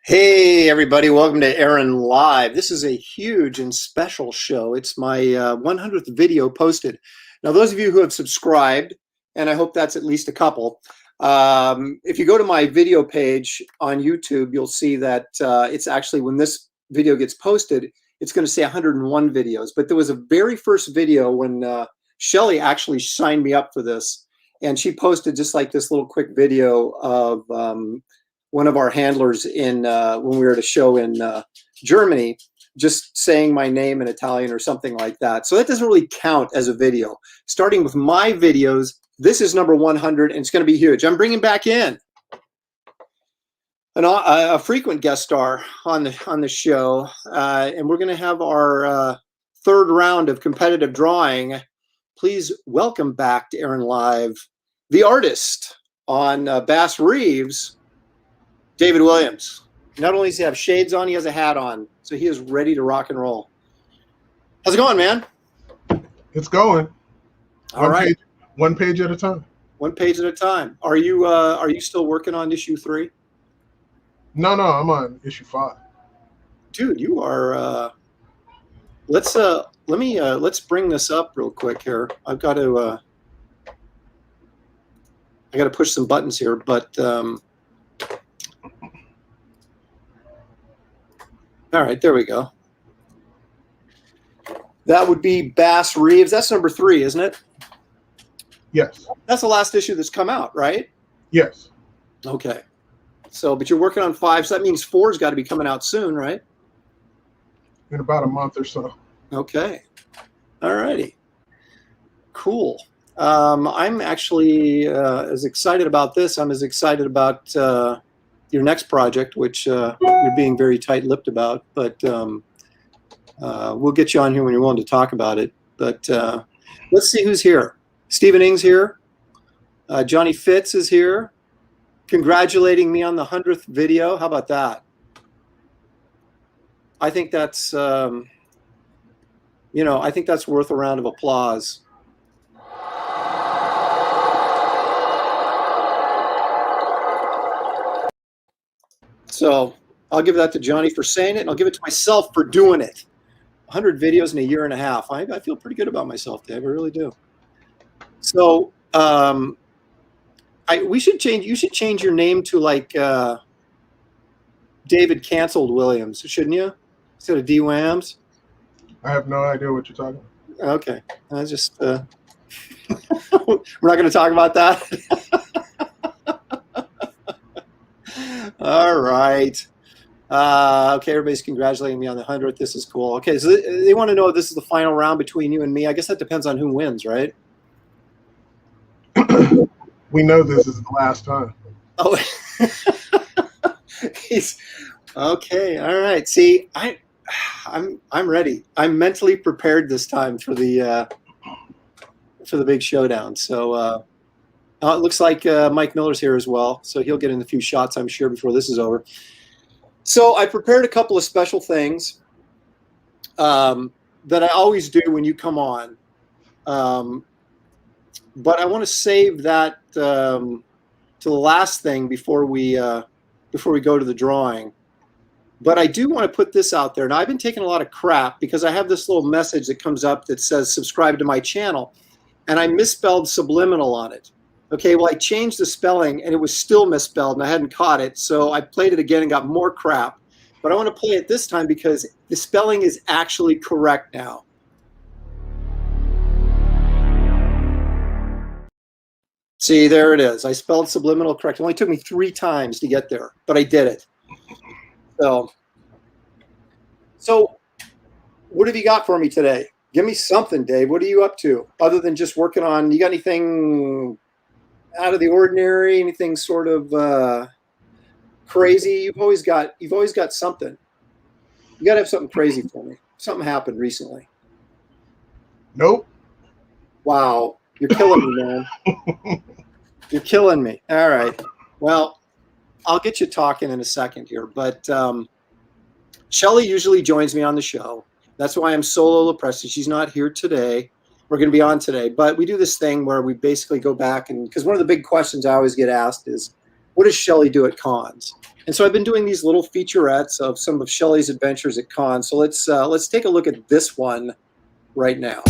Hey everybody, welcome to Aaron Live. This is a huge and special show. It's my 100th video posted. Now, those of you who have subscribed, and I hope that's at least a couple, if you go to my video page on YouTube, you'll see that it's actually, when this video gets posted, it's going to say 101 videos. But there was a very first video when Shelley actually signed me up for this, and she posted just like this little quick video of one of our handlers in when we were at a show in Germany, just saying my name in Italian or something like that. So that doesn't really count as a video. Starting with my videos, this is number 100, and it's going to be huge. I'm bringing back in a frequent guest star on the show, and we're going to have our third round of competitive drawing. Please welcome back to Aaron Live, the artist on Bass Reeves, David Williams. Not only does he have shades on, he has a hat on, so he is ready to rock and roll. How's it going, man? It's going. All right. One page at a time. One page at a time. Are you still working on issue 3? No, I'm on issue 5. Dude, you are. Let's bring this up real quick here. I've got to. I got to push some buttons here, but. All right, there we go. That would be Bass Reeves. That's number 3, isn't it? Yes. That's the last issue that's come out, right? Yes. Okay. So, but you're working on 5, so that means 4's got to be coming out soon, right? In about a month or so. Okay. All righty. Cool. I'm actually as excited about this. I'm as excited about your next project, which you're being very tight-lipped about, but we'll get you on here when you're willing to talk about it. But let's see who's here. Stephen Ing's here. Johnny Fitz is here, congratulating me on the 100th video. How about that? I think that's, I think that's worth a round of applause. So I'll give that to Johnny for saying it, and I'll give it to myself for doing it. 100 videos in a year and a half. I feel pretty good about myself, Dave. I really do. So you should change your name to like David Canceled Williams, shouldn't you? Instead of D Wams. I have no idea what you're talking about. Okay. I just we're not going to talk about that. All right. Okay, everybody's congratulating me on the 100th. This is cool. Okay, so they want to know if this is the final round between you and me. I guess that depends on who wins, right? We know this is the last time. Oh, he's okay. All right. See, I'm ready. I'm mentally prepared this time for the big showdown. So. It looks like Mike Miller's here as well, so he'll get in a few shots, I'm sure, before this is over. So I prepared a couple of special things that I always do when you come on, but I want to save that to the last thing before we go to the drawing. But I do want to put this out there. Now, I've been taking a lot of crap because I have this little message that comes up that says subscribe to my channel, and I misspelled subliminal on it. Okay, well, I changed the spelling, and it was still misspelled, and I hadn't caught it, so I played it again and got more crap. But I want to play it this time because the spelling is actually correct now. See, there it is. I spelled subliminal correct. It only took me 3 times to get there, but I did it. So what have you got for me today? Give me something, Dave. What are you up to other than just working on? You got anything out of the ordinary? Anything sort of crazy? You've always got something. You got to have something crazy for me. Something happened recently. Nope. Wow, you're killing me, man. You're killing me. All right. Well, I'll get you talking in a second here, but Shelley usually joins me on the show. That's why I'm solo Lepresti. She's not here today. We're going to be on today, but we do this thing where we basically go back, and because one of the big questions I always get asked is, what does Shelley do at cons? And so I've been doing these little featurettes of some of Shelley's adventures at cons. So let's take a look at this one right now.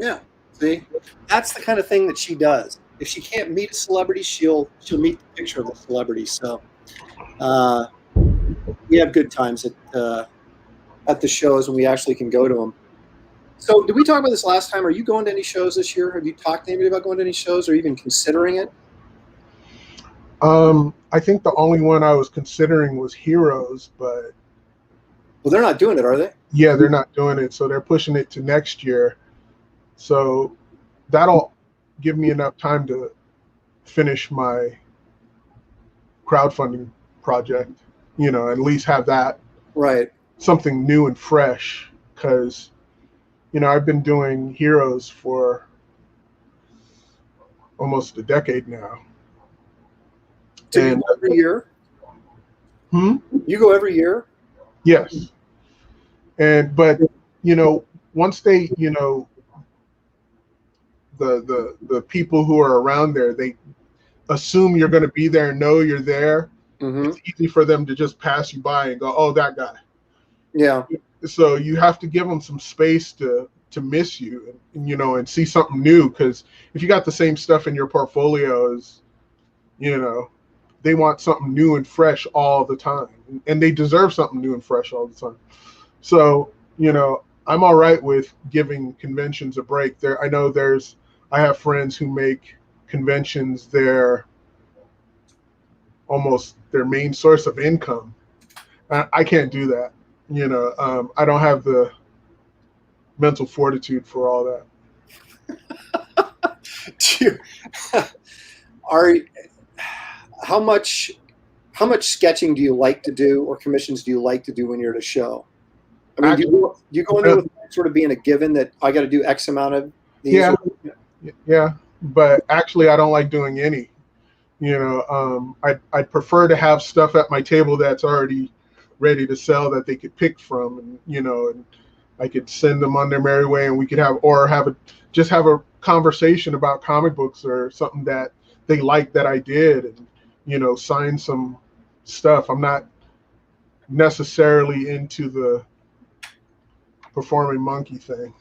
Yeah, see, that's the kind of thing that she does. If she can't meet a celebrity, she'll meet the picture of the celebrity. So we have good times at the shows when we actually can go to them. So did we talk about this last time? Are you going to any shows this year? Have you talked to anybody about going to any shows or even considering it? I think the only one I was considering was Heroes, but well, they're not doing it, are they? Yeah, they're not doing it, so they're pushing it to next year. So that'll give me enough time to finish my crowdfunding project, you know, at least have that right, something new and fresh, because, you know, I've been doing Heroes for almost a decade now. So you go every year? You go every year? Yes. But, you know, once they, you know, the people who are around there, they assume you're going to be there and know you're there. It's easy for them to just pass you by and go, oh, that guy. Yeah. So you have to give them some space to miss you and you know, and see something new, because if you got the same stuff in your portfolio as, you know, they want something new and fresh all the time, and they deserve something new and fresh all the time. So, you know, I'm all right with giving conventions a break. There, I know I have friends who make conventions almost their main source of income. I can't do that. You know, I don't have the mental fortitude for all that. How much sketching do you like to do, or commissions do you like to do when you're at a show? I mean, actually, do you go in there with sort of being a given that I got to do X amount of these? Yeah. But actually, I don't like doing any. You know, I'd prefer to have stuff at my table that's already ready to sell that they could pick from, and you know, and I could send them on their merry way, and we could have a conversation about comic books or something that they like that I did, and you know, sign some stuff. I'm not necessarily into the performing monkey thing.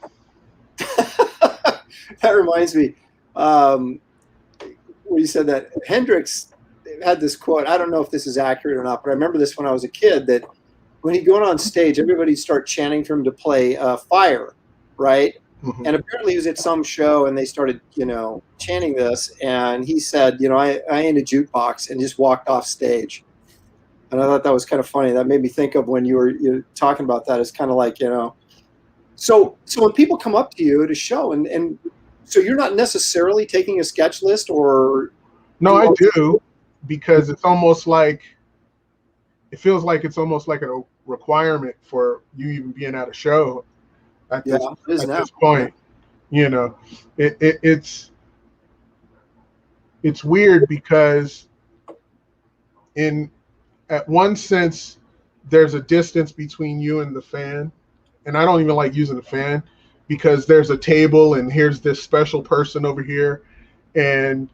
That reminds me, when you said that, Hendrix had this quote. I don't know if this is accurate or not, but I remember this when I was a kid, that when he'd go on stage, everybody start chanting for him to play Fire, right? And apparently he was at some show and they started, you know, chanting this, and he said, you know, I ain't a jukebox, and just walked off stage. And I thought that was kind of funny. That made me think of when you're talking about that. It's kind of like, you know, so when people come up to you at a show, and so you're not necessarily taking a sketch list, or? No, I do, because it's almost like, it feels like it's almost like a requirement for you even being at a show at this point. You know, it's weird, because at one sense there's a distance between you and the fan, and I don't even like using the fan, because there's a table and here's this special person over here, and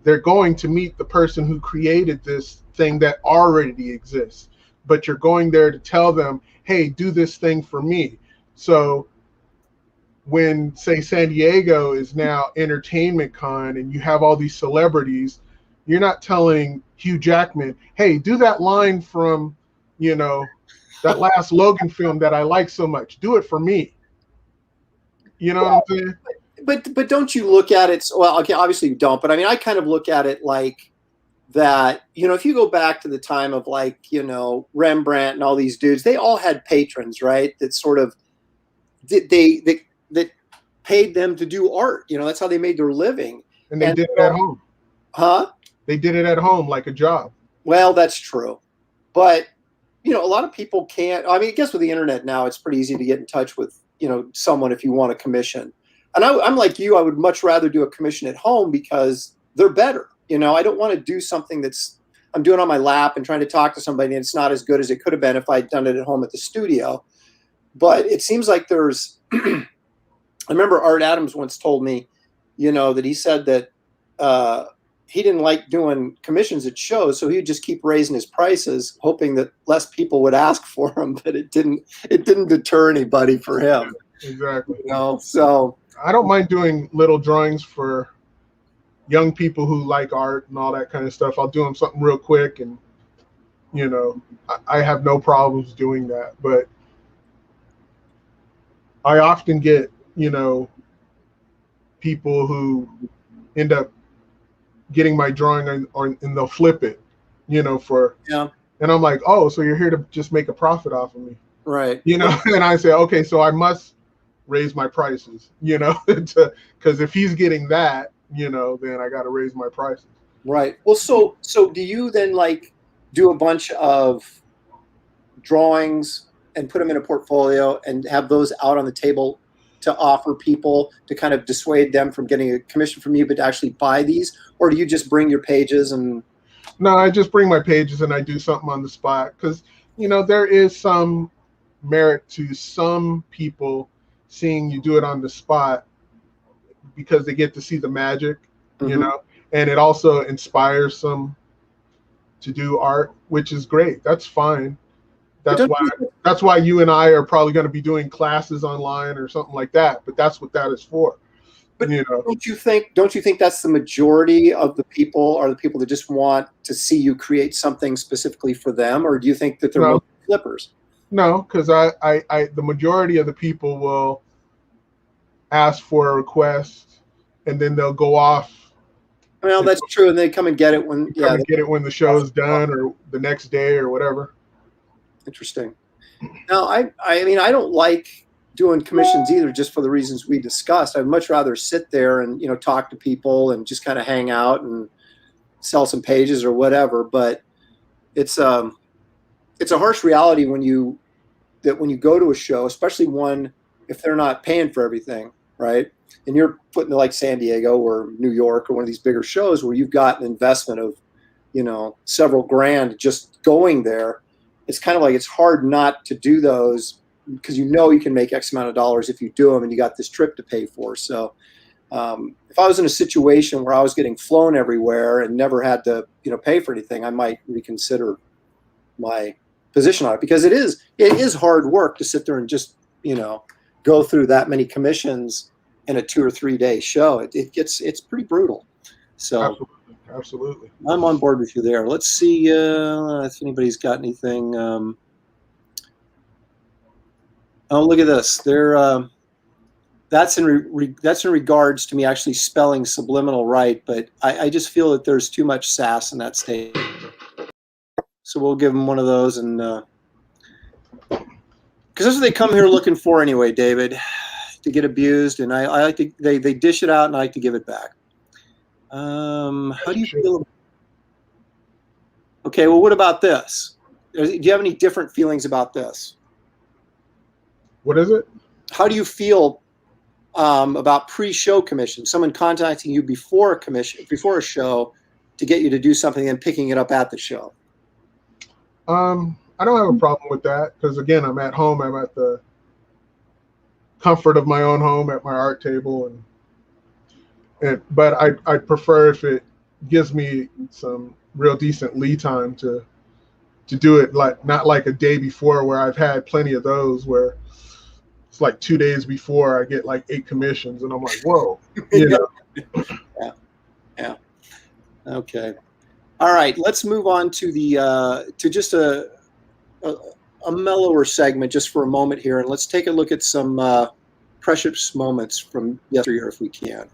they're going to meet the person who created this thing that already exists, but you're going there to tell them, hey, do this thing for me. So when, say, San Diego is now Entertainment Con and you have all these celebrities, you're not telling Hugh Jackman, hey, do that line from, you know, that last Logan film that I like so much. Do it for me. You know what I'm saying? But don't you look at it? Well, okay, obviously you don't. But I mean, I kind of look at it like that. You know, if you go back to the time of, like, you know, Rembrandt and all these dudes, they all had patrons, right? That sort of that paid them to do art. You know, that's how they made their living. And they did it at home. Huh? They did it at home like a job. Well, that's true. But, you know, a lot of people can't. I mean, I guess with the internet now, it's pretty easy to get in touch with, someone if you want a commission. And I'm like you, I would much rather do a commission at home because they're better. I don't want to do something I'm doing on my lap and trying to talk to somebody and it's not as good as it could have been if I'd done it at home at the studio. But it seems like there's, I remember Art Adams once told me, that he said that he didn't like doing commissions at shows, so he would just keep raising his prices, hoping that less people would ask for them. But it didn't deter anybody for him. Exactly. So I don't mind doing little drawings for young people who like art and all that kind of stuff. I'll do them something real quick, and I have no problems doing that. But I often get people who end up getting my drawing and they'll flip it, and I'm like, oh, so you're here to just make a profit off of me, right? And I say, okay, so I must raise my prices, because if he's getting that, then I got to raise my prices. Right. Well, so do you then do a bunch of drawings and put them in a portfolio and have those out on the table to offer people to kind of dissuade them from getting a commission from you, but to actually buy these? Or do you just bring your pages and? No, I just bring my pages and I do something on the spot, because, there is some merit to some people seeing you do it on the spot because they get to see the magic, and it also inspires them to do art, which is great. That's fine. That's why you and I are probably going to be doing classes online or something like that. But that's what that is for. But don't you think that's the majority of the people are the people that just want to see you create something specifically for them, or do you think that they're most flippers? No, because the majority of the people will ask for a request and then they'll go off. Well, that's true, and they come and get it when the show is done or the next day or whatever. Interesting. Now, I mean, I don't like doing commissions either, just for the reasons we discussed. I'd much rather sit there and talk to people and just kind of hang out and sell some pages or whatever. But it's a harsh reality when you go to a show, especially one if they're not paying for everything, right? And you're putting to like San Diego or New York or one of these bigger shows where you've got an investment of several grand just going there. It's kind of like it's hard not to do those because you can make X amount of dollars if you do them and you got this trip to pay for. So if I was in a situation where I was getting flown everywhere and never had to pay for anything, I might reconsider my position on it, because it is hard work to sit there and just go through that many commissions in a 2 or 3 day show. It's pretty brutal. So Absolutely. I'm on board with you there. Let's see if anybody's got anything. Oh, look at this. That's in regards to me actually spelling subliminal right, but I just feel that there's too much sass in that statement. So we'll give them one of those, and because that's what they come here looking for anyway, David, to get abused, and I like to they dish it out, and I like to give it back. How do you feel? Okay, well, what about this? Do you have any different feelings about this? What is it? How do you feel about pre-show commission? Someone contacting you before a show to get you to do something and picking it up at the show? I don't have a problem with that, because again, I'm at home. I'm at the comfort of my own home at my art table, but I prefer if it gives me some real decent lead time to do it, not like a day before, where I've had plenty of those where it's like 2 days before I get like 8 commissions and I'm like, whoa, Yeah. Okay. All right, let's move on to the to just a mellower segment just for a moment here, and let's take a look at some precious moments from yesteryear if we can.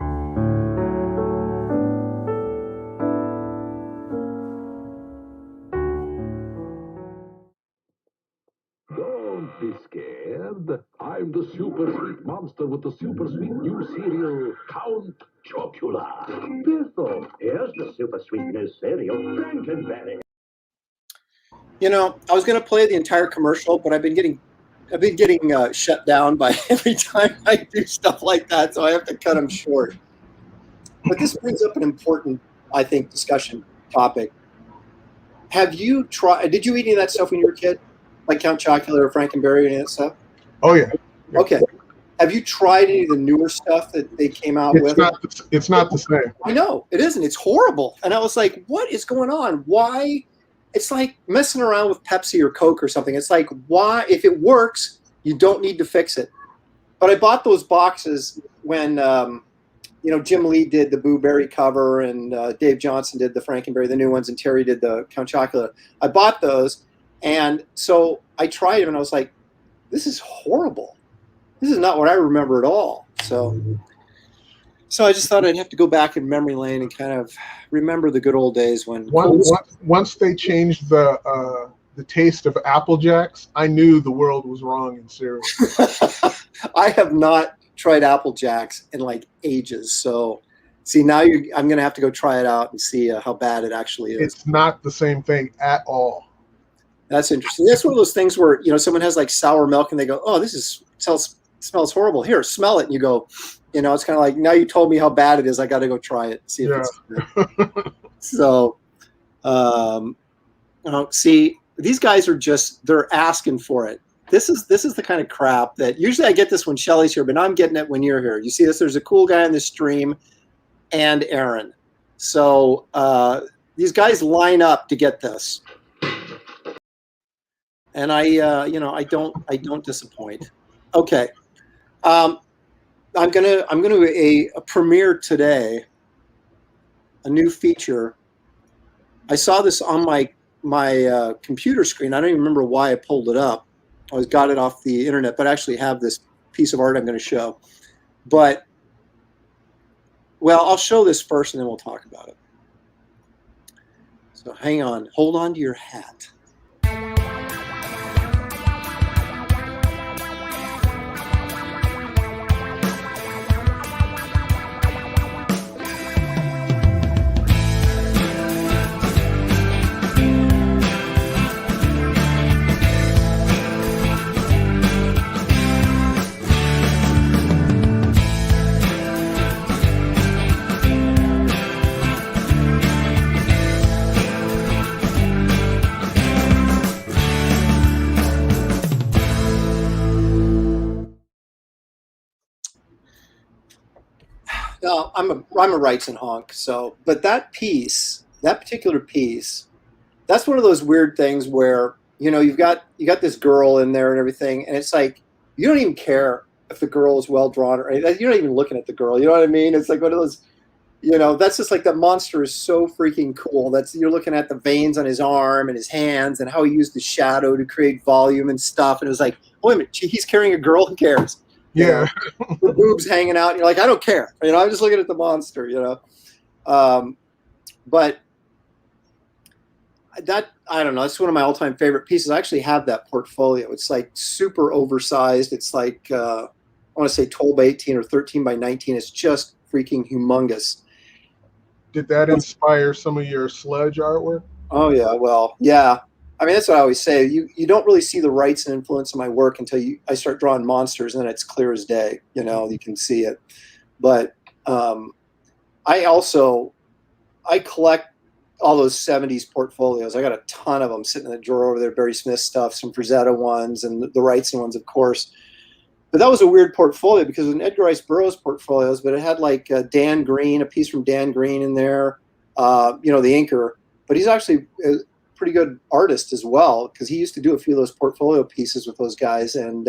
Don't be scared. I'm the super sweet monster with the super sweet new cereal, Count Chocula. Thistle, here's the super sweet new cereal, Frankenberry. I was going to play the entire commercial, but I've been getting I've been getting shut down by every time I do stuff like that, so I have to cut them short. But this brings up an important, I think, discussion topic. Have you tried? Did you eat any of that stuff when you were a kid, like Count Chocula or Frankenberry, any of that stuff? Oh yeah. Okay. Have you tried any of the newer stuff that they came out with? It's not the same. I know it isn't. It's horrible. And I was like, what is going on? Why? It's like messing around with Pepsi or Coke or something. It's like, why? If it works, you don't need to fix it. But I bought those boxes when Jim Lee did the Boo Berry cover, and Dave Johnson did the Frankenberry, the new ones, and Terry did the Count Chocula. I bought those, and so I tried them, and I was like, this is horrible. This is not what I remember at all. So I just thought I'd have to go back in memory lane and kind of remember the good old days when once they changed the taste of Apple Jacks, I knew the world was wrong in cereal. I have not tried Apple Jacks in like ages. So see, now I'm going to have to go try it out and see how bad it actually is. It's not the same thing at all. That's interesting. That's one of those things where, someone has like sour milk and they go, oh, this smells horrible. Here, smell it. And you go, it's kind of like, now you told me how bad it is. I got to go try it. See if it's good. So, see, these guys are they're asking for it. This is the kind of crap that usually I get this when Shelley's here, but now I'm getting it when you're here. You see this? There's a cool guy on the stream and Aaron. So these guys line up to get this. And I don't disappoint. Okay. I'm gonna a premiere today, a new feature. I saw this on my computer screen. I don't even remember why I pulled it up. I got it off the internet, but I actually have this piece of art I'm going to show. But, well, I'll show this first and then we'll talk about it. So hang on. Hold on to your hat. No, I'm a rights and honk. So, but that particular piece, that's one of those weird things where you've got this girl in there and everything, and it's like you don't even care if the girl is well drawn or anything. You're not even looking at the girl. You know what I mean? It's like one of those. That's just like that monster is so freaking cool. You're looking at the veins on his arm and his hands and how he used the shadow to create volume and stuff. And it was like, wait a minute, he's carrying a girl. Who cares? Yeah. The boobs hanging out. And you're like, I don't care. I'm just looking at the monster, But that, I don't know, it's one of my all-time favorite pieces. I actually have that portfolio. It's like super oversized. It's like, I want to say 12 by 18 or 13 by 19. It's just freaking humongous. Did that inspire some of your sludge artwork? Oh, yeah. Well, yeah. I mean, that's what I always say. You don't really see the rights and influence of my work until I start drawing monsters, and then it's clear as day. You can see it. But I collect all those 70s portfolios. I got a ton of them sitting in the drawer over there, Barry Smith stuff, some Frazetta ones, and the Wrightson ones, of course. But that was a weird portfolio because it was an Edgar Rice Burroughs portfolios, but it had like Dan Green, a piece from Dan Green in there, the inker. But he's actually a pretty good artist as well, because he used to do a few of those portfolio pieces with those guys, and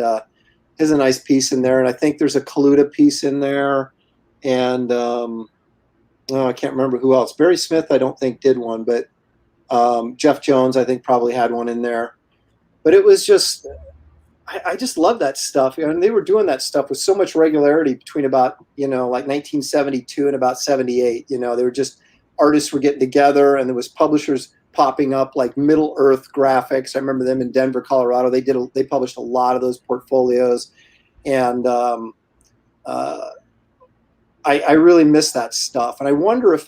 has a nice piece in there. And I think there's a Kaluta piece in there, and I can't remember who else. Barry Smith, I don't think did one, but Jeff Jones, I think probably had one in there. But it was just, I just love that stuff. And they were doing that stuff with so much regularity between about, like 1972 and about 78. They were just, artists were getting together, and there was publishers popping up like Middle Earth Graphics. I remember them in Denver, Colorado. They published a lot of those portfolios, and I really miss that stuff. And I wonder if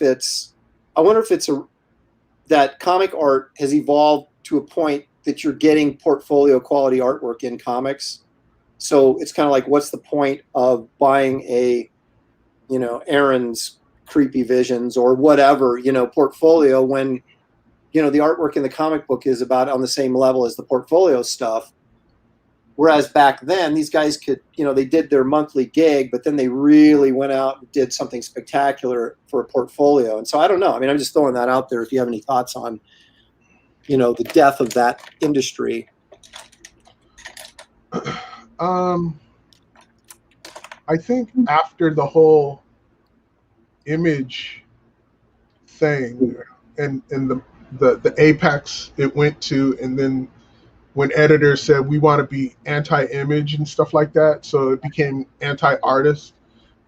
that comic art has evolved to a point that you're getting portfolio quality artwork in comics. So it's kind of like, what's the point of buying a, Aaron's Creepy Visions or whatever, portfolio when, the artwork in the comic book is about on the same level as the portfolio stuff. Whereas back then, these guys could, they did their monthly gig, but then they really went out and did something spectacular for a portfolio. And so I don't know. I mean, I'm just throwing that out there if you have any thoughts on, the death of that industry. I think after the whole Image thing and the apex it went to, and then when editors said we want to be anti-image and stuff like that, so it became anti-artist,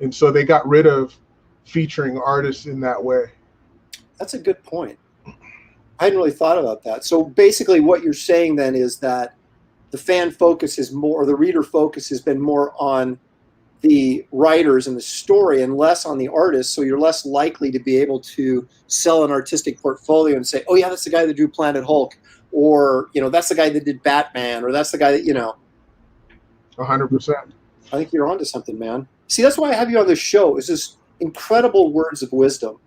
and so they got rid of featuring artists in that way. That's a good point. I hadn't really thought about that. So basically what you're saying then is that the fan focus is more, or the reader focus has been more on the writers and the story and less on the artists. So you're less likely to be able to sell an artistic portfolio and say, oh yeah, that's the guy that drew Planet Hulk, or, that's the guy that did Batman, or that's the guy that, 100%. I think you're onto something, man. See, that's why I have you on this show, is just incredible words of wisdom.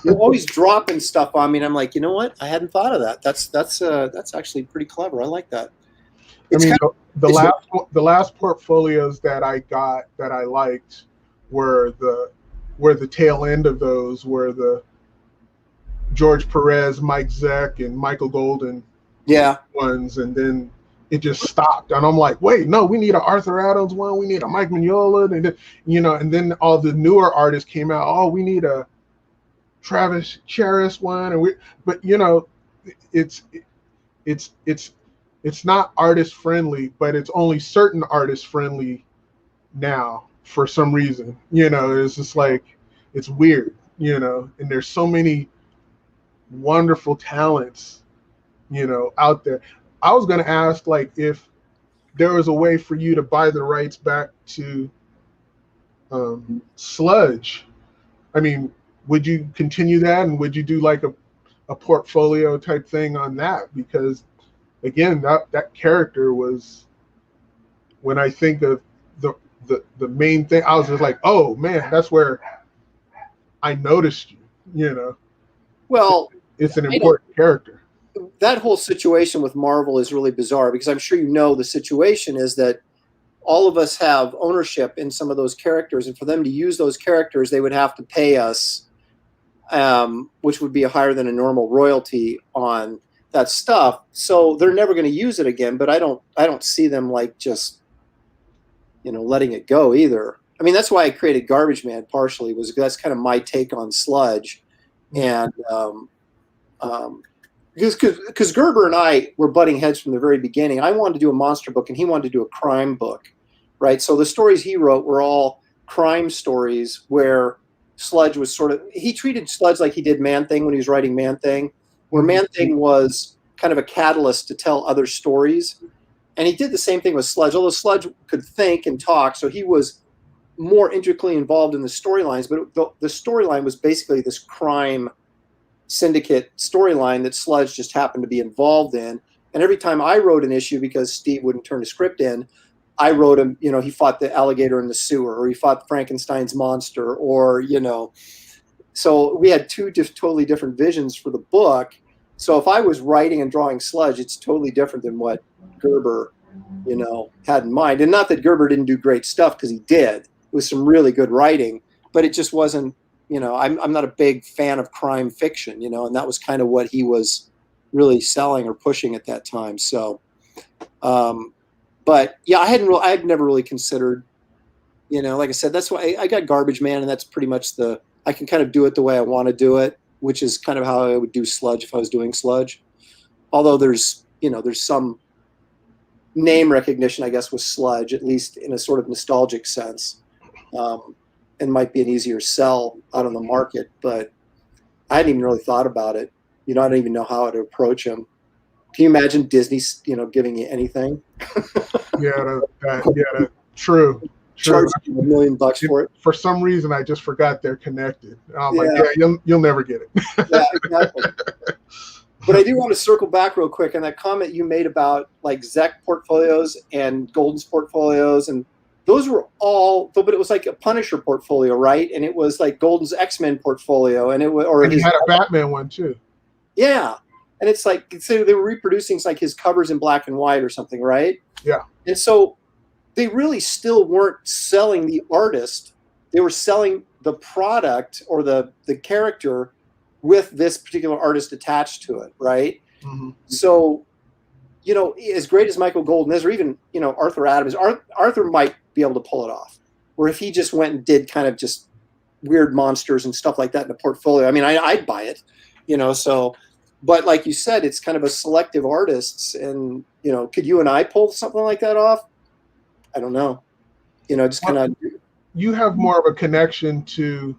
You're always dropping stuff on me, and I'm like, you know what? I hadn't thought of that. That's actually pretty clever. I like that. It's the last portfolios that I got that I liked were the tail end of those were the George Perez, Mike Zeck, and Michael Golden ones, and then it just stopped. And I'm like, wait, no, we need an Arthur Adams one, we need a Mike Mignola, and then all the newer artists came out. Oh, we need a Travis Charest one, but it's not artist friendly, but it's only certain artists friendly now for some reason. It's just like, it's weird, and there's so many wonderful talents, out there. I was going to ask, like, if there was a way for you to buy the rights back to Sludge. I mean, would you continue that, and would you do like a portfolio type thing on that? Because again, that character was, when I think of the main thing, I was just like, oh man, that's where I noticed you. Well, it's an important character. That whole situation with Marvel is really bizarre, because I'm sure the situation is that all of us have ownership in some of those characters, and for them to use those characters, they would have to pay us, which would be higher than a normal royalty on that stuff. So they're never going to use it again, but I don't see them like just, letting it go either. I mean, that's why I created Garbage Man partially, was that's kind of my take on Sludge. And because Gerber and I were butting heads from the very beginning. I wanted to do a monster book and he wanted to do a crime book, right? So the stories he wrote were all crime stories where Sludge was he treated Sludge like he did Man-Thing when he was writing Man-Thing, where Man-Thing was kind of a catalyst to tell other stories. And he did the same thing with Sludge, although Sludge could think and talk, so he was more intricately involved in the storylines, but the storyline was basically this crime syndicate storyline that Sludge just happened to be involved in. And every time I wrote an issue, because Steve wouldn't turn a script in, I wrote him, he fought the alligator in the sewer, or he fought Frankenstein's monster, or, so we had two totally different visions for the book. So if I was writing and drawing Sludge, it's totally different than what Gerber, had in mind. And not that Gerber didn't do great stuff, because he did. It was some really good writing, but it just wasn't, I'm not a big fan of crime fiction, and that was kind of what he was really selling or pushing at that time. So, but yeah, I'd never really considered, like I said, that's why I got Garbage Man, and that's pretty much I can kind of do it the way I want to do it, which is kind of how I would do Sludge if I was doing Sludge. Although there's some name recognition, I guess, with Sludge, at least in a sort of nostalgic sense. And might be an easier sell out on the market, but I hadn't even really thought about it. I don't even know how to approach him. Can you imagine Disney, giving you anything? True. Charge you $1 million for it. For some reason, I just forgot they're connected. I'm like, you'll never get it. Yeah, exactly. But I do want to circle back real quick on that comment you made about like Zek portfolios and Golden's portfolios, and those were all, but it was like a Punisher portfolio, right? And it was like Golden's X-Men portfolio, and it was, or And he his, had a Batman one too. yeah. And it's like, so they were reproducing like his covers in black and white or something, right? Yeah. And so they really still weren't selling the artist; they were selling the product or the character with this particular artist attached to it, right? Mm-hmm. So, you know, as great as Michael Golden is, or even, you know, Arthur Adams, Arthur might be able to pull it off. Where if he just went and did kind of just weird monsters and stuff like that in a portfolio, I mean, I'd buy it, you know, so, but like you said, it's kind of a selective artists, and, you know, could you and I pull something like that off? I don't know. You know, just kind of. You have more of a connection to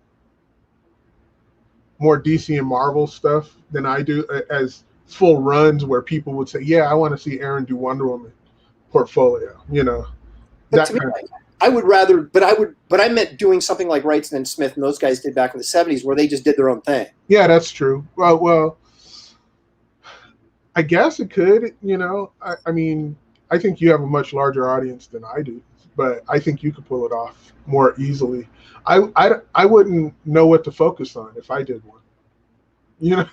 more DC and Marvel stuff than I do, as full runs where people would say, yeah, I want to see Aaron do Wonder Woman portfolio, you know. But to me, I would rather, but I meant doing something like Wrights and Smith and those guys did back in the 70s, where they just did their own thing. Yeah, that's true. Well, I guess it could, you know. I mean, I think you have a much larger audience than I do, but I think you could pull it off more easily. I wouldn't know what to focus on if I did one. You know?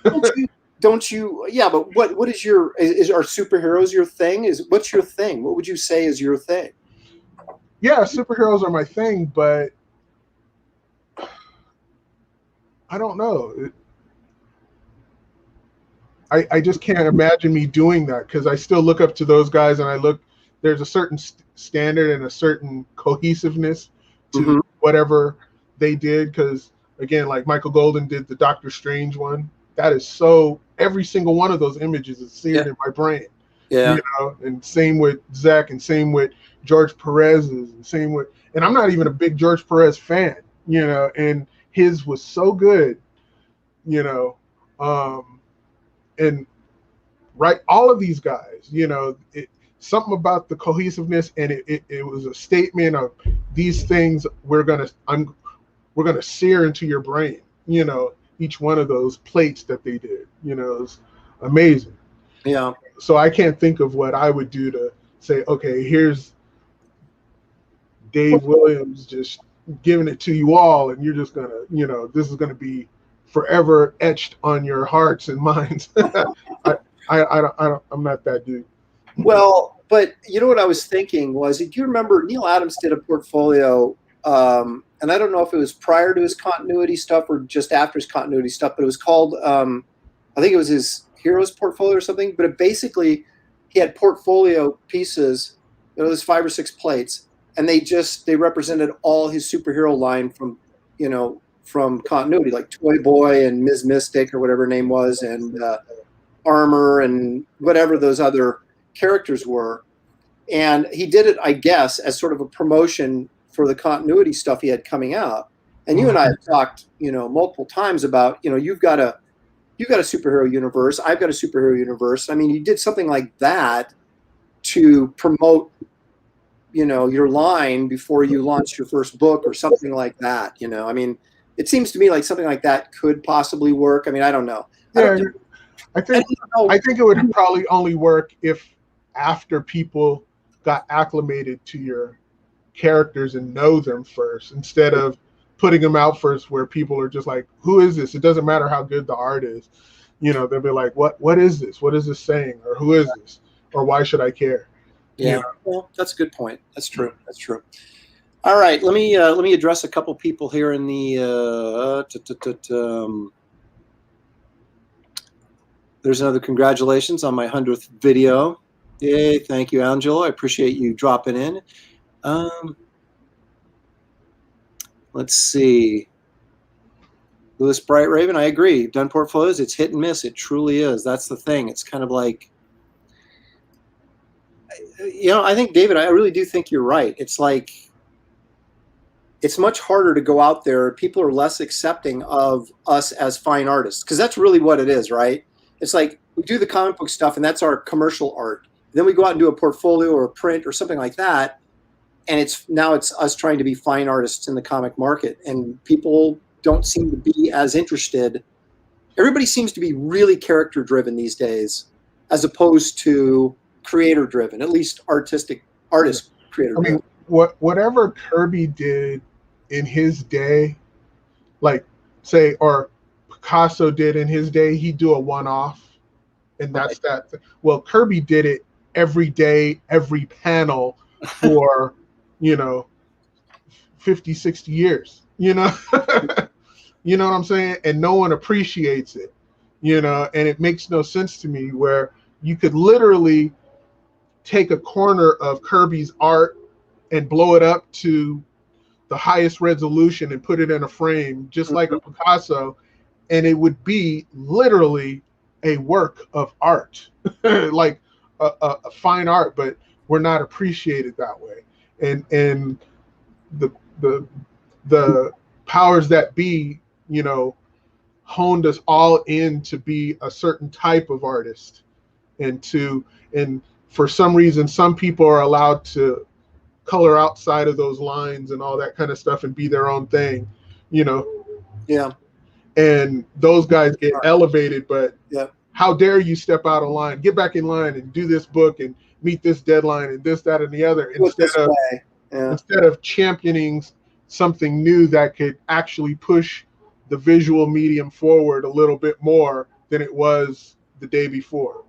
Don't you? Yeah, but what is your? Are superheroes your thing? What's your thing? What would you say is your thing? Yeah, superheroes are my thing, but I don't know. I just can't imagine me doing that, because I still look up to those guys, and there's a certain standard and a certain cohesiveness to whatever they did. Because again, like Michael Golden did the Doctor Strange one. That is so, every single one of those images is seared in my brain. Yeah. You know, and same with Zach, and same with George Perez's, and same with, and I'm not even a big George Perez fan, you know, and his was so good, you know, and right, all of these guys, you know, something about the cohesiveness, and it was a statement of these things we're gonna sear into your brain, you know, each one of those plates that they did, you know, is amazing. Yeah. So I can't think of what I would do to say, okay, here's Dave Williams just giving it to you all, and you're just gonna, you know, this is gonna be forever etched on your hearts and minds. I'm not that dude. Well, but you know what I was thinking was, do you remember Neil Adams did a portfolio, and I don't know if it was prior to his continuity stuff or just after his continuity stuff, but it was called, I think it was his Heroes portfolio or something, but it basically, he had portfolio pieces, it was 5 or 6 plates, and they represented all his superhero line from, you know, from continuity, like Toy Boy and Ms. Mystic or whatever her name was, and Armor and whatever those other characters were. And he did it, I guess, as sort of a promotion for the continuity stuff he had coming out. And you and I have talked, you know, multiple times about, you know, you've got a superhero universe, I've got a superhero universe. I mean, you did something like that to promote, you know, your line before you launched your first book or something like that. You know, I mean, it seems to me like something like that could possibly work. I mean, I don't know. Yeah, I think it would probably only work if after people got acclimated to your characters and know them first, instead of putting them out first where people are just like, who is this? It doesn't matter how good the art is. You know, they'll be like, what is this? What is this saying? Or who is this? Or why should I care? Yeah. You know? Well, that's a good point. That's true. That's true. All right. Let me address a couple people here in the there's another congratulations on my 100th video. Yay. Thank you, Angelo. I appreciate you dropping in. Let's see. Louis Bright Raven, I agree. You've done portfolios. It's hit and miss. It truly is. That's the thing. It's kind of like, you know, I think, David, I really do think you're right. It's like, it's much harder to go out there. People are less accepting of us as fine artists, because that's really what it is, right? It's like we do the comic book stuff, and that's our commercial art. Then we go out and do a portfolio or a print or something like that, and it's us trying to be fine artists in the comic market, and people don't seem to be as interested everybody seems to be really character driven these days, as opposed to creator driven, at least artist creator I mean, driven. whatever Kirby did in his day, like say, or Picasso did in his day, he'd do a one-off, and that's that. Well, Kirby did it every day, every panel for, 50, 60 years, you know what I'm saying? And no one appreciates it, and it makes no sense to me where you could literally take a corner of Kirby's art and blow it up to the highest resolution and put it in a frame, just like a Picasso, and it would be literally a work of art, like a fine art, but we're not appreciated that way. And the powers that be, honed us all in to be a certain type of artist, and for some reason, some people are allowed to color outside of those lines and all that kind of stuff and be their own thing, Yeah. and those guys get elevated, but Yeah. how dare you step out of line, get back in line and do this book and meet this deadline and this, that, and the other, instead of championing something new that could actually push the visual medium forward a little bit more than it was the day before.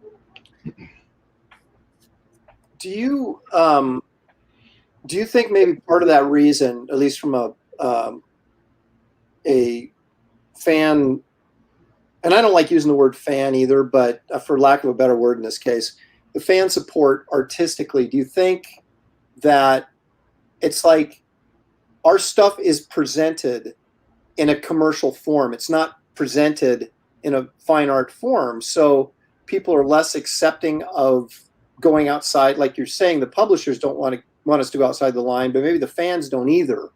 Do you think maybe part of that reason, at least from a fan, and I don't like using the word fan either, but for lack of a better word in this case, the fan support artistically, do you think that it's like our stuff is presented in a commercial form? It's not presented in a fine art form. So people are less accepting of going outside. Like you're saying, the publishers don't want us to go outside the line, but maybe the fans don't either,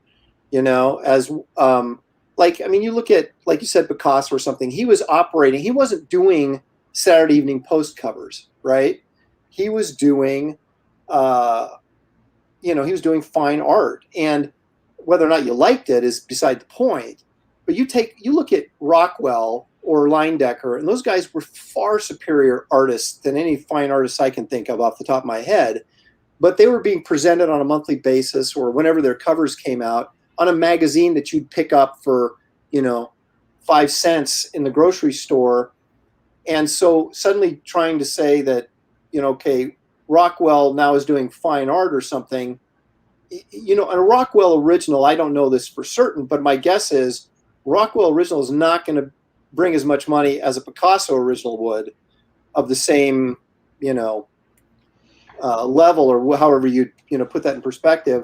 as you look at, like you said, Picasso or something, he wasn't doing Saturday Evening Post covers, right? He was doing, he was doing fine art, and whether or not you liked it is beside the point. But you look at Rockwell or Leyendecker, and those guys were far superior artists than any fine artists I can think of off the top of my head. But they were being presented on a monthly basis or whenever their covers came out on a magazine that you'd pick up for, 5 cents in the grocery store. And so suddenly trying to say that, okay, Rockwell now is doing fine art or something, a Rockwell original, I don't know this for certain, but my guess is Rockwell original is not going to bring as much money as a Picasso original would, of the same, level, or however you put that in perspective.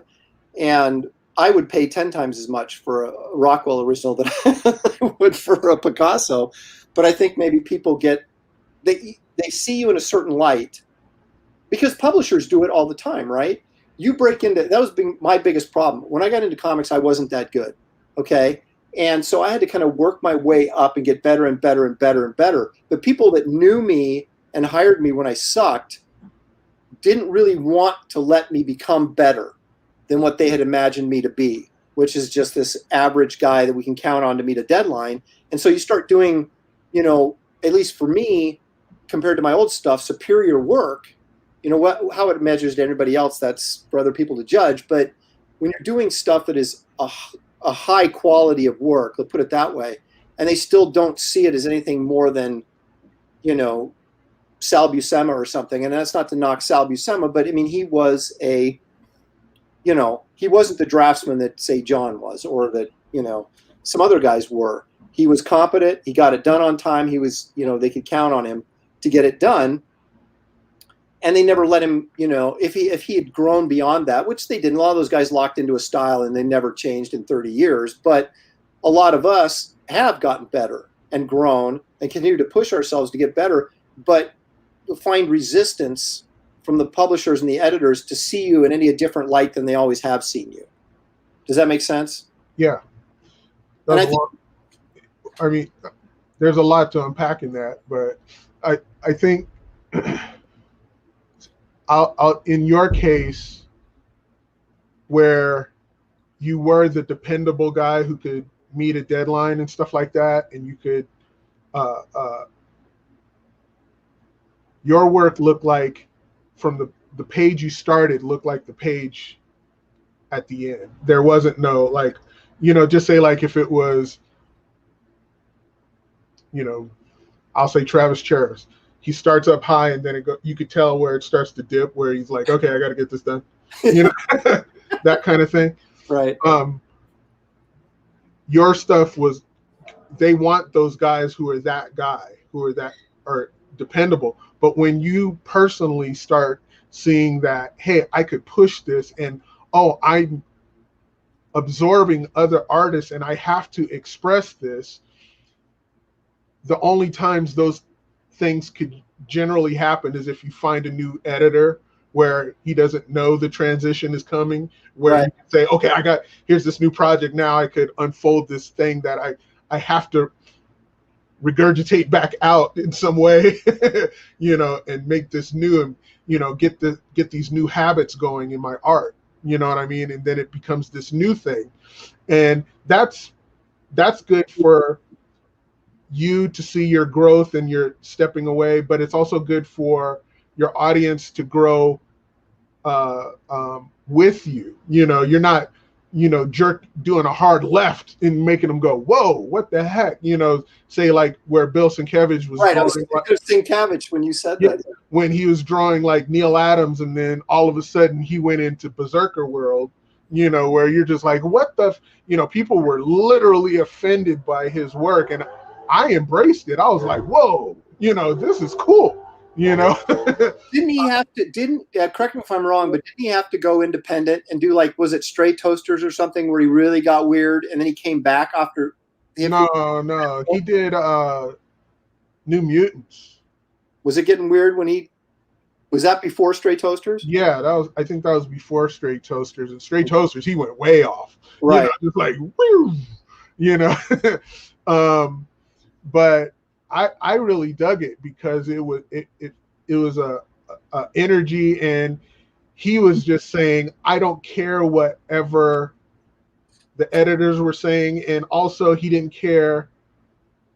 And I would pay 10 times as much for a Rockwell original than I would for a Picasso. But I think maybe people they see you in a certain light, because publishers do it all the time, right? You break into, that was my biggest problem. When I got into comics, I wasn't that good, okay? And so I had to kind of work my way up and get better and better and better and better. The people that knew me and hired me when I sucked didn't really want to let me become better than what they had imagined me to be, which is just this average guy that we can count on to meet a deadline. And so you start doing, at least for me, compared to my old stuff, superior work. How it measures to everybody else, that's for other people to judge. But when you're doing stuff that is a high quality of work, let's put it that way, and they still don't see it as anything more than, Sal Buscema or something. And that's not to knock Sal Buscema, but I mean, he was he wasn't the draftsman that, say, John was, or that, some other guys were. He was competent. He got it done on time. He was, they could count on him to get it done. And they never let him, if he had grown beyond that, which they didn't. A lot of those guys locked into a style and they never changed in 30 years. But a lot of us have gotten better and grown and continue to push ourselves to get better. But you'll find resistance from the publishers and the editors to see you in any different light than they always have seen you. Does that make sense? Yeah. I mean, there's a lot to unpack in that, but I think in your case, where you were the dependable guy who could meet a deadline and stuff like that, and you could your work looked like from the page you started looked like the page at the end. There wasn't no like, just say like if it was, I'll say Travis Charis. He starts up high and then you could tell where it starts to dip, where he's like, okay, I got to get this done, that kind of thing. Right. Your stuff was, they want those guys who are that guy, who are dependable. But when you personally start seeing that, hey, I could push this, and I'm absorbing other artists and I have to express this, the only times those things could generally happen is if you find a new editor where he doesn't know the transition is coming, where right. you can say, okay, here's this new project, now I could unfold this thing that I have to regurgitate back out in some way, and make this new, and get these new habits going in my art, you know what I mean? And then it becomes this new thing. And that's good for you to see your growth and your stepping away, but it's also good for your audience to grow with you. You're not, doing a hard left and making them go, whoa, what the heck? Say like where Bill Sienkiewicz was right. drawing, I was thinking of Sienkiewicz when you said that. When he was drawing like Neil Adams, and then all of a sudden he went into Berserker world, where you're just like, what the, people were literally offended by his work, and I embraced it. I was like, whoa, this is cool. Didn't he have to, correct me if I'm wrong, but didn't he have to go independent and do like, was it Stray Toasters or something where he really got weird and then he came back after? No. He did New Mutants. Was it getting weird was that before Stray Toasters? Yeah, I think that was before Stray Toasters. And Stray Toasters, he went way off. Right. Just like, woo, but I really dug it because it was a energy, and he was just saying, I don't care whatever the editors were saying, and also he didn't care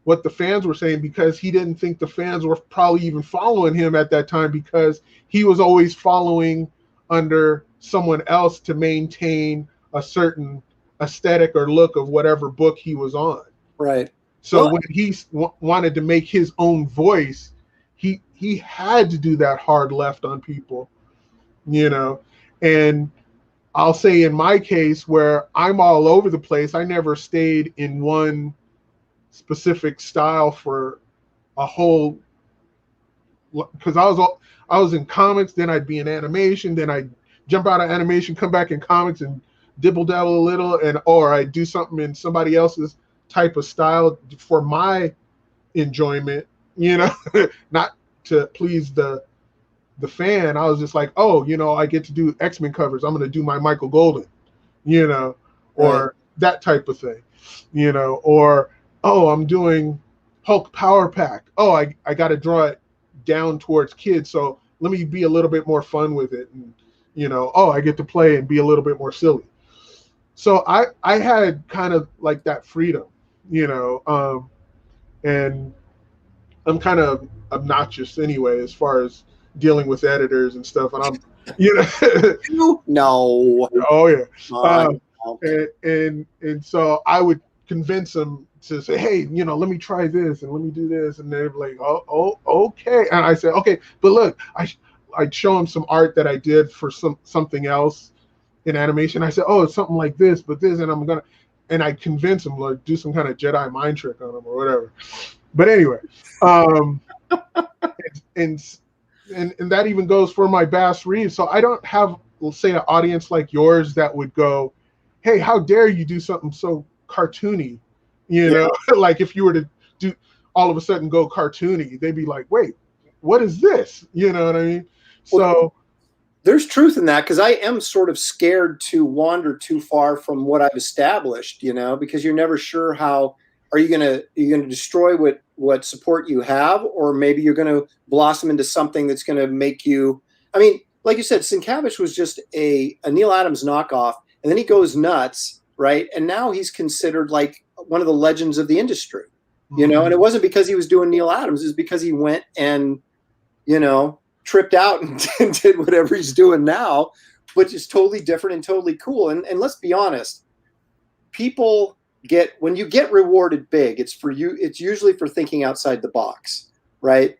what the fans were saying, because he didn't think the fans were probably even following him at that time, because he was always following under someone else to maintain a certain aesthetic or look of whatever book he was on. Right. So when he wanted to make his own voice, he had to do that hard left on people, and I'll say in my case, where I'm all over the place, I never stayed in one specific style for a whole, because I was in comics, then I'd be in animation, then I'd jump out of animation, come back in comics and dibble dabble a little, or I'd do something in somebody else's type of style for my enjoyment, not to please the fan. I was just like, I get to do X-Men covers, I'm going to do my Michael Golden, or right. that type of thing, or, I'm doing Hulk Power Pack. I got to draw it down towards kids, so let me be a little bit more fun with it. And, I get to play and be a little bit more silly. So I had kind of like that freedom, and I'm kind of obnoxious anyway, as far as dealing with editors and stuff. And I'm, no. Oh yeah. And so I would convince them to say, hey, let me try this and let me do this. And they're like, oh, okay. And I said, okay, but look, I'd show them some art that I did for something else in animation. I said, it's something like this, but this, and I convince them, like, do some kind of Jedi mind trick on them or whatever. But anyway, and that even goes for my Bass Reeves. So I don't have, let's say, an audience like yours that would go, hey, how dare you do something so cartoony? Like if you were to do all of a sudden go cartoony, they'd be like, wait, what is this? You know what I mean? So there's truth in that, because I am sort of scared to wander too far from what I've established, because you're never sure how are you gonna destroy what support you have, or maybe you're going to blossom into something that's going to make you. I mean, like you said, Sienkiewicz was just a Neil Adams knockoff, and then he goes nuts, right? And now he's considered like one of the legends of the industry. you know, and it wasn't because he was doing Neil Adams. It was because he went and, you know, tripped out and did whatever he's doing now, which is totally different and totally cool. And let's be honest, people when you get rewarded big, it's for you. It's usually for thinking outside the box, right?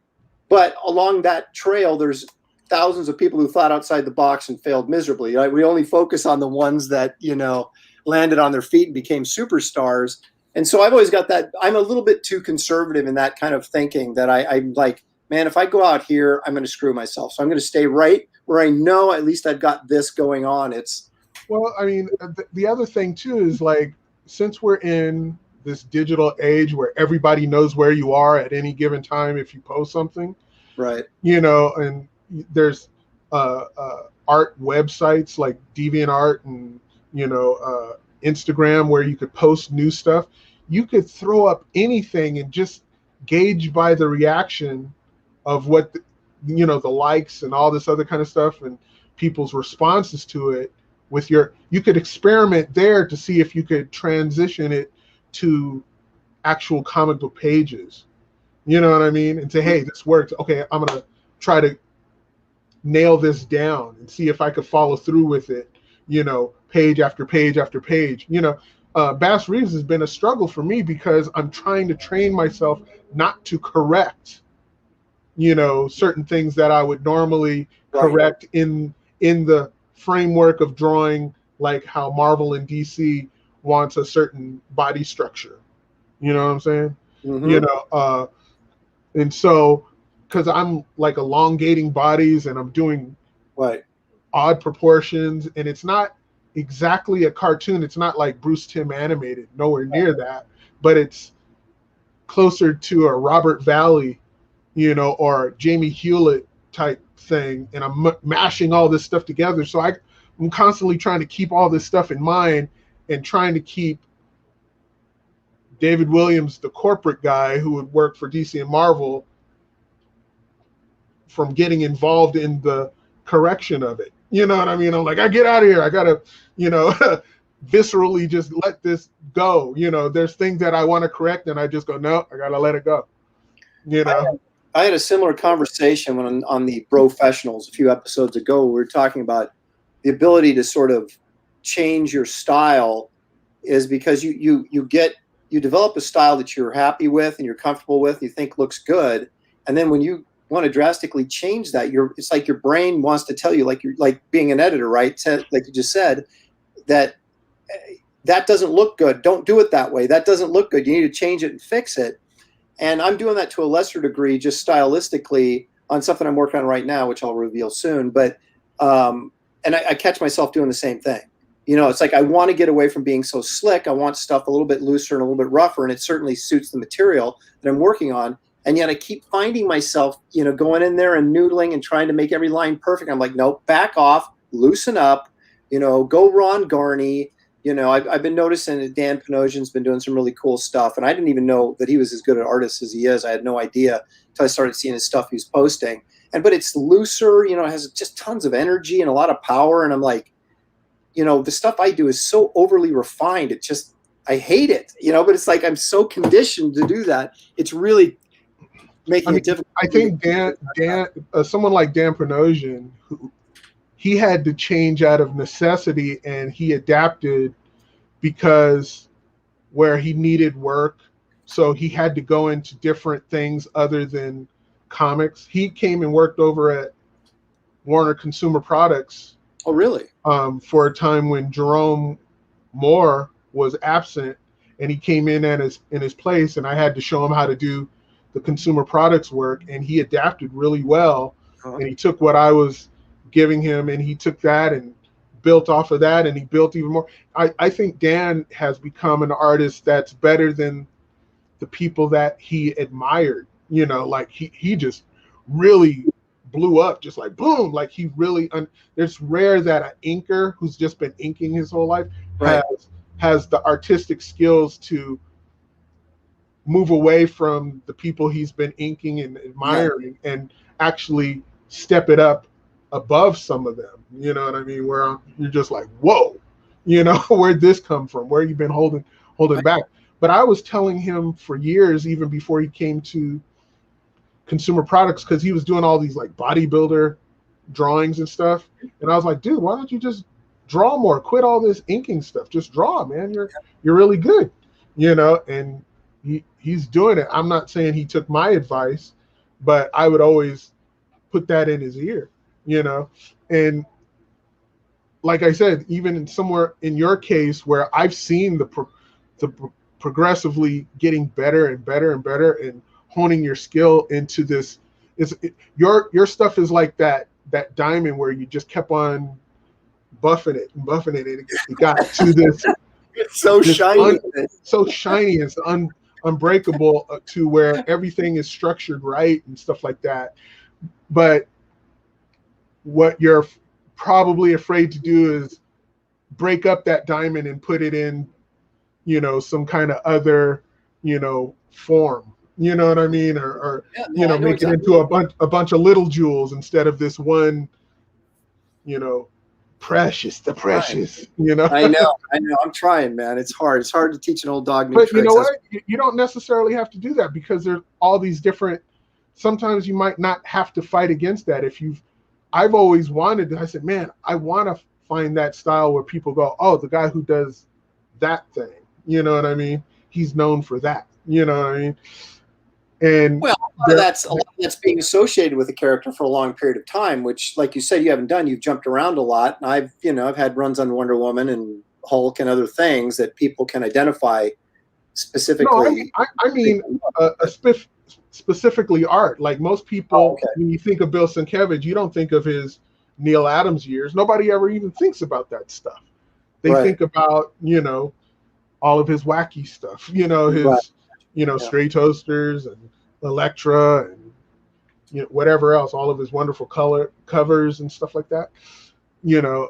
But along that trail, there's thousands of people who thought outside the box and failed miserably. Right? We only focus on the ones that, you know, landed on their feet and became superstars. And so I've always got that. I'm a little bit too conservative in that kind of thinking, that I'm like, man, if I go out here, I'm going to screw myself. So I'm going to stay right where I know at least I've got this going on. Well, I mean, the other thing too is, like, since we're in this digital age where everybody knows where you are at any given time if you post something, right? You know, and there's art websites like DeviantArt and, you know, Instagram, where you could post new stuff. You could throw up anything and just gauge by the reaction of what you know, the likes and all this other kind of stuff and people's responses to it. You could experiment there to see if you could transition it to actual comic book pages. You know what I mean? And say, hey, this works. Okay, I'm gonna try to nail this down and see if I could follow through with it, you know, page after page after page. You know, Bass Reeves has been a struggle for me because I'm trying to train myself not to correct, you know, certain things that I would normally correct in the framework of drawing, like how Marvel and DC wants a certain body structure. You know what I'm saying? Mm-hmm. You know, and so, because I'm like elongating bodies and I'm doing odd proportions, and it's not exactly a cartoon. It's not like Bruce Timm animated, nowhere near that, but it's closer to a Robert Valley, you know, or Jamie Hewlett type thing. And I'm mashing all this stuff together. So I'm constantly trying to keep all this stuff in mind and trying to keep David Williams, the corporate guy who would work for DC and Marvel, from getting involved in the correction of it. You know what I mean? I'm like, I get out of here. I gotta, you know, viscerally just let this go. You know, there's things that I want to correct and I just go, no, I gotta let it go. You know, I had a similar conversation when on the Professionals a few episodes ago. We were talking about the ability to sort of change your style, is because you develop a style that you're happy with and you're comfortable with, you think looks good, and then when you want to drastically change that, it's like your brain wants to tell you, like you're like being an editor, right? Like you just said, that doesn't look good. Don't do it that way. That doesn't look good. You need to change it and fix it. And I'm doing that to a lesser degree, just stylistically, on something I'm working on right now, which I'll reveal soon. But and I catch myself doing the same thing. You know, it's like I want to get away from being so slick. I want stuff a little bit looser and a little bit rougher, and it certainly suits the material that I'm working on. And yet I keep finding myself, you know, going in there and noodling and trying to make every line perfect. I'm like, no, back off, loosen up, you know, go Ron Garney. You know, I've been noticing that Dan Panosian's been doing some really cool stuff, and I didn't even know that he was as good an artist as he is. I had no idea until I started seeing his stuff he's posting. But it's looser, you know, it has just tons of energy and a lot of power. And I'm like, you know, the stuff I do is so overly refined. It just, I hate it, you know, but it's like I'm so conditioned to do that. It's really making it difficult. I think someone like Dan Panosian, he had to change out of necessity, and he adapted because where he needed work, so he had to go into different things other than comics. He came and worked over at Warner Consumer Products. Oh, really? For a time when Jerome Moore was absent, and he came in his place, and I had to show him how to do the consumer products work, and he adapted really well. And he took what I was giving him, and he took that and built off of that, and he built even more. I think Dan has become an artist that's better than the people that he admired. You know, like he just really blew up, just like boom, like he really it's rare that an inker who's just been inking his whole life has the artistic skills to move away from the people he's been inking and admiring and actually step it up above some of them. You know what I mean? Where you're just like, whoa, you know, where'd this come from? Where you been holding back? But I was telling him for years, even before he came to consumer products, because he was doing all these like bodybuilder drawings and stuff. And I was like, dude, why don't you just draw more? Quit all this inking stuff. Just draw, man. You're really good, you know. And he's doing it. I'm not saying he took my advice, but I would always put that in his ear, you know. And like I said, even somewhere in your case where I've seen the progressively getting better and better and better and honing your skill into this, your stuff is like that diamond where you just kept on buffing it and buffing it, and it got to this. It's so shiny. So shiny. It's unbreakable to where everything is structured right and stuff like that. But what you're probably afraid to do is break up that diamond and put it in, you know, some kind of other, you know, form. You know what I mean? Or you know, make it into a bunch of little jewels instead of this one, you know, precious, you know. I know. I'm trying, man. It's hard. It's hard to teach an old dog new tricks. But you know what? You don't necessarily have to do that, because there's all these different. Sometimes you might not have to fight against that. I've always wanted. I said, man, I want to find that style where people go, oh, the guy who does that thing. You know what I mean? He's known for that. You know what I mean? And well, a lot of that's being associated with a character for a long period of time, which, like you said, you haven't done. You've jumped around a lot. And I've had runs on Wonder Woman and Hulk and other things that people can identify specifically. No, I mean specifically art. Like most people, when you think of Bill Sienkiewicz, you don't think of his Neil Adams years. Nobody ever even thinks about that stuff. They think about, you know, all of his wacky stuff. You know, his you know, Stray Toasters and Elektra and, you know, whatever else, all of his wonderful color covers and stuff like that, you know.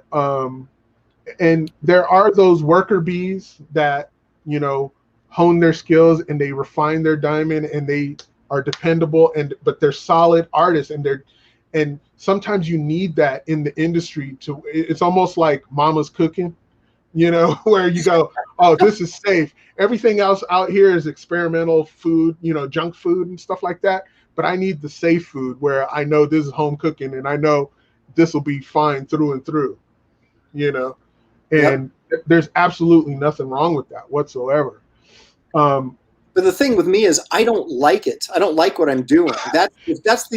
And there are those worker bees that, you know, hone their skills and they refine their diamond and they are dependable, but they're solid artists, and sometimes you need that in the industry it's almost like mama's cooking, you know, where you go, oh, this is safe. Everything else out here is experimental food, you know, junk food and stuff like that. But I need the safe food where I know this is home cooking and I know this will be fine through and through, you know. And there's absolutely nothing wrong with that whatsoever. But the thing with me is I don't like it. I don't like what I'm doing. But that's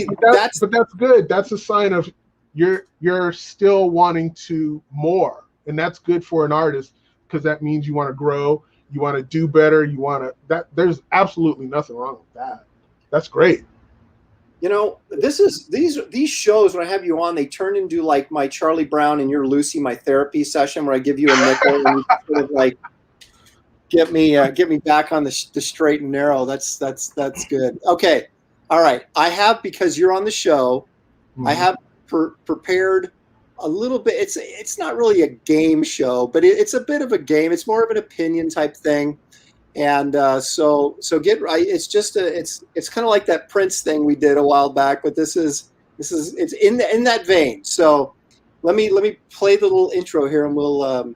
good. That's a sign of you're still wanting to more. And that's good for an artist, because that means you want to grow, you want to do better, there's absolutely nothing wrong with that. That's great. You know, these shows, when I have you on, they turn into like my Charlie Brown and Your Lucy, my therapy session, where I give you a nickel and you sort of like get me back on the straight and narrow. That's good. Okay. All right. I have, because you're on the show, I have prepared a little bit. It's not really a game show, but it's a bit of a game. It's more of an opinion type thing, and so get right. It's just it's kind of like that Prince thing we did a while back, but it's in that vein. So let me play the little intro here, and we'll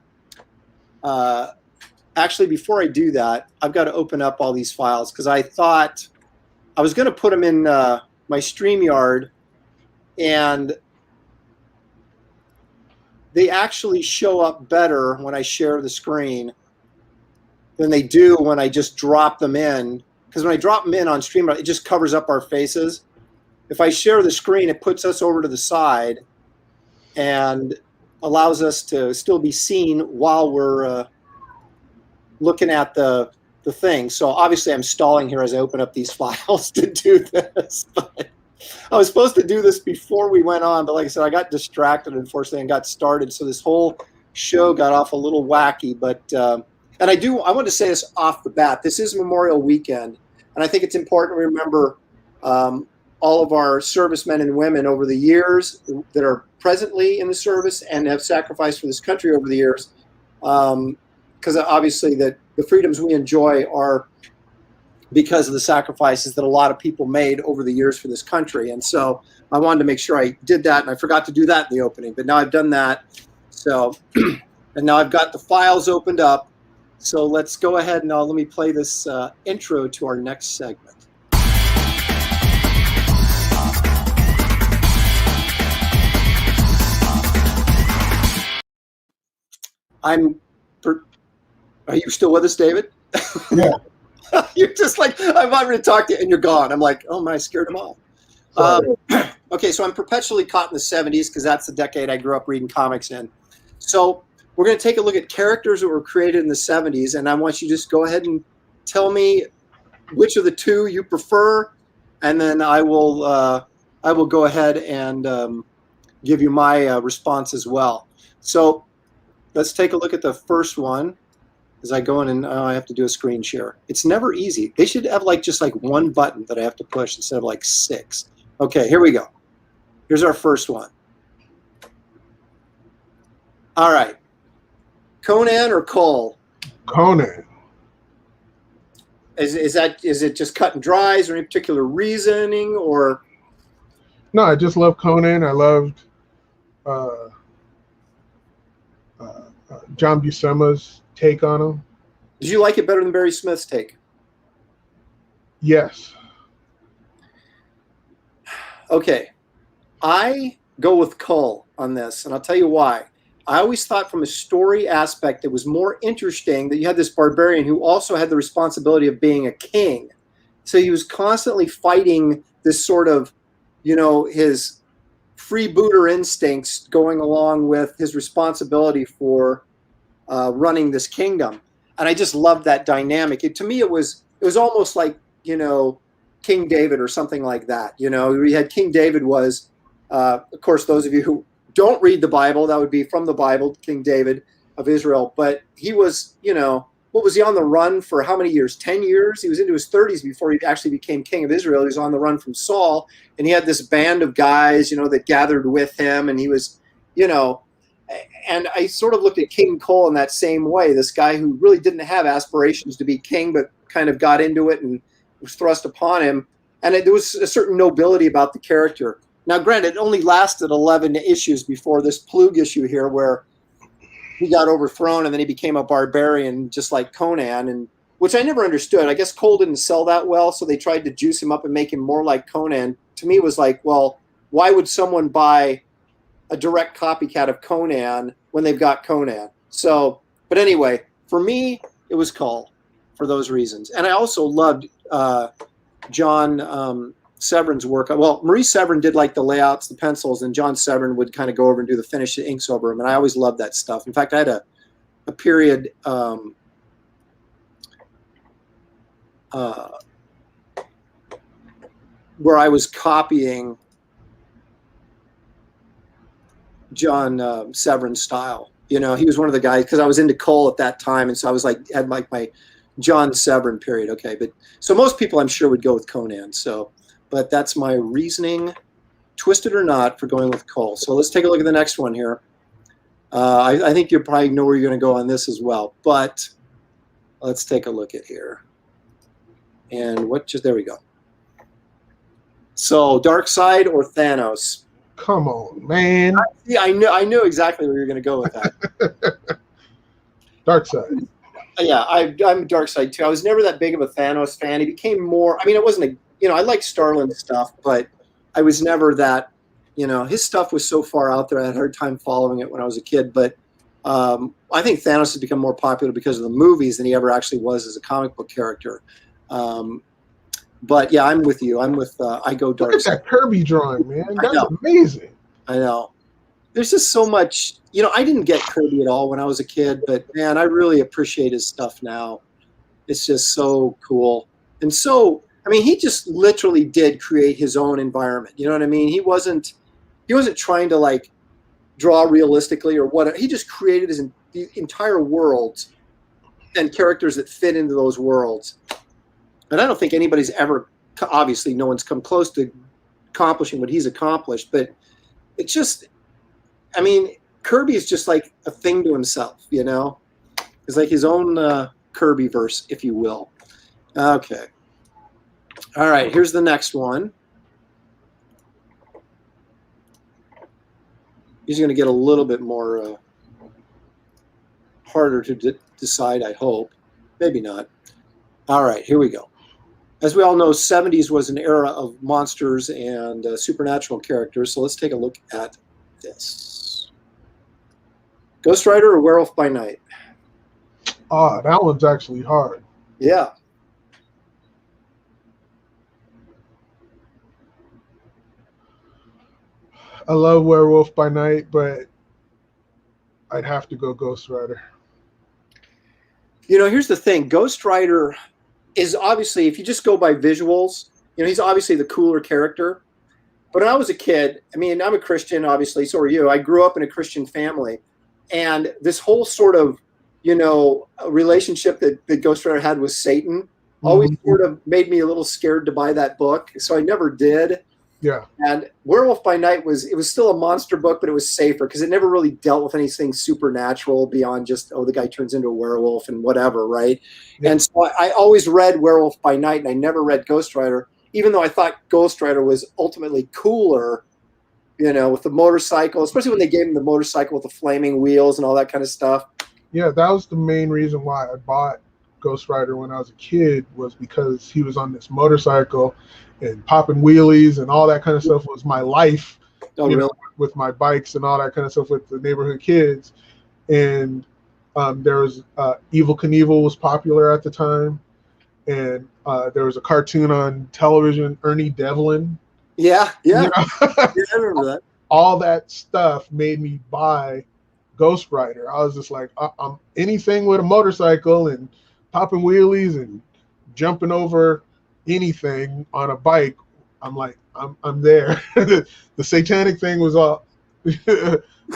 actually, before I do that, I've got to open up all these files, because I thought I was going to put them in my StreamYard, and they actually show up better when I share the screen than they do when I just drop them in. Because when I drop them in on StreamYard, it just covers up our faces. If I share the screen, it puts us over to the side and allows us to still be seen while we're looking at the thing. So obviously I'm stalling here as I open up these files to do this. But I was supposed to do this before we went on, but like I said, I got distracted, unfortunately, and got started. So this whole show got off a little wacky. But and I want to say this off the bat. This is Memorial Weekend, and I think it's important to remember all of our servicemen and women over the years that are presently in the service and have sacrificed for this country over the years. Because obviously the freedoms we enjoy are because of the sacrifices that a lot of people made over the years for this country. And so I wanted to make sure I did that, and I forgot to do that in the opening, but now I've done that. So, and now I've got the files opened up. So let's go ahead and let me play this intro to our next segment. Are you still with us, David? Yeah. You're just like, I'm already talked to you and you're gone. I'm like, oh my, I scared them all. Okay, so I'm perpetually caught in the 70s because that's the decade I grew up reading comics in. So we're going to take a look at characters that were created in the 70s, and I want you to just go ahead and tell me which of the two you prefer, and then I will go ahead and give you my response as well. So let's take a look at the first one. As I go in and I have to do a screen share. It's never easy. They should have just one button that I have to push instead of 6. Okay, here we go. Here's our first one. All right. Conan or Cole? Conan. Is it just cut and dry? Is there any particular reasoning or? No, I just love Conan. I loved John Buscema's take on him. Did you like it better than Barry Smith's take? Yes. Okay. I go with Cole on this, and I'll tell you why. I always thought from a story aspect it was more interesting that you had this barbarian who also had the responsibility of being a king. So he was constantly fighting this sort of, his freebooter instincts going along with his responsibility for running this kingdom. And I just loved that dynamic. To me, it was almost like, King David or something like that. We had King David was, of course, those of you who don't read the Bible, that would be from the Bible, King David of Israel. But he was, what was he on the run for how many years? 10 years? He was into his 30s before he actually became king of Israel. He was on the run from Saul, and he had this band of guys, that gathered with him, and he was, and I sort of looked at King Cole in that same way, this guy who really didn't have aspirations to be king, but kind of got into it and was thrust upon him. And there was a certain nobility about the character. Now, granted, it only lasted 11 issues before this Plug issue here where he got overthrown and then he became a barbarian just like Conan, and which I never understood. I guess Cole didn't sell that well, so they tried to juice him up and make him more like Conan. To me, it was like, well, why would someone buy a direct copycat of Conan when they've got Conan? So, but anyway, for me, it was Cole for those reasons. And I also loved John Severin's work. Well, Maurice Severin did the layouts, the pencils, and John Severin would kind of go over and do the finish, the inks over them. And I always loved that stuff. In fact, I had a period where I was copying John Severin's style. He was one of the guys, because I was into Cole at that time, and so I was had my John Severin period. Okay, but so most people I'm sure would go with Conan. So, but that's my reasoning, twisted or not, for going with Cole. So let's take a look at the next one here. I think you probably know where you're going to go on this as well, but let's take a look at here. And there we go. So Darkseid or Thanos? Come on, man. Yeah, I knew exactly where you're going to go with that. Darkseid. Yeah, I'm Darkseid too. I was never that big of a Thanos fan. He became more. I mean, it wasn't I liked Starlin's stuff, but I was never that. His stuff was so far out there. I had a hard time following it when I was a kid. But I think Thanos has become more popular because of the movies than he ever actually was as a comic book character. But yeah, I'm with you. I'm with I go Darkseid. Look at that Kirby drawing, man. That's amazing. I know. There's just so much. I didn't get Kirby at all when I was a kid, but man, I really appreciate his stuff now. It's just so cool. And so, he just literally did create his own environment. You know what I mean? He wasn't trying to draw realistically or what. He just created the entire world and characters that fit into those worlds. And I don't think anybody's ever, obviously no one's come close to accomplishing what he's accomplished, but it's just, Kirby is just like a thing to himself, It's like his own Kirby verse, if you will. Okay. All right, here's the next one. He's going to get a little bit more harder to decide, I hope. Maybe not. All right, here we go. As we all know, 70s was an era of monsters and supernatural characters. So let's take a look at this. Ghost Rider or Werewolf by Night? Ah, that one's actually hard. Yeah. I love Werewolf by Night, but I'd have to go Ghost Rider. You know, here's the thing. Ghost Rider is obviously, if you just go by visuals, you know, he's obviously the cooler character. But when I was a kid, I mean, I'm a Christian, obviously, so are you. I grew up in a Christian family. And this whole sort of, you know, relationship that Ghost Rider had with Satan always sort of made me a little scared to buy that book. So I never did. Yeah. And Werewolf by Night was still a monster book, but it was safer because it never really dealt with anything supernatural beyond just, oh, the guy turns into a werewolf and whatever, right? Yeah. And so I always read Werewolf by Night, and I never read Ghost Rider, even though I thought Ghost Rider was ultimately cooler, you know, with the motorcycle, especially when they gave him the motorcycle with the flaming wheels and all that kind of stuff. Yeah, that was the main reason why I bought Ghost Rider when I was a kid, was because he was on this motorcycle and popping wheelies and all that kind of stuff was my life. Oh, really? Know, with my bikes and all that kind of stuff with the neighborhood kids. And there was Evel Knievel was popular at the time. And there was a cartoon on television, Ernie Devlin. Yeah. You know? Yeah, I remember that. All that stuff made me buy Ghost Rider. I was just like, I'm anything with a motorcycle and popping wheelies and jumping over anything on a bike. I'm like, I'm there. The satanic thing was all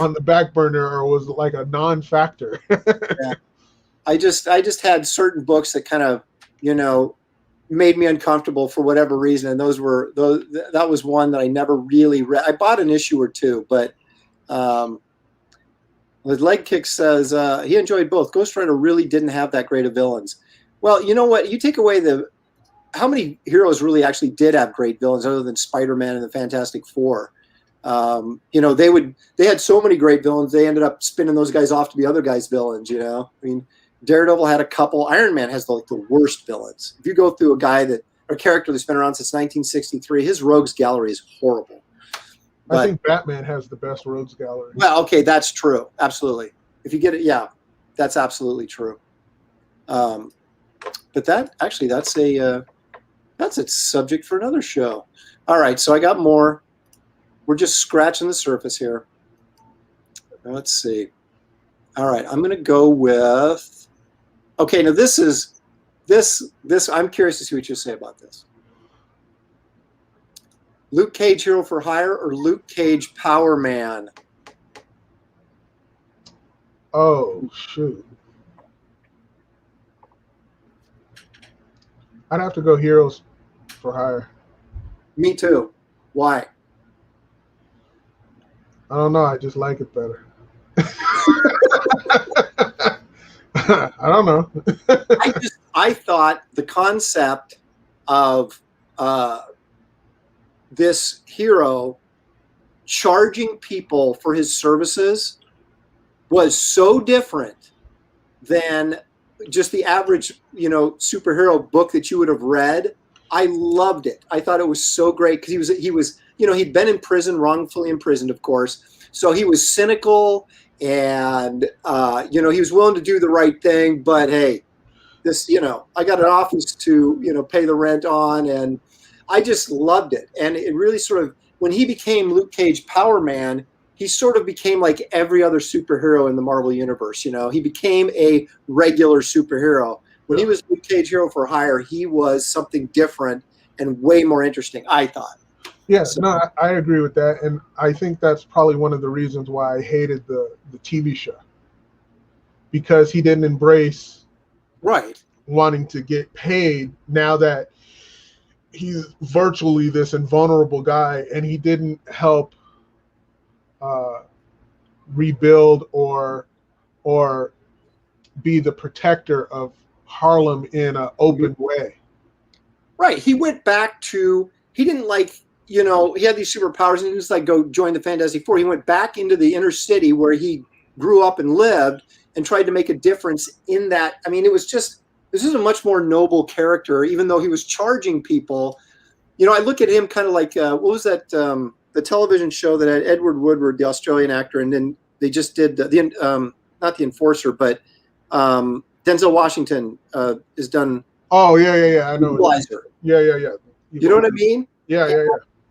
on the back burner, or was like a non-factor. Yeah. I just had certain books that kind of, you know, made me uncomfortable for whatever reason, and that was one that I never really read. I bought an issue or two, but the Leg Kick says he enjoyed both. Ghost Rider really didn't have that great of villains. Well, you know what? You take away how many heroes really actually did have great villains other than Spider-Man and the Fantastic Four? You know, they had so many great villains. They ended up spinning those guys off to be other guys' villains. You know, I mean, Daredevil had a couple. Iron Man has the worst villains. If you go through a character that's been around since 1963, his rogues gallery is horrible. I think Batman has the best rogues gallery. Well, okay, that's true. Absolutely. If you get it, yeah, that's absolutely true. But that's a subject for another show. All right, so I got more. We're just scratching the surface here. Let's see. All right, I'm going to go with. Okay, now this. I'm curious to see what you say about this. Luke Cage, Hero for Hire, or Luke Cage, Power Man? Oh, shoot. I'd have to go Heroes for Hire. Me too. Why? I don't know. I just like it better. I don't know. I thought the concept of this hero charging people for his services was so different than just the average, you know, superhero book that you would have read. I loved it. I thought it was so great because he was, you know, he'd been in prison, wrongfully imprisoned, of course. So he was cynical and, you know, he was willing to do the right thing. But hey, this, you know, I got an office to, you know, pay the rent on, and I just loved it. And it really sort of, when he became Luke Cage Power Man, he sort of became like every other superhero in the Marvel Universe. You know, he became a regular superhero. When he was Luke Cage Hero for Hire, he was something different and way more interesting, I thought. Yeah, so, no, I agree with that. And I think that's probably one of the reasons why I hated the TV show. Because he didn't embrace wanting to get paid now that he's virtually this invulnerable guy, and he didn't help rebuild or be the protector of Harlem in an open way. Right. He went back to, he didn't like, you know, he had these superpowers and he just like go join the Fantastic Four. He went back into the inner city where he grew up and lived and tried to make a difference in that. I mean, it was just this is a much more noble character, even though he was charging people. You know, I look at him kind of like, what was that, the television show that had Edward Woodward, the Australian actor, and then they just did not The Enforcer, but Denzel Washington is done. Oh, yeah. I know. Equalizer. Yeah. You know what I mean? Yeah.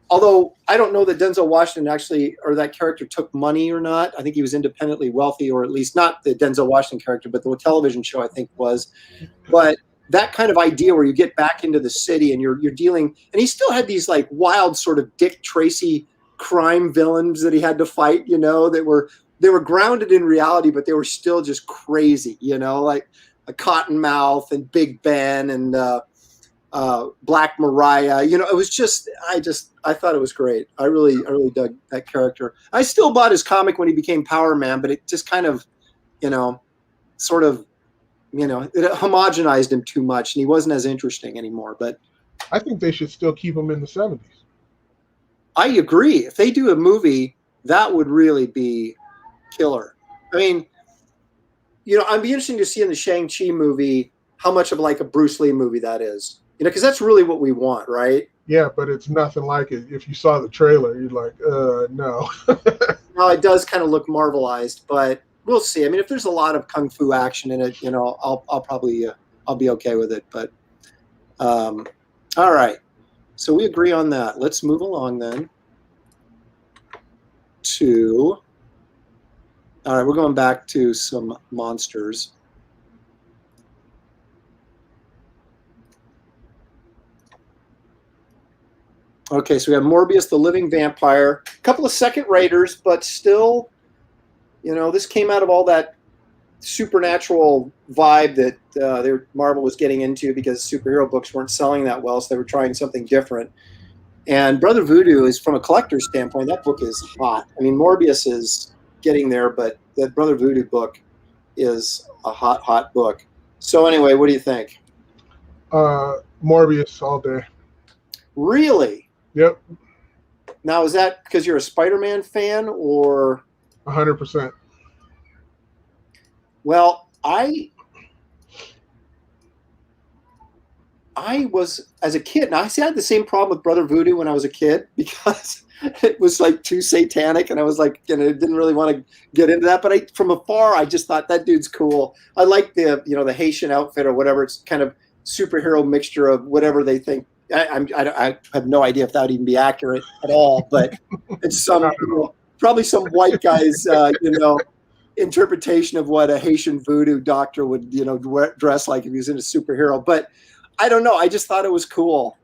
Although I don't know that Denzel Washington actually, or that character took money or not. I think he was independently wealthy, or at least not the Denzel Washington character, but the television show I think was. But that kind of idea where you get back into the city and you're dealing, and he still had these like wild sort of Dick Tracy crime villains that he had to fight, you know, they were grounded in reality, but they were still just crazy, you know, like a Cottonmouth and Big Ben and Black Mariah. You know, it was just I thought it was great. I really dug that character. I still bought his comic when he became Power Man, but it just kind of, you know, sort of, you know, it homogenized him too much and he wasn't as interesting anymore. But I think they should still keep him in the 70s. I agree. If they do a movie, that would really be killer. I mean, you know, I'd be interesting to see in the Shang-Chi movie how much of like a Bruce Lee movie that is. You know, because that's really what we want, right? Yeah, but it's nothing like it. If you saw the trailer, you're like, no. Well, it does kind of look Marvelized, but we'll see. I mean, if there's a lot of kung fu action in it, you know, I'll probably I'll be okay with it. But all right, so we agree on that. Let's move along then to. All right, we're going back to some monsters. Okay, so we have Morbius, the living vampire. A couple of second raters, but still, you know, this came out of all that supernatural vibe that Marvel was getting into because superhero books weren't selling that well, so they were trying something different. And Brother Voodoo is, from a collector's standpoint, that book is hot. I mean, Morbius is getting there, but the Brother Voodoo book is a hot book. So anyway, what do you think? Morbius all day. Really? Yep. Now, is that because you're a Spider-Man fan or? 100%. Well, I was, as a kid, now I had the same problem with Brother Voodoo when I was a kid because it was like too satanic and I was like, you know, didn't really want to get into that. But from afar, I just thought that dude's cool. I like the, you know, the Haitian outfit or whatever. It's kind of superhero mixture of whatever they think. I have no idea if that would even be accurate at all, but it's some, you know, probably some white guy's, you know, interpretation of what a Haitian voodoo doctor would, you know, dress like if he was in a superhero. But I don't know. I just thought it was cool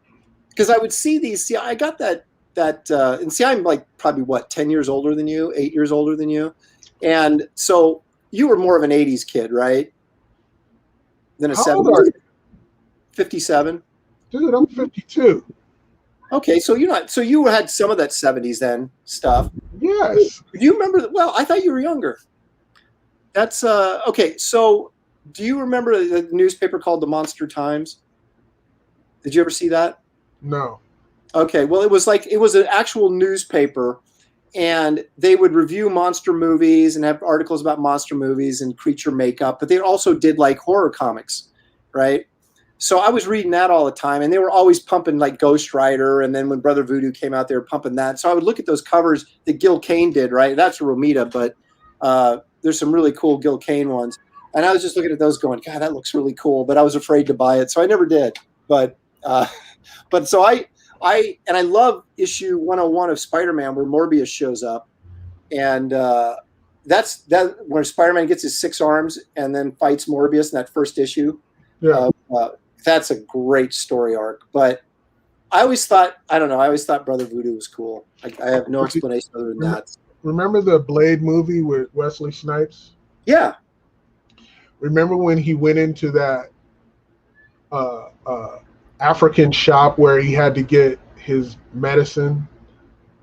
because I would see these. See, I got that, and see, I'm like probably what, 10 years older than you, 8 years older than you. And so you were more of an 80s kid, right? Than a 70s. 57. Dude, I'm 52. Okay, so you're not. So you had some of that 70s then stuff. Yes. Do you remember? Well, I thought you were younger. That's okay. So, do you remember the newspaper called the Monster Times? Did you ever see that? No. Okay, well, it was an actual newspaper, and they would review monster movies and have articles about monster movies and creature makeup, but they also did like horror comics, right? So I was reading that all the time, and they were always pumping like Ghost Rider, and then when Brother Voodoo came out, they were pumping that. So I would look at those covers that Gil Kane did, right? That's Romita, but there's some really cool Gil Kane ones. And I was just looking at those going, God, that looks really cool, but I was afraid to buy it, so I never did. But so I love issue 101 of Spider-Man where Morbius shows up, and that's where Spider-Man gets his 6 arms and then fights Morbius in that first issue. Yeah. That's a great story arc, but I always thought Brother Voodoo was cool. I have no explanation other than that. Remember the Blade movie with Wesley Snipes? Yeah. Remember when he went into that African shop where he had to get his medicine?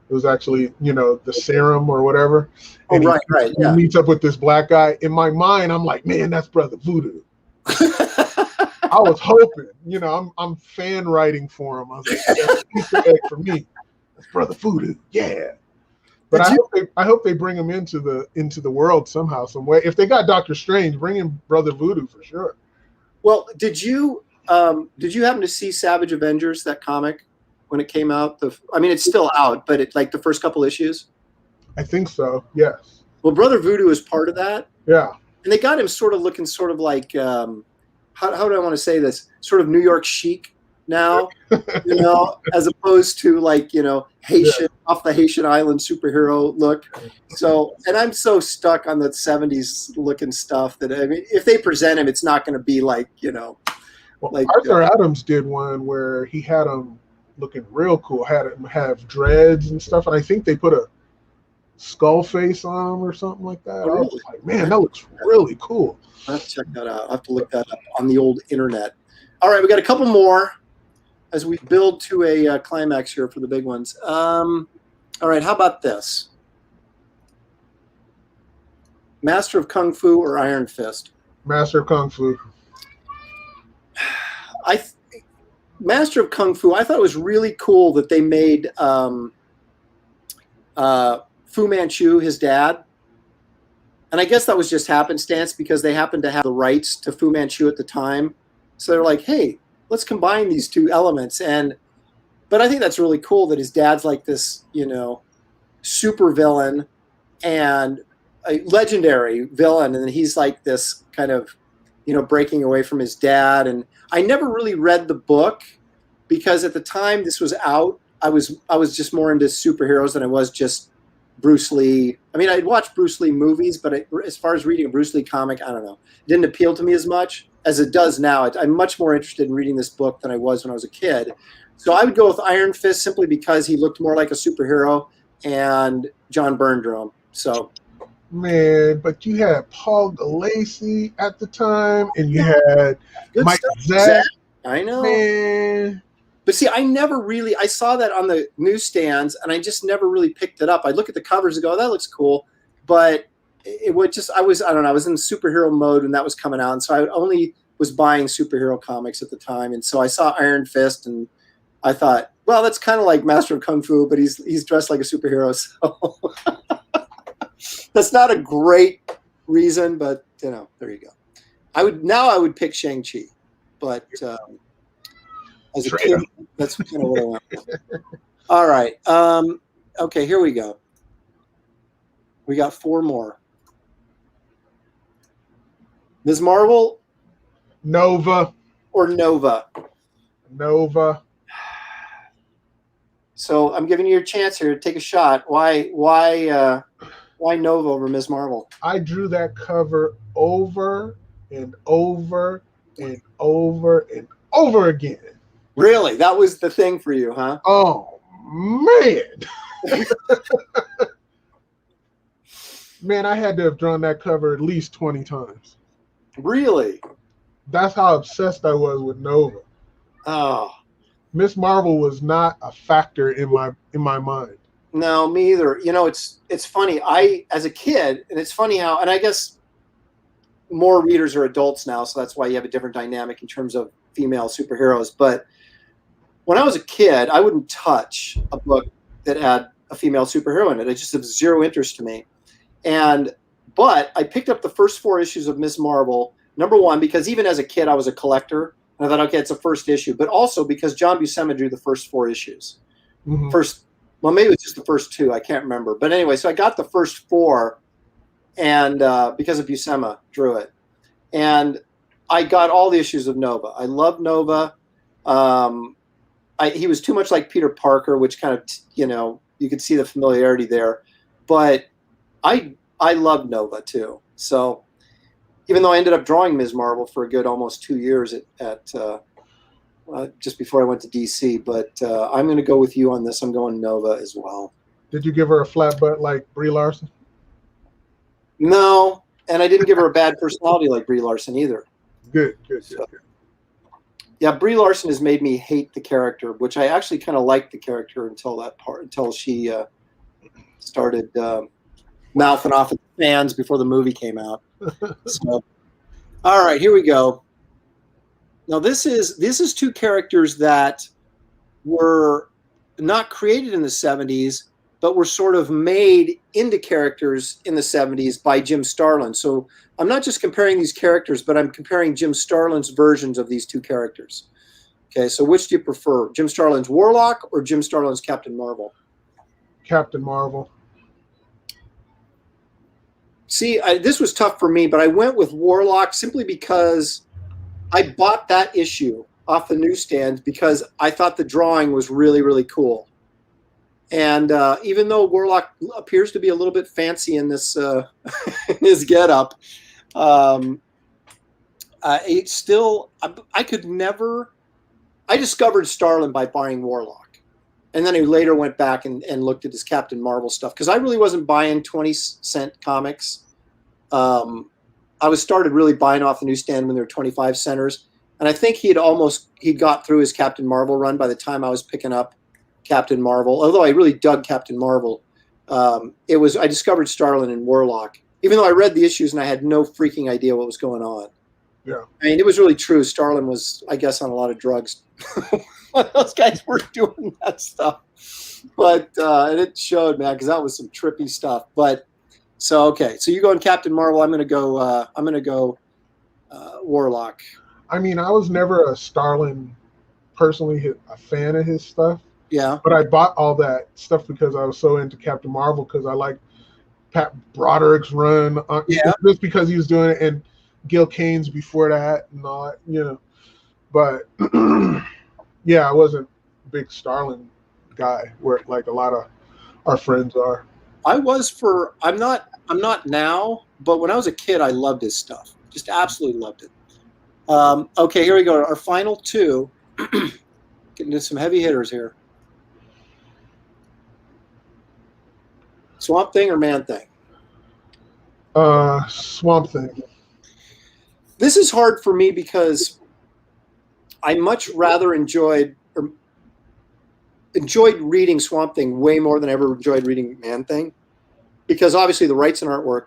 It was actually, you know, the serum or whatever. Oh, and right. He meets up with this black guy. In my mind, I'm like, man, that's Brother Voodoo. I was hoping, you know, I'm fan writing for him. I was like, that's an Easter egg for me. That's Brother Voodoo, yeah. But I hope they bring him into the world somehow, some way. If they got Doctor Strange, bring in Brother Voodoo for sure. Well, did you happen to see Savage Avengers, that comic, when it came out? I mean, it's still out, but it's like the first couple issues. I think so. Yes. Well, Brother Voodoo is part of that, Yeah. and they got him sort of looking sort of like how do I want to say this? Sort of New York chic now, as opposed to like Haitian off the Haitian island superhero look. So, and I'm so stuck on the '70s looking stuff that I mean, if they present him, it's not going to be like Well, like Arthur Adams did one where he had him looking real cool, had him have dreads and stuff, and I think they put a skull face on him or something like that. Oh, I was like, man, that looks really cool. I'll have to check that out. I'll have to look that up on the old internet. All right, we got a couple more as we build to a climax here for the big ones. All right, how about this? Master of Kung Fu or Iron Fist? Master of Kung Fu. Master of Kung Fu, I thought it was really cool that they made Fu Manchu his dad. And I guess that was just happenstance because they happened to have the rights to Fu Manchu at the time. So they're like, hey, let's combine these two elements. But I think that's really cool that his dad's like this, super villain and a legendary villain. And then he's like this kind of, breaking away from his dad. And I never really read the book because at the time this was out, I was just more into superheroes than I was just Bruce Lee. I mean, I'd watch Bruce Lee movies, but as far as reading a Bruce Lee comic, I don't know. It didn't appeal to me as much as it does now. I'm much more interested in reading this book than I was when I was a kid. So I would go with Iron Fist simply because he looked more like a superhero and John Byrne drew him. So, man, but you had Paul Galassi at the time, and you had good Mike stuff. Zack. I know. Man. But see, I saw that on the newsstands, and I just never really picked it up. I'd look at the covers and go, that looks cool. But I was in superhero mode when that was coming out. And so I only was buying superhero comics at the time. And so I saw Iron Fist, and I thought, well, that's kind of like Master of Kung Fu, but he's dressed like a superhero. So that's not a great reason, but there you go. I would pick Shang-Chi, but as a kid, that's kind of what I want. All right. Okay, here we go. We got 4 more. Ms. Marvel Nova. or Nova? Nova. So I'm giving you a chance here to take a shot. Why Nova over Ms. Marvel? I drew that cover over and over and over and over again. Really? That was the thing for you, huh? Oh, man. Man, I had to have drawn that cover at least 20 times. Really? That's how obsessed I was with Nova. Oh. Miss Marvel was not a factor in my mind. No, me either. It's funny. As a kid, and it's funny how, and I guess more readers are adults now, so that's why you have a different dynamic in terms of female superheroes. But when I was a kid, I wouldn't touch a book that had a female superhero in it. It just of zero interest to me. But I picked up the first 4 issues of Ms. Marvel, number one, because even as a kid, I was a collector. And I thought, okay, it's a first issue. But also because John Buscema drew the first 4 issues. Mm-hmm. Well, maybe it was just the first 2. I can't remember. But anyway, so I got the first 4 and because of Buscema drew it. And I got all the issues of Nova. I love Nova. He was too much like Peter Parker, which kind of, you could see the familiarity there. But I love Nova too. So even though I ended up drawing Ms. Marvel for a good almost 2 years at just before I went to DC, but I'm going to go with you on this. I'm going Nova as well. Did you give her a flat butt like Brie Larson? No, and I didn't give her a bad personality like Brie Larson either. Good. Yeah, Brie Larson has made me hate the character, which I actually kind of liked the character until she started mouthing off at the fans before the movie came out. So, all right, here we go. Now this is 2 characters that were not created in the 70s, but were sort of made into characters in the 70s by Jim Starlin. So I'm not just comparing these characters, but I'm comparing Jim Starlin's versions of these two characters. Okay, so which do you prefer, Jim Starlin's Warlock or Jim Starlin's Captain Marvel? Captain Marvel. See, this was tough for me, but I went with Warlock simply because I bought that issue off the newsstand because I thought the drawing was really, really cool. And even though Warlock appears to be a little bit fancy in this in his getup, it's still, I could never. I discovered Starlin by buying Warlock, and then I later went back and looked at his Captain Marvel stuff because I really wasn't buying 20-cent comics. I started really buying off the newsstand when they were 25 centers, and I think he'd got through his Captain Marvel run by the time I was picking up Captain Marvel. Although I really dug Captain Marvel, I discovered Starlin and Warlock, even though I read the issues and I had no freaking idea what was going on. Yeah, I mean, it was really true. Starlin was, I guess, on a lot of drugs. Those guys were doing that stuff, but and it showed, man, because that was some trippy stuff. But so okay, so you go in Captain Marvel. I'm gonna go Warlock. I mean, I was never a Starlin personally a fan of his stuff. Yeah, but I bought all that stuff because I was so into Captain Marvel because I liked Pat Broderick's run. Just because he was doing it, and Gil Kane's before that and all that, you know. But yeah, I wasn't a big Starlin guy where like a lot of our friends are. I'm not now, but when I was a kid, I loved his stuff. Just absolutely loved it. Okay, here we go. Our final two. Getting to some heavy hitters here. Swamp Thing or Man Thing? Swamp Thing. This is hard for me because I much rather enjoyed reading Swamp Thing way more than I ever enjoyed reading Man Thing, because obviously the rights and artwork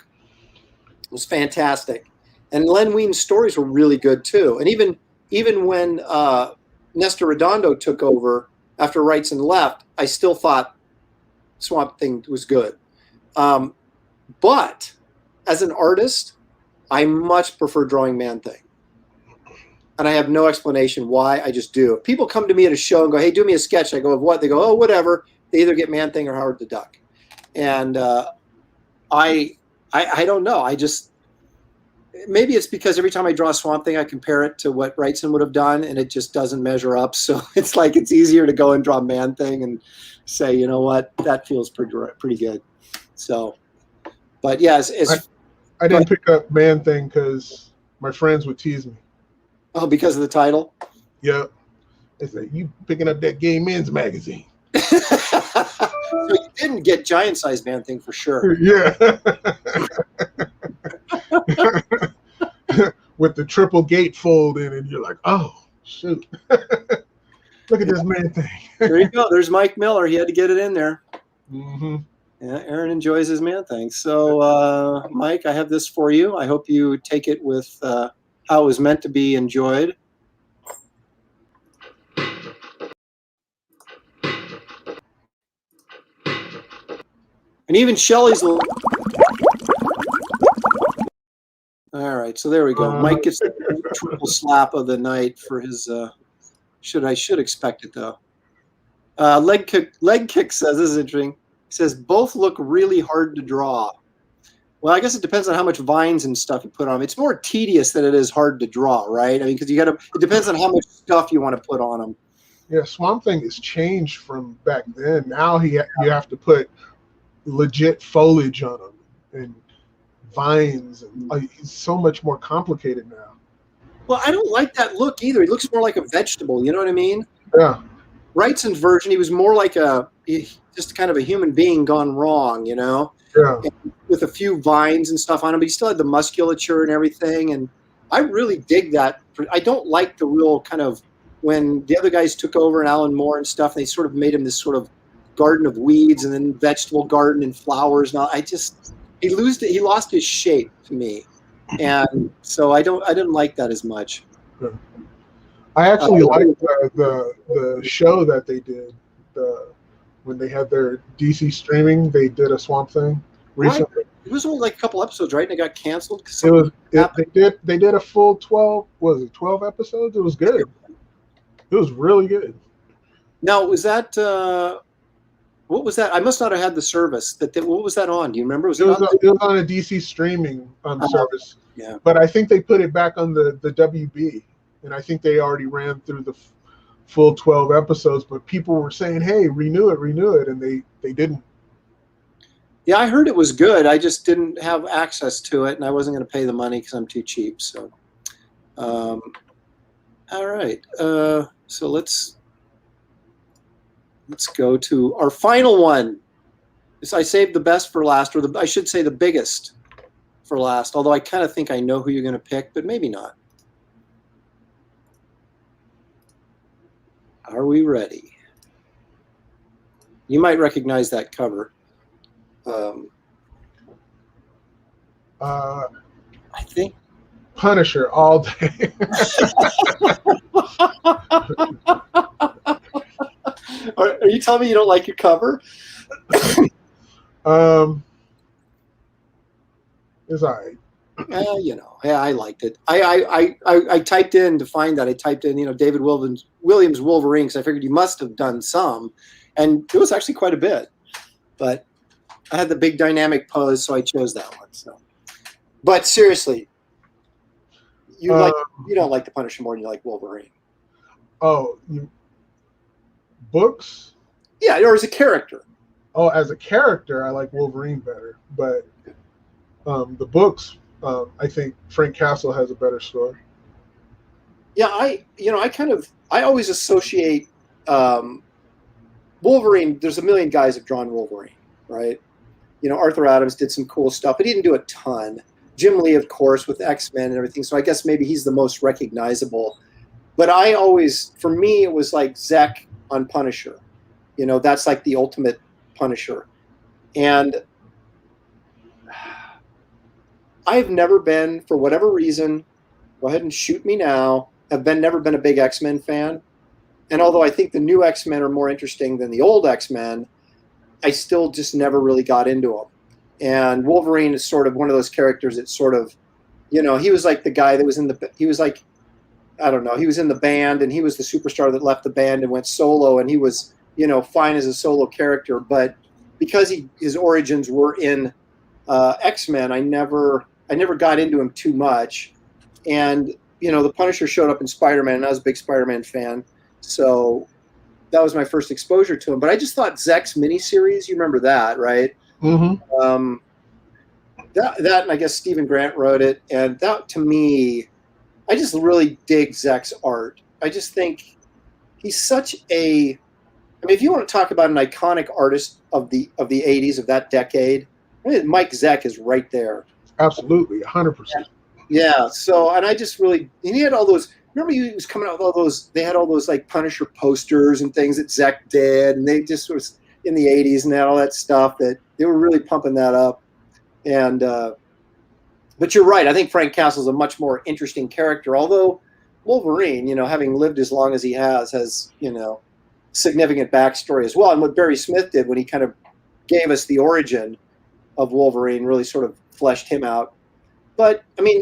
was fantastic, and Len Wein's stories were really good too. And even when Nestor Redondo took over after Wrightson left, I still thought Swamp Thing was good. But as an artist, I much prefer drawing Man Thing. And I have no explanation why, I just do. If people come to me at a show and go, hey, do me a sketch, I go, of what? They go, oh, whatever. They either get Man Thing or Howard the Duck. And I don't know. Maybe it's because every time I draw Swamp Thing, I compare it to what Wrightson would have done, and it just doesn't measure up. So it's like it's easier to go and draw Man Thing and say, you know what, that feels pretty good. So, but yeah, I didn't pick up Man Thing because my friends would tease me. Oh, because of the title? Yep. They say, you picking up that Gay Men's magazine. So you didn't get Giant Size Man Thing for sure. Yeah. With the triple gatefold in it, you're like, oh, shoot. Look at this Man Thing. There you go. There's Mike Miller. He had to get it in there. Mm-hmm. Yeah, Aaron enjoys his Man Thing. So, Mike, I have this for you. I hope you take it with how it was meant to be enjoyed. And even Shelley's. All right, so there we go. Mike gets the triple slap of the night for his. I should expect it though. Leg kick says, this is interesting. He says both look really hard to draw. Well, I guess it depends on how much vines and stuff you put on them. It's more tedious than it is hard to draw, right? I mean, because it depends on how much stuff you want to put on them. Yeah, Swamp Thing has changed from back then. Now you have to put legit foliage on them and vines, and it's so much more complicated now. Well, I don't like that look either. He looks more like a vegetable. You know what I mean? Yeah. Wrightson's version, he was more like just kind of a human being gone wrong, you know? Yeah. And with a few vines and stuff on him, but he still had the musculature and everything. And I really dig that. I don't like the real kind of when the other guys took over and Alan Moore and stuff, they sort of made him this sort of garden of weeds and then vegetable garden and flowers and all. He lost his shape to me. And so I didn't like that as much. I actually liked the show that they did, the when they had their DC streaming, they did a Swamp Thing recently. Right. It was only like a couple episodes, right? And it got canceled. They did a full 12. Was it 12 episodes? It was good. It was really good. Now, was that what was that? I must not have had the service. What was that on? Do you remember? It was on a DC streaming service. Yeah. But I think they put it back on the WB, and I think they already ran through the full 12 episodes. But people were saying, "Hey, renew it," and they didn't. Yeah, I heard it was good. I just didn't have access to it, and I wasn't going to pay the money because I'm too cheap. So, all right. So let's go to our final one. I saved the best for last, or I should say the biggest for last. Although I kind of think I know who you're going to pick, but maybe not. Are we ready? You might recognize that cover. I think Punisher all day. Are you telling me you don't like your cover? It's all right. Yeah, I liked it. I typed in to find that. I typed in, David Williams Wolverine, because I figured you must have done some, and it was actually quite a bit. But I had the big dynamic pose, so I chose that one. So, but seriously, you don't like the Punisher more than you like Wolverine. Oh, books? Yeah, or as a character. Oh, as a character, I like Wolverine better. But the books, I think Frank Castle has a better story. Yeah, I always associate Wolverine. There's a million guys have drawn Wolverine, right? Arthur Adams did some cool stuff, but he didn't do a ton. Jim Lee, of course, with X-Men and everything. So I guess maybe he's the most recognizable. But for me, it was like Zek on Punisher. That's like the ultimate Punisher. And I've never been, for whatever reason, go ahead and shoot me now, never been a big X-Men fan. And although I think the new X-Men are more interesting than the old X-Men, I still just never really got into them. And Wolverine is sort of one of those characters that sort of, he was like the guy that was he was like, I don't know, he was in the band and he was the superstar that left the band and went solo, and he was, fine as a solo character. But because his origins were in X-Men, I never got into him too much. And, the Punisher showed up in Spider-Man, and I was a big Spider-Man fan. So that was my first exposure to him. But I just thought Zek's miniseries, you remember that, right? Mm-hmm. That and I guess Stephen Grant wrote it. And that, to me, I just really dig Zek's art. I just think he's such a... I mean, if you want to talk about an iconic artist of the 80s, of that decade, I mean, Mike Zeck is right there. Absolutely, 100%. Yeah, so, and I just really... And he had all those... Remember he was coming out with all those... They had all those, like, Punisher posters and things that Zeck did, and they just was in the 80s and all that stuff, that they were really pumping that up. And... but you're right. I think Frank Castle's a much more interesting character, although Wolverine, having lived as long as he has, significant backstory as well. And what Barry Smith did when he kind of gave us the origin of Wolverine really sort of fleshed him out. But, I mean,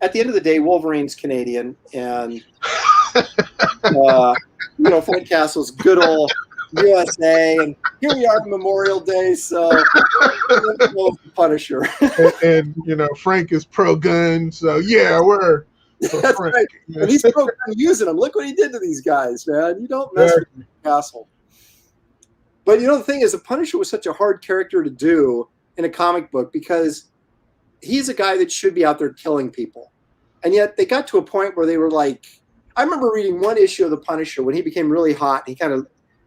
at the end of the day, Wolverine's Canadian, and, Frank Castle's good old USA, and here we are Memorial Day, so Punisher. and Frank is pro-gun, so yeah, we're that's Frank. right. And he's pro-gun using them. Look what he did to these guys, man. You don't mess with Castle. But the thing is, the Punisher was such a hard character to do in a comic book because he's a guy that should be out there killing people. And yet they got to a point where they were like, I remember reading one issue of the Punisher when he became really hot. He kind of,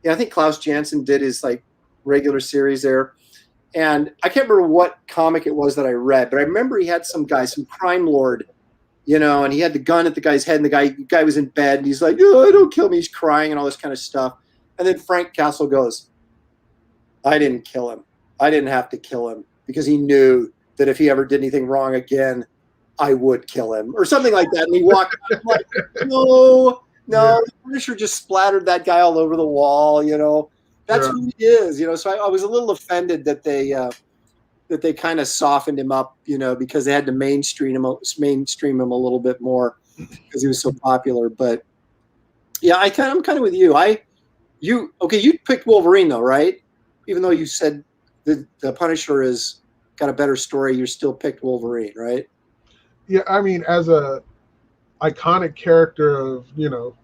I think Klaus Janson did his like regular series there. And I can't remember what comic it was that I read, but I remember he had some guy, some crime lord, and he had the gun at the guy's head, and the guy was in bed, and he's like, "Oh, don't kill me." He's crying and all this kind of stuff. And then Frank Castle goes, "I didn't kill him. I didn't have to kill him because he knew that if he ever did anything wrong again, I would kill him," or something like that. And he walked out, I'm like, no, the Punisher just splattered that guy all over the wall, That's who he is, you know. So I was a little offended that they kind of softened him up, you know, because they had to mainstream him a little bit more because he was so popular. But yeah, I'm kind of with you. You picked Wolverine though, right? Even though you said the Punisher is got a better story, you still picked Wolverine, right? Yeah, I mean, as a iconic character of, you know,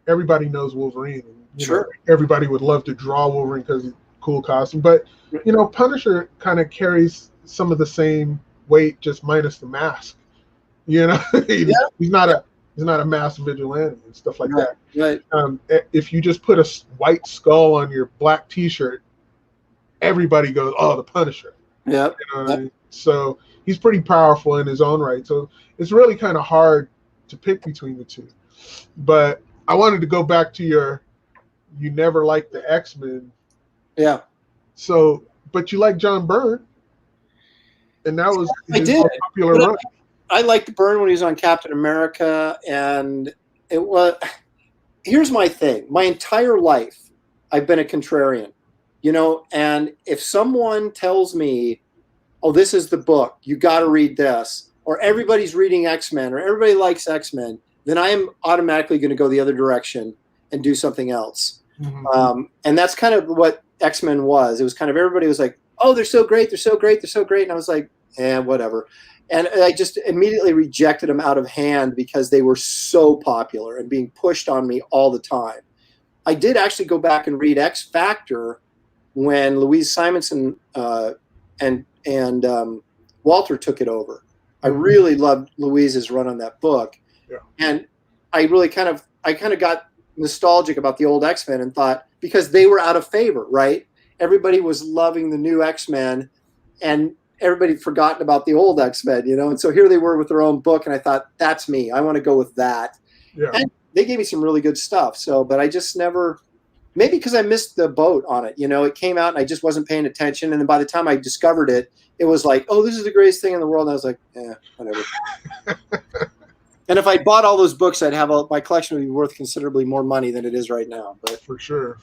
everybody knows Wolverine. You know, everybody would love to draw Wolverine because he's cool costume. But, you know, Punisher kind of carries some of the same weight, just minus the mask. You know, he's not a masked vigilante and stuff like that. Right. If you just put a white skull on your black T-shirt, everybody goes, "Oh, the Punisher." Yeah. You know what I mean? So he's pretty powerful in his own right. So it's really kind of hard to pick between the two. But I wanted to go back to you never liked the X-Men. Yeah. So, but you like John Byrne, and that was his most popular run. I liked Byrne when he was on Captain America, and it was. Here's my thing. My entire life, I've been a contrarian, you know. And if someone tells me, "Oh, this is the book. You got to read this," or everybody's reading X-Men, or everybody likes X-Men, then I am automatically going to go the other direction and do something else. Mm-hmm. And that's kind of what X-Men was. It was kind of everybody was like, "Oh, they're so great, they're so great, they're so great," and I was like, whatever. And I just immediately rejected them out of hand because they were so popular and being pushed on me all the time. I did actually go back and read X Factor when Louise Simonson and Walter took it over. I really loved Louise's run on that book. Yeah. And I really kind of got nostalgic about the old X-Men and thought, because they were out of favor, right? Everybody was loving the new X-Men and everybody had forgotten about the old X-Men, you know? And so here they were with their own book, and I thought, that's me. I want to go with that. Yeah. And they gave me some really good stuff. So, but I just never, maybe because I missed the boat on it, you know, it came out and I just wasn't paying attention. And then by the time I discovered it, it was like, oh, this is the greatest thing in the world. And I was like, whatever. And if I bought all those books, I'd have my collection would be worth considerably more money than it is right now. But for sure.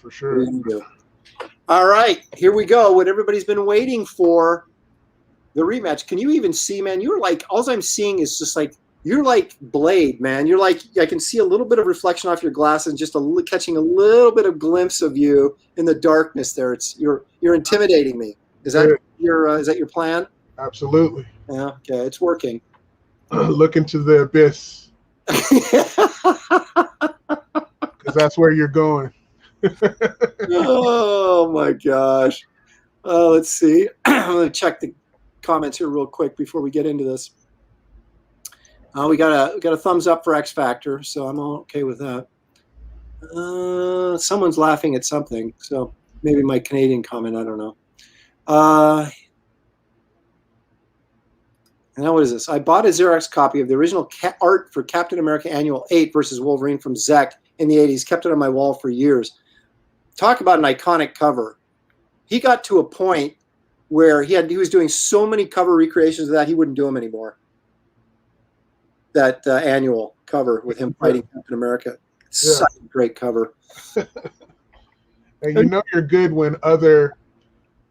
All right, here we go. What everybody's been waiting for, the rematch. Can you even see, man? You're like, all I'm seeing is just like, you're like Blade, man. You're like, I can see a little bit of reflection off your glasses, just catching a little bit of glimpse of you in the darkness there. You're intimidating me. Is that your plan? Absolutely. Yeah. Okay, it's working. Look into the abyss, because that's where you're going. Oh my gosh. Let's see. I'm going to check the comments here real quick before we get into this. We got a thumbs up for X Factor, so I'm all okay with that. Someone's laughing at something, so maybe my Canadian comment. I don't know. Now what is this? I bought a Xerox copy of the original art for Captain America Annual 8 versus Wolverine from Zek in the 80s. Kept it on my wall for years. Talk about an iconic cover. He got to a point where he was doing so many cover recreations of that he wouldn't do them anymore. That annual cover with him fighting Captain America. It's such a great cover. And you know you're good when other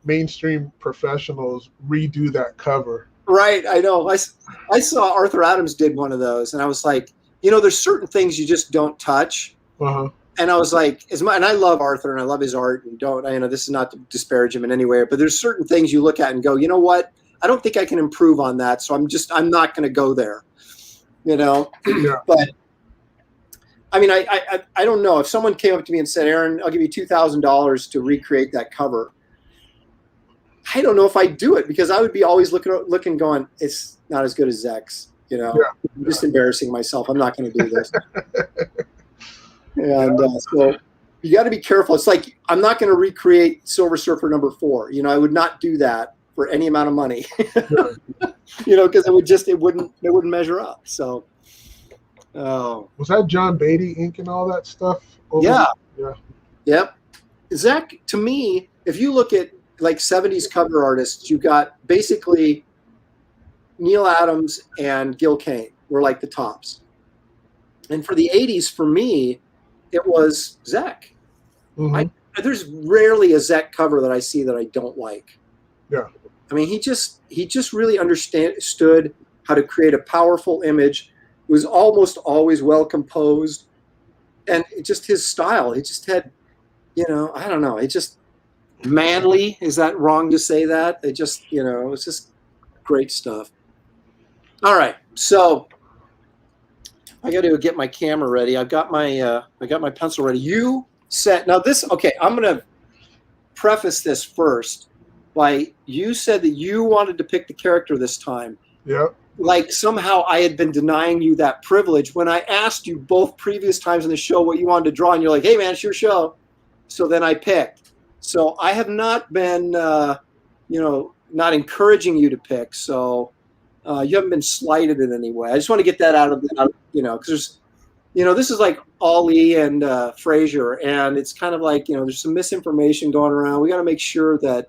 mainstream professionals redo that cover. Right, I know. I saw Arthur Adams did one of those, and I was like, you know, there's certain things you just don't touch. Uh-huh. And I was like, and I love Arthur, and I love his art, and this is not to disparage him in any way, but there's certain things you look at and go, you know what? I don't think I can improve on that, so I'm not going to go there. You know, yeah. But I mean, I don't know if someone came up to me and said, Aaron, I'll give you $2,000 to recreate that cover. I don't know if I'd do it because I would be always looking, going, it's not as good as Zek's. You know, I'm just embarrassing myself. I'm not going to do this. And so you got to be careful. It's like I'm not going to recreate Silver Surfer #4. You know, I would not do that for any amount of money. You know, because it wouldn't measure up. So, was that John Beatty inking all that stuff? Yep. Zek, to me, if you look at like 70s cover artists, you got basically Neil Adams and Gil Kane were like the tops. And for the 80s, for me, it was Zek. Mm-hmm. there's rarely a Zach cover that I see that I don't like. Yeah. I mean, he just really understood how to create a powerful image. It was almost always well composed, and just his style. He just had, I don't know. It just manly. Is that wrong to say that? It just, it's just great stuff. All right, so I got to get my camera ready. I got my pencil ready. You said now this. Okay, I'm gonna preface this first by you said that you wanted to pick the character this time. Yep. Like somehow I had been denying you that privilege when I asked you both previous times in the show what you wanted to draw, and you're like, "Hey, man, it's your show." So then I picked. So I have not been, not encouraging you to pick. So you haven't been slighted in any way. I just want to get that out of because there's, this is like Ali and Frazier, and it's kind of like, there's some misinformation going around. We got to make sure that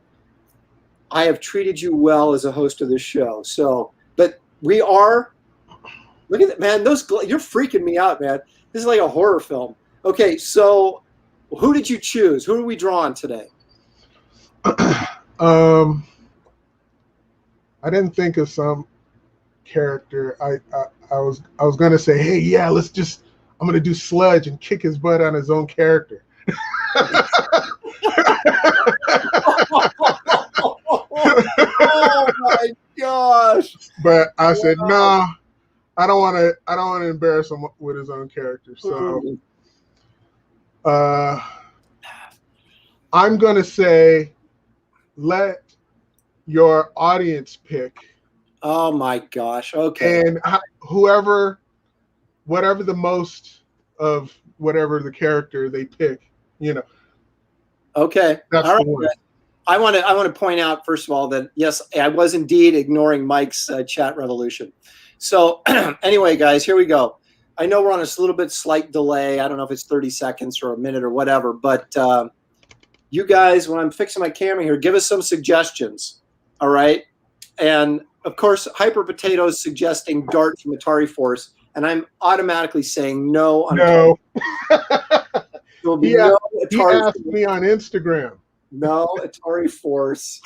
I have treated you well as a host of this show. So, but we are. Look at that, man. You're freaking me out, man. This is like a horror film. Okay, so who did you choose? Who are we drawing today? I didn't think of some character. I was gonna say, hey, yeah, I'm gonna do Sludge and kick his butt on his own character. Oh my gosh! But I said, no, I don't want to embarrass him with his own character. So I'm gonna say, let your audience pick. Oh my gosh! Okay. And whatever the most of whatever the character they pick, Okay. that's all the right. one. I want to point out first of all that yes, I was indeed ignoring Mike's chat revolution. So anyway, guys, here we go. I know we're on a little bit slight delay. I don't know if it's 30 seconds or a minute or whatever, but you guys, when I'm fixing my camera here, give us some suggestions. All right. And of course, Hyper Potato is suggesting Dart from Atari Force, and I'm automatically saying no. No. There will be He Atari asked me on Instagram. No Atari Force.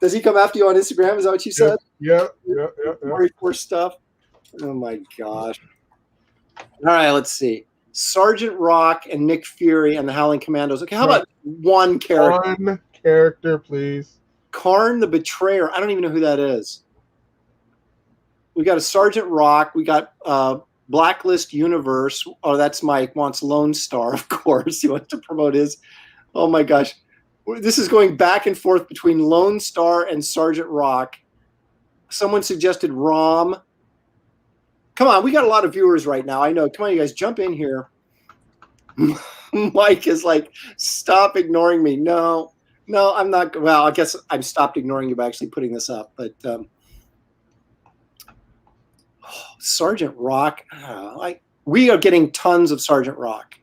Does he come after you on Instagram? Is that what you said? Yep. Atari Force stuff. Oh my gosh. All right, let's see. Sergeant Rock and Nick Fury and the Howling Commandos. Okay, how about one character? One character, please. Karn the Betrayer. I don't even know who that is. We got a Sergeant Rock. We got Blacklist Universe. Oh, that's Mike. Wants Lone Star, of course. He wants to promote his. Oh my gosh. This is going back and forth between Lone Star and Sergeant Rock. Someone suggested Rom. Come on, we got a lot of viewers right now. I know. Come on, you guys, jump in here. Mike is like, stop ignoring me. No, I'm not. Well, I guess I've stopped ignoring you by actually putting this up. But Sergeant Rock. We are getting tons of Sergeant Rock.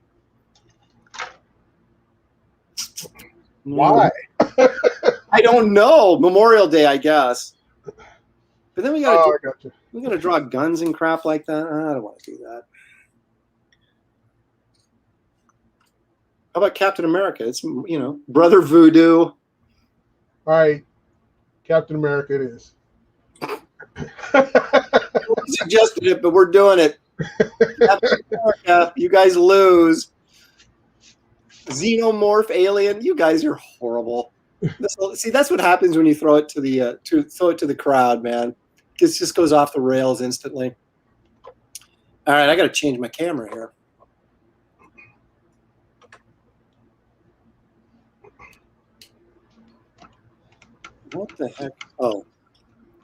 Why? I don't know. Memorial Day, I guess. But then we got to draw guns and crap like that. I don't want to do that. How about Captain America? It's, Brother Voodoo. All right, Captain America it is. We suggested it, but we're doing it. Captain America, you guys lose. Xenomorph alien, you guys are horrible. See, that's what happens when you throw it to the crowd, man. It just goes off the rails instantly. All right, I got to change my camera here. What the heck? Oh,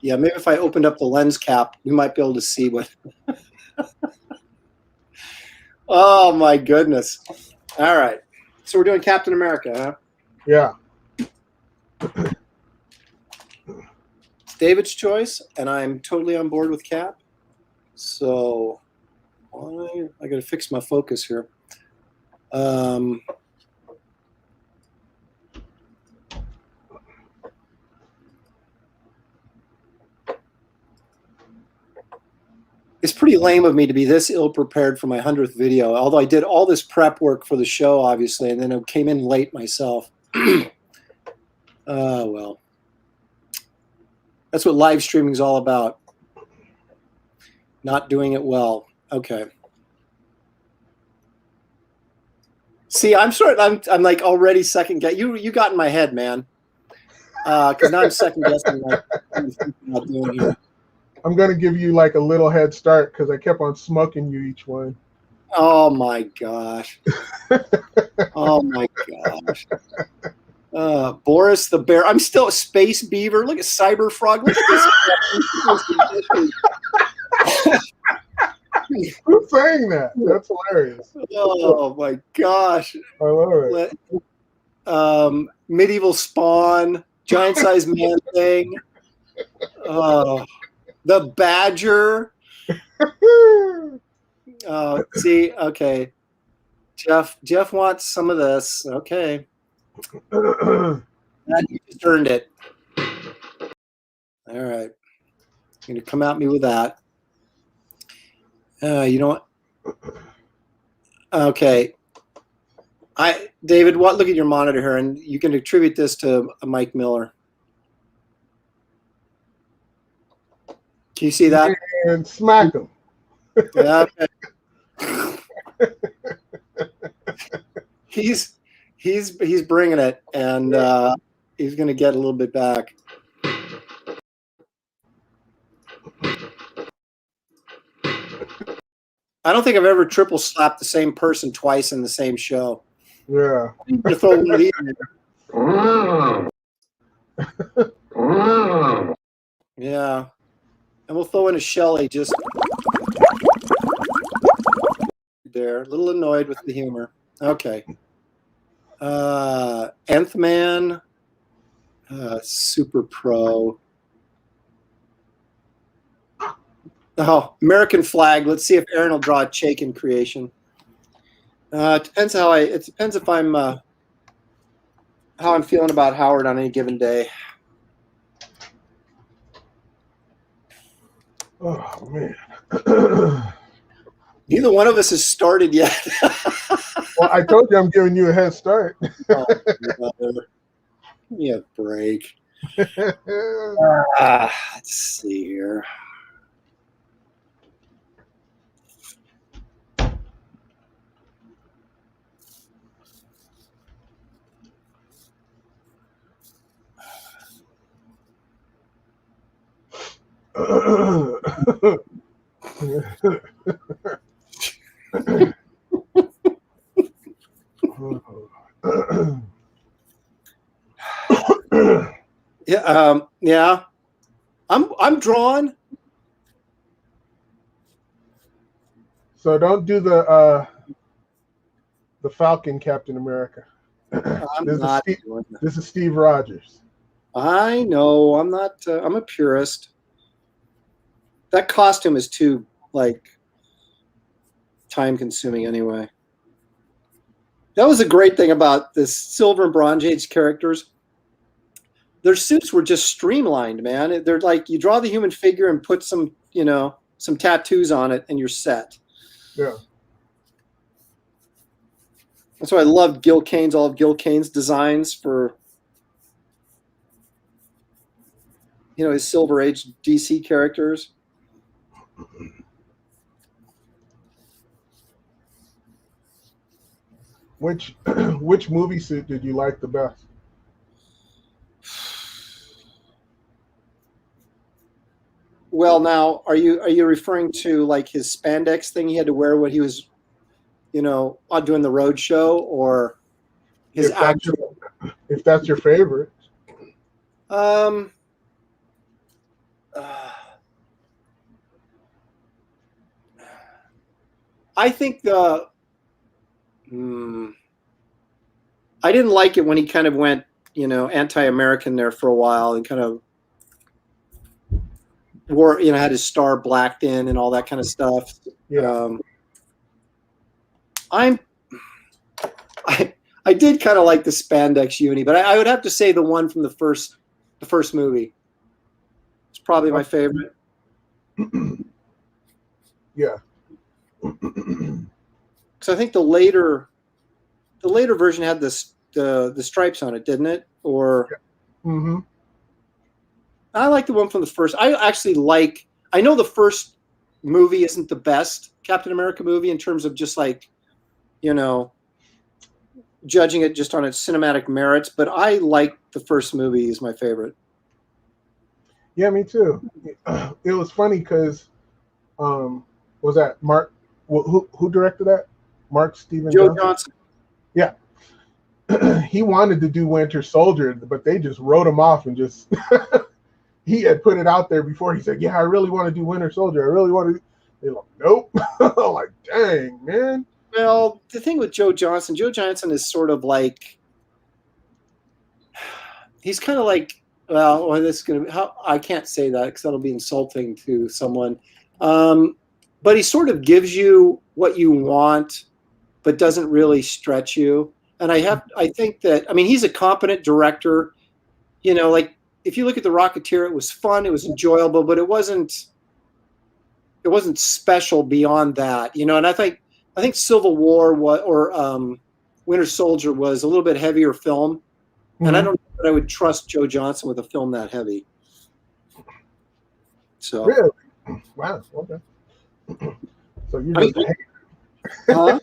yeah. Maybe if I opened up the lens cap, we might be able to see what. Oh my goodness! All right, so we're doing Captain America, huh? Yeah. It's David's choice, and I'm totally on board with Cap. So I got to fix my focus here. pretty lame of me to be this ill prepared for my 100th video, although I did all this prep work for the show, obviously, and then I came in late myself. Well, that's what live streaming is all about. Not doing it well. Okay. See, I'm like already second guess. You got in my head, man. Because now I'm second guessing what I'm thinking about doing here. I'm gonna give you like a little head start because I kept on smoking you each one. Oh my gosh. Oh my gosh. Boris the bear. I'm still a space beaver. Look at Cyber Frog. Look at this. Who's saying that? That's hilarious. Oh my gosh. I love it. Medieval Spawn, giant sized man thing. The Badger. See, okay. Jeff wants some of this. Okay. You just earned it. All right. You're going to come at me with that. You know what? Okay. David, look at your monitor here, and you can attribute this to Mike Miller. Can you see that? And smack him. Yeah, okay. He's bringing it, and he's going to get a little bit back. I don't think I've ever triple slapped the same person twice in the same show. Yeah. I'm gonna throw one of these in there. Yeah. And we'll throw in a Shelley just there. A little annoyed with the humor. Okay. Nth Man. Super Pro. Oh, American Flag. Let's see if Aaron will draw a Chaikin creation. It depends it depends if I'm how I'm feeling about Howard on any given day. Oh man. Neither one of us has started yet. Well, I told you I'm giving you a head start. Oh, give me a break. Let's see here. Yeah. I'm drawn. So don't do the Falcon Captain America. This is Steve Rogers. I know. I'm not. I'm a purist. That costume is too time consuming anyway. That was a great thing about this Silver and Bronze Age characters. Their suits were just streamlined, man. They're like you draw the human figure and put some tattoos on it, and you're set. Yeah. That's why I loved Gil Kane's, all of Gil Kane's designs for, his Silver Age DC characters. Which movie suit did you like the best? Well, now, are you referring to like his spandex thing he had to wear when he was, doing the road show, or his actual? If that's your favorite. I think I didn't like it when he kind of went, anti-American there for a while and kind of wore, had his star blacked in and all that kind of stuff. Yeah. I did kind of like the spandex uni, but I would have to say the one from the first movie. It's probably my favorite. Yeah. Because I think the later version had the stripes on it, didn't it? Or Mm-hmm. I like the one from the first. I actually like. I know the first movie isn't the best Captain America movie in terms of just like, you know, judging it just on its cinematic merits, but I like the first movie is my favorite. Yeah, me too. It was funny because was that Mark? Who directed that? Mark Steven Joe Johnson. Johnson. Yeah. He wanted to do Winter Soldier, but they just wrote him off and just he had put it out there before. He said, "Yeah, I really want to do Winter Soldier. I really want to." They're like, "Nope." I'm like, dang, man. Well, the thing with Joe Johnson is sort of like he's kind of like this is gonna how I can't say that because that'll be insulting to someone. But he sort of gives you what you want, but doesn't really stretch you. And I think that I mean he's a competent director. You know, like if you look at The Rocketeer, it was fun, it was enjoyable, but it wasn't special beyond that. You know, and I think Civil War or Winter Soldier was a little bit heavier film. And I don't know that I would trust Joe Johnson with a film that heavy. So Really? Wow. Okay. So you're I just mean, a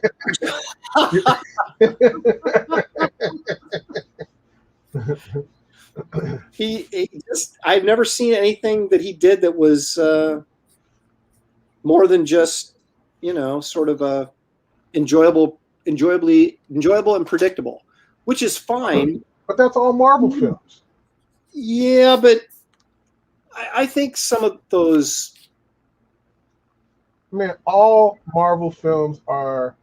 he just I've never seen anything that he did that was more than just, you know, sort of a enjoyable and predictable, which is fine. But that's all Marvel films. Yeah, but I think some of those. Man, all Marvel films are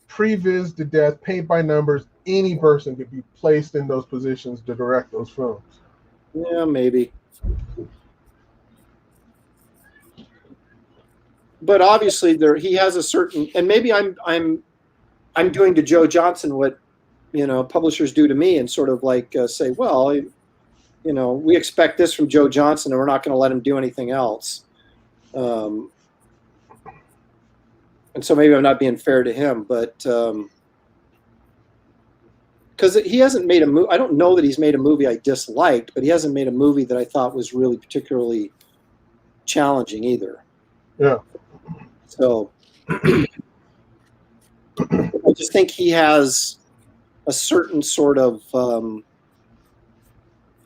previs to death, paint by numbers. Any person could be placed in those positions to direct those films. Yeah, maybe. But obviously, he has a certain, and maybe I'm doing to Joe Johnson what, you know, publishers do to me, and sort of like say, well, you know, we expect this from Joe Johnson, and we're not going to let him do anything else. And so maybe I'm not being fair to him, but because he hasn't made a movie. I don't know that he's made a movie I disliked, but he hasn't made a movie that I thought was really particularly challenging either. Yeah. So I just think he has a certain sort of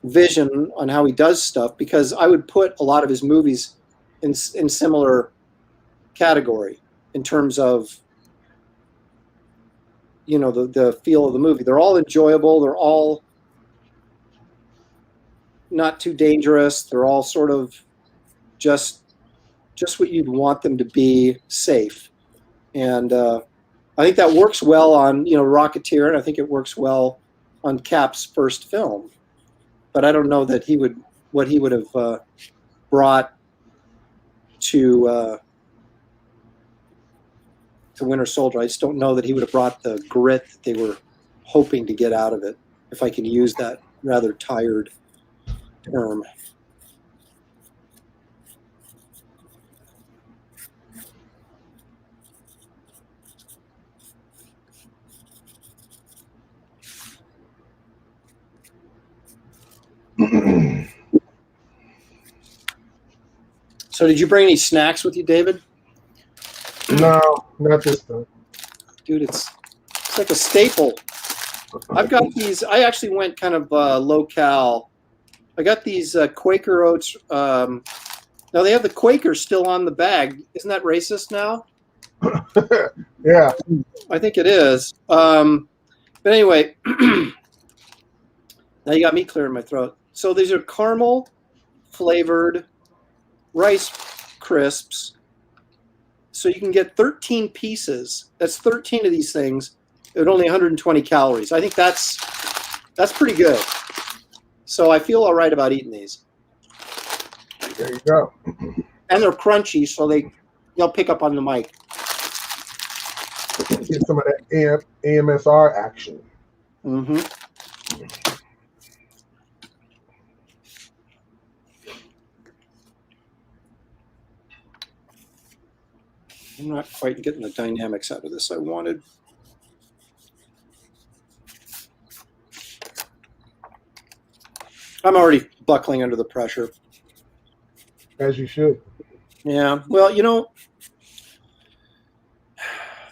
vision on how he does stuff, because I would put a lot of his movies in similar category in terms of, you know, the feel of the movie. They're all enjoyable. They're all not too dangerous. They're all sort of just what you'd want them to be, safe. And I think that works well on, you know, Rocketeer, and I think it works well on Cap's first film. But I don't know that what he would have brought to Winter Soldier. I just don't know that he would have brought the grit that they were hoping to get out of it, if I can use that rather tired term. So did you bring any snacks with you, David? No, not this time. Dude, it's like a staple. I've got these. I actually went kind of low-cal. I got these Quaker Oats. Now they have the Quaker still on the bag. Isn't that racist now? Yeah. I think it is. But anyway, now you got me clearing my throat. So these are caramel flavored Rice Crisps. So you can get 13 pieces. That's 13 of these things at only 120 calories. I think that's pretty good. So I feel all right about eating these. There you go. And they're crunchy, so they'll pick up on the mic. Get some of that AMSR action. Mm-hmm. I'm not quite getting the dynamics out of this I wanted. I'm already buckling under the pressure. As you should. Yeah. Well, you know,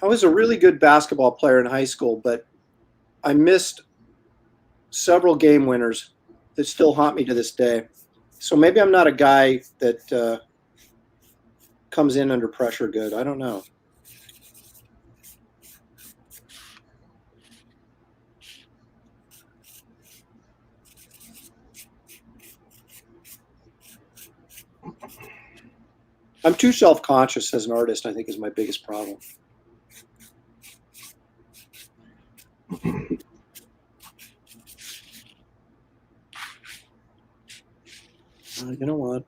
I was a really good basketball player in high school, but I missed several game winners that still haunt me to this day. So maybe I'm not a guy that comes in under pressure good. I don't know. I'm too self-conscious as an artist, I think, is my biggest problem. You know what?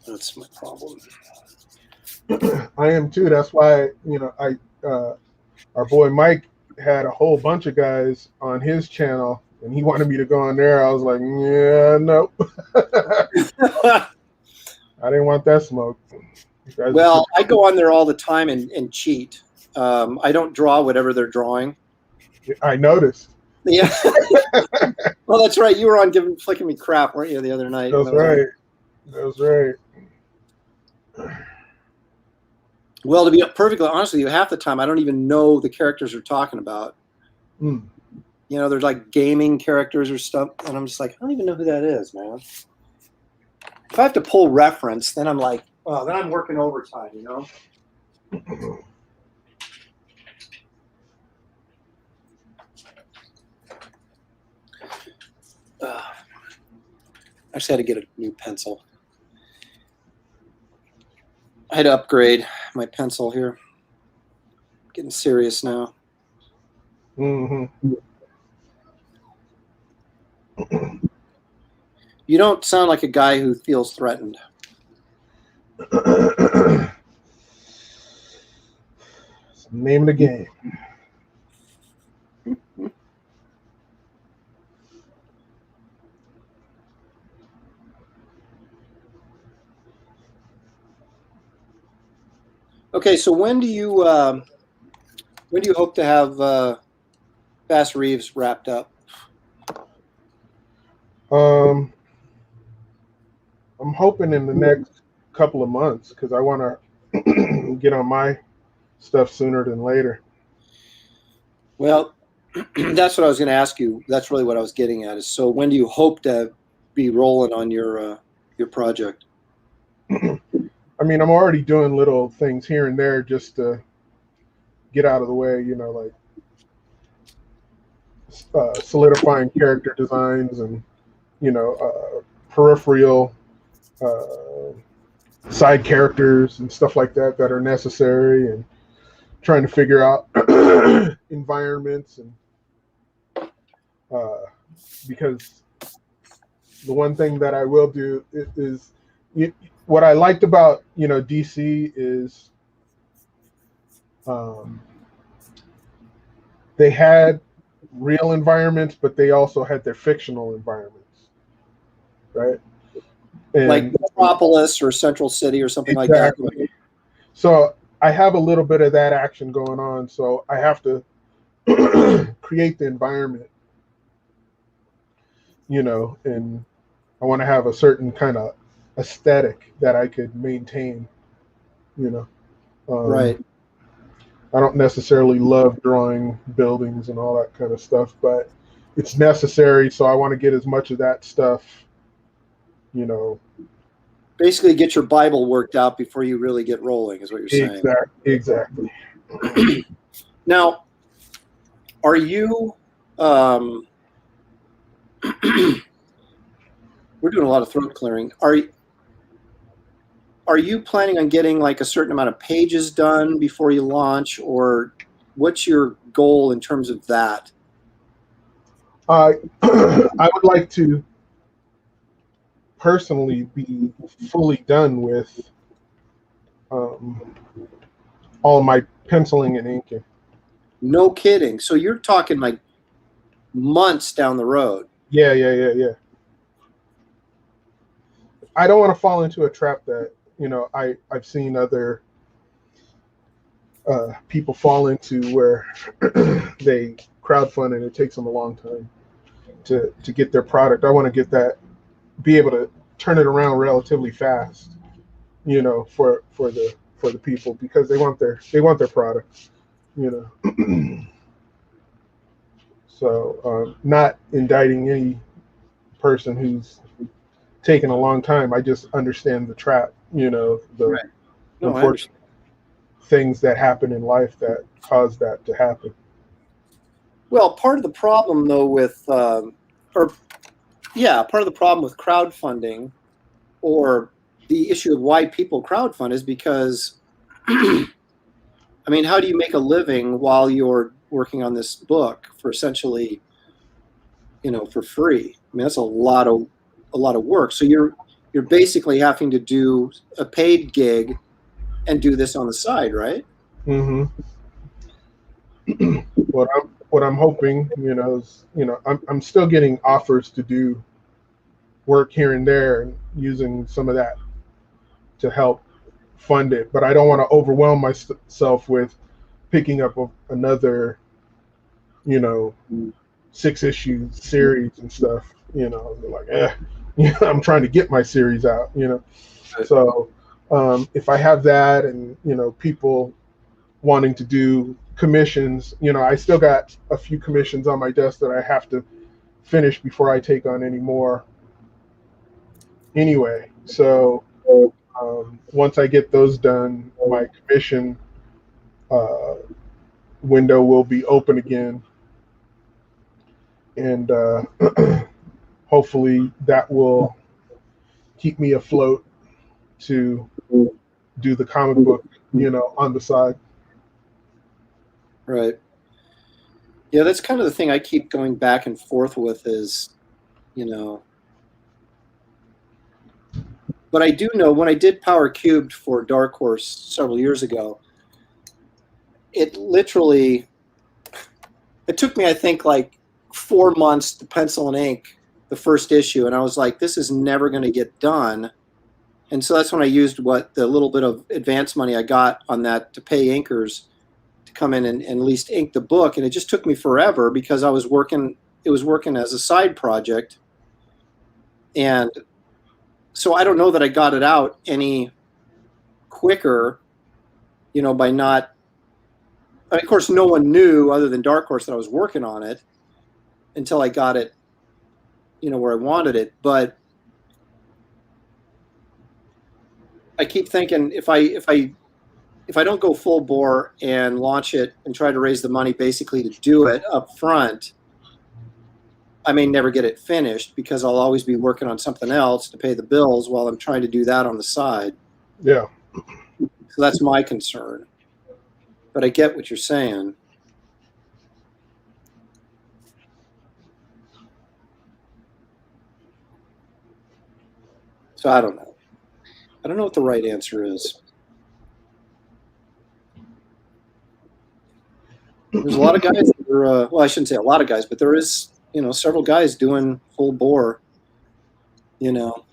That's my problem. I am too. That's why, you know, our boy Mike had a whole bunch of guys on his channel, and he wanted me to go on there. I was like, yeah, no. I didn't want that smoke. Well, I go on there all the time and cheat. I don't draw whatever they're drawing. I noticed. Yeah. Well, that's right. You were on flicking me crap, weren't you, the other night? That's right. That's right. Well, to be perfectly honest with you, half the time I don't even know the characters they're talking about. Mm. You know, there's like gaming characters or stuff, and I'm just like, I don't even know who that is, man. If I have to pull reference, then I'm like, well, then I'm working overtime, you know? I just had to get a new pencil. I had to upgrade my pencil here. Getting serious now. Mm-hmm. You don't sound like a guy who feels threatened. It's the name of the game. Okay, so when do you hope to have Bass Reeves wrapped up? I'm hoping in the next couple of months, because I want to get on my stuff sooner than later. Well, that's what I was going to ask you. That's really what I was getting at. Is so when do you hope to be rolling on your project? I mean, I'm already doing little things here and there just to get out of the way, you know, like solidifying character designs and, you know, peripheral side characters and stuff like that that are necessary, and trying to figure out environments, and because the one thing that I will do is what I liked about, you know, DC is they had real environments, but they also had their fictional environments, right? And like Metropolis or Central City or something exactly. like that. So I have a little bit of that action going on. So I have to create the environment, you know, and I want to have a certain kind of aesthetic that I could maintain, you know. Right. I don't necessarily love drawing buildings and all that kind of stuff, but it's necessary. So I want to get as much of that stuff, you know. Basically, get your Bible worked out before you really get rolling, is what you're saying. Exactly. Now, are you? We're doing a lot of throat clearing. Are you planning on getting like a certain amount of pages done before you launch, or what's your goal in terms of that? I would like to personally be fully done with all my penciling and inking. No kidding. So you're talking like months down the road. Yeah. I don't want to fall into a trap that, you know, I've seen other people fall into where they crowdfund and it takes them a long time to get their product. I want to get that, be able to turn it around relatively fast, you know, for the people, because they want their product, you know. So not indicting any person who's taken a long time. I just understand the trap, you know, the Right. No, I unfortunate things that happen in life that cause that to happen. Well, part of the problem, though, with part of the problem with crowdfunding, or the issue of why people crowdfund, is because, I mean, how do you make a living while you're working on this book for essentially, you know, for free? I mean, that's a lot of work. So you're basically having to do a paid gig and do this on the side, right? Mm-hmm. What I'm hoping, you know, is, you know, I'm still getting offers to do work here and there and using some of that to help fund it, but I don't want to overwhelm myself with picking up another, you know, 6-issue series and stuff. You know, like, you know, I'm trying to get my series out, you know. So if I have that, and, you know, people wanting to do commissions, you know, I still got a few commissions on my desk that I have to finish before I take on any more anyway. So once I get those done, my commission window will be open again, and hopefully that will keep me afloat to do the comic book, you know, on the side. Right. Yeah, that's kind of the thing I keep going back and forth with is, you know, but I do know when I did Power Cubed for Dark Horse several years ago, it took me, I think, like 4 months to pencil and ink the first issue. And I was like, this is never going to get done. And so that's when I used the little bit of advance money I got on that to pay inkers to come in and at least ink the book. And it just took me forever because it was working as a side project. And so I don't know that I got it out any quicker, you know, by not, of course, no one knew other than Dark Horse that I was working on it until I got it, you know, where I wanted it. But I keep thinking if I don't go full bore and launch it and try to raise the money basically to do it up front, I may never get it finished because I'll always be working on something else to pay the bills while I'm trying to do that on the side. Yeah. So that's my concern. But I get what you're saying. So I don't know. I don't know what the right answer is. There's a lot of guys that are, well, I shouldn't say a lot of guys, but there is, you know, several guys doing full bore, you know.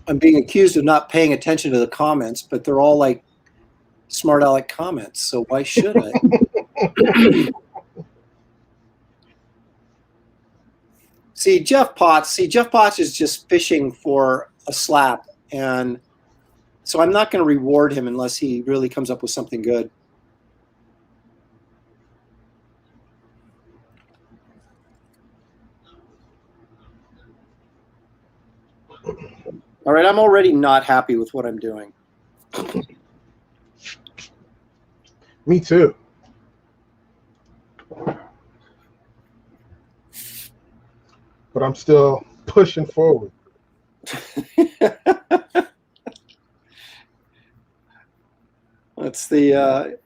I'm being accused of not paying attention to the comments, but they're all like smart aleck comments, so why should I? See, Jeff Potts is just fishing for a slap, and so I'm not going to reward him unless he really comes up with something good. All right, I'm already not happy with what I'm doing. Me too. But I'm still pushing forward. That's the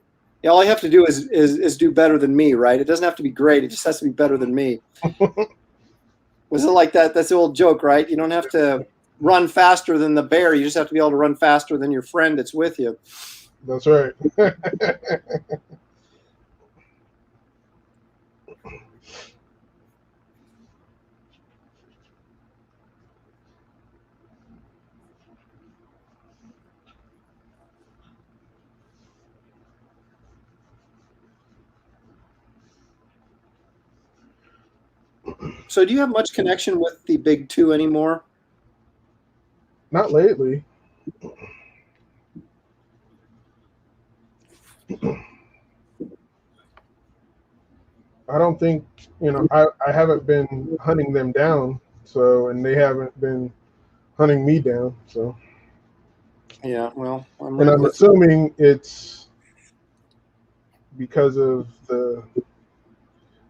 all I have to do is do better than me, right? It doesn't have to be great. It just has to be better than me. Was it like that? That's the old joke, right? You don't have to run faster than the bear. You just have to be able to run faster than your friend that's with you. That's right. So do you have much connection with the big two anymore? Not lately. I don't think, I haven't been hunting them down, and they haven't been hunting me down, so. Yeah, well, I'm And right I'm with assuming it's because of the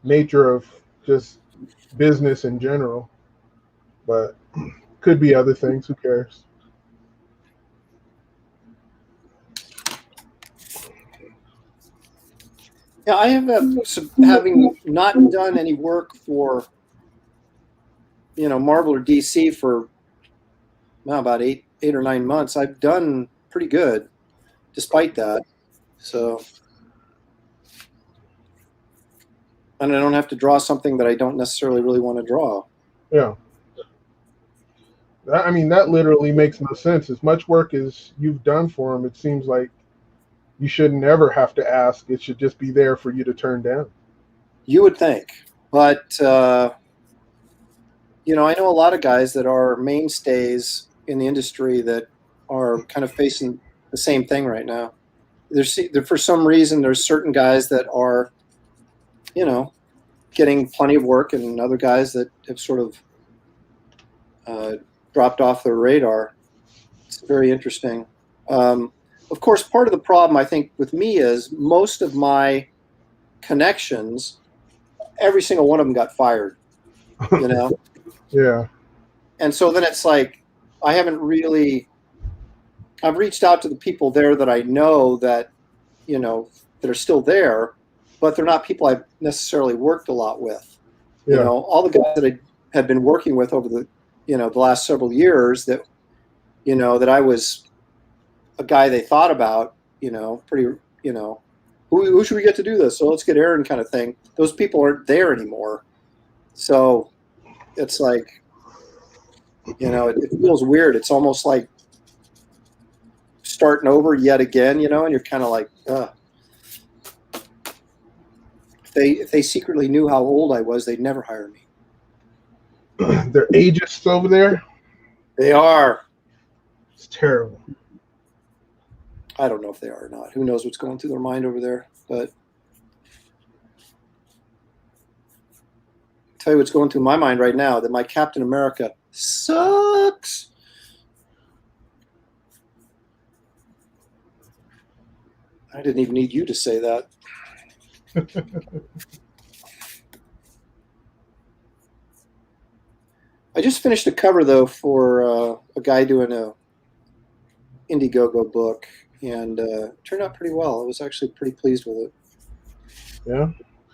nature of just business in general, but could be other things. Who cares? Yeah, I have having not done any work for Marvel or DC for now about 8 or 9 months. I've done pretty good despite that. So, and I don't have to draw something that I don't necessarily really want to draw. Yeah. That literally makes no sense. As much work as you've done for them, it seems like you shouldn't ever have to ask. It should just be there for you to turn down. You would think, but I know a lot of guys that are mainstays in the industry that are kind of facing the same thing right now. For some reason, there's certain guys that are, getting plenty of work, and other guys that have sort of dropped off their radar. It's very interesting. Of course, part of the problem I think with me is most of my connections, every single one of them got fired. Yeah. And so then it's like I've reached out to the people there that I know that that are still there, but they're not people I've necessarily worked a lot with. Yeah. All the guys that I had been working with over the the last several years that that I was a guy they thought about, pretty, who should we get to do this? So let's get Aaron, kind of thing. Those people aren't there anymore. So it's like, it feels weird. It's almost like starting over yet again, and you're kind of like, ugh. If they secretly knew how old I was, they'd never hire me. They're ageist over there. They are. It's terrible. I don't know if they are or not. Who knows what's going through their mind over there? But I'll tell you what's going through my mind right now, that my Captain America sucks. I didn't even need you to say that. I just finished a cover, though, for a guy doing a Indiegogo book, and turned out pretty well. I was actually pretty pleased with it. Yeah.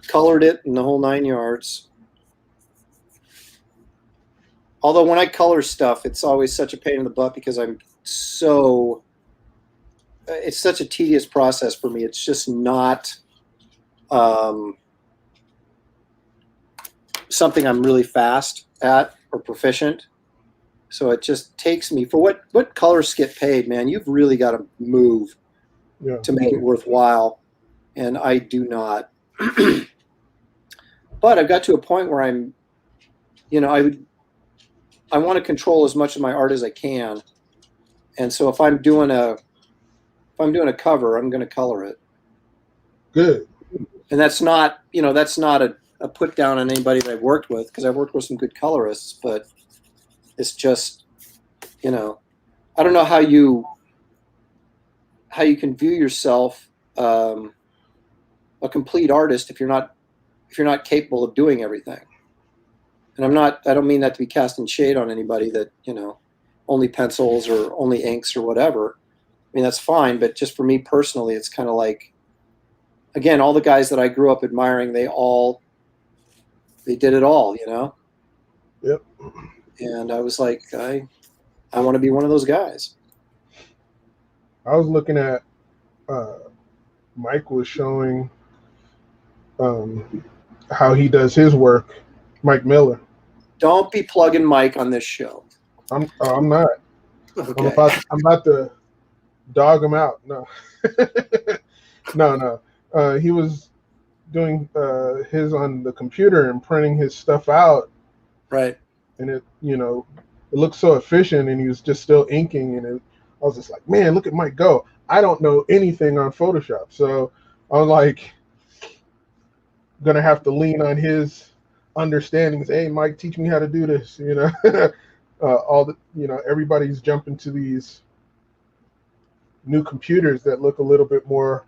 Colored it in the whole 9 yards. Although when I color stuff, it's always such a pain in the butt because it's such a tedious process for me. It's just not something I'm really fast at or proficient. So it just takes me, for what colorists get paid, man, you've really got to move to make it worthwhile. And I do not. But I've got to a point where I'm, I want to control as much of my art as I can. And so if I'm doing a cover, I'm going to color it. Good. And that's not a put down on anybody that I've worked with, because I've worked with some good colorists, but it's just, I don't know how you can view yourself a complete artist if you're not capable of doing everything. And I don't mean that to be casting shade on anybody that, only pencils or only inks or whatever. I mean, that's fine, but just for me personally, it's kind of like, again, all the guys that I grew up admiring, they did it all, Yep. And I was like, I want to be one of those guys. I was looking at, Mike was showing how he does his work. Mike Miller. Don't be plugging Mike on this show. I'm not. Okay. I'm about to dog him out. No. No. He was doing his on the computer and printing his stuff out Right. And it, it looked so efficient, and he was just still inking, and I was just like, man, look at Mike go. I don't know anything on Photoshop, so I'm like gonna have to lean on his understandings. Hey, Mike, teach me how to do this. Everybody's jumping to these new computers that look a little bit more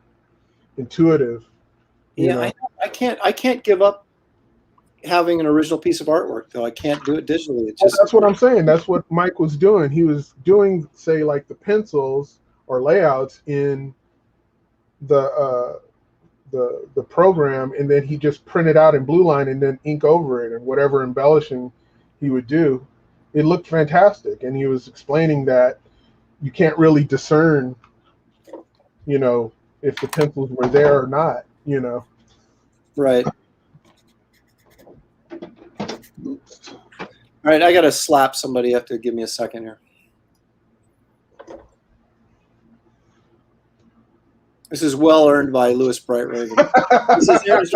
intuitive. Yeah, I can't give up having an original piece of artwork, though. I can't do it digitally. It's just that's what I'm saying. That's what Mike was doing. He was doing, say, like the pencils or layouts in the program, and then he just printed out in blue line and then ink over it, and whatever embellishing he would do. It looked fantastic, and he was explaining that you can't really discern, if the pencils were there or not. right. All right, I got to slap somebody. You have to give me a second here. This is well earned by Louis Bright Raven. This is Aaron's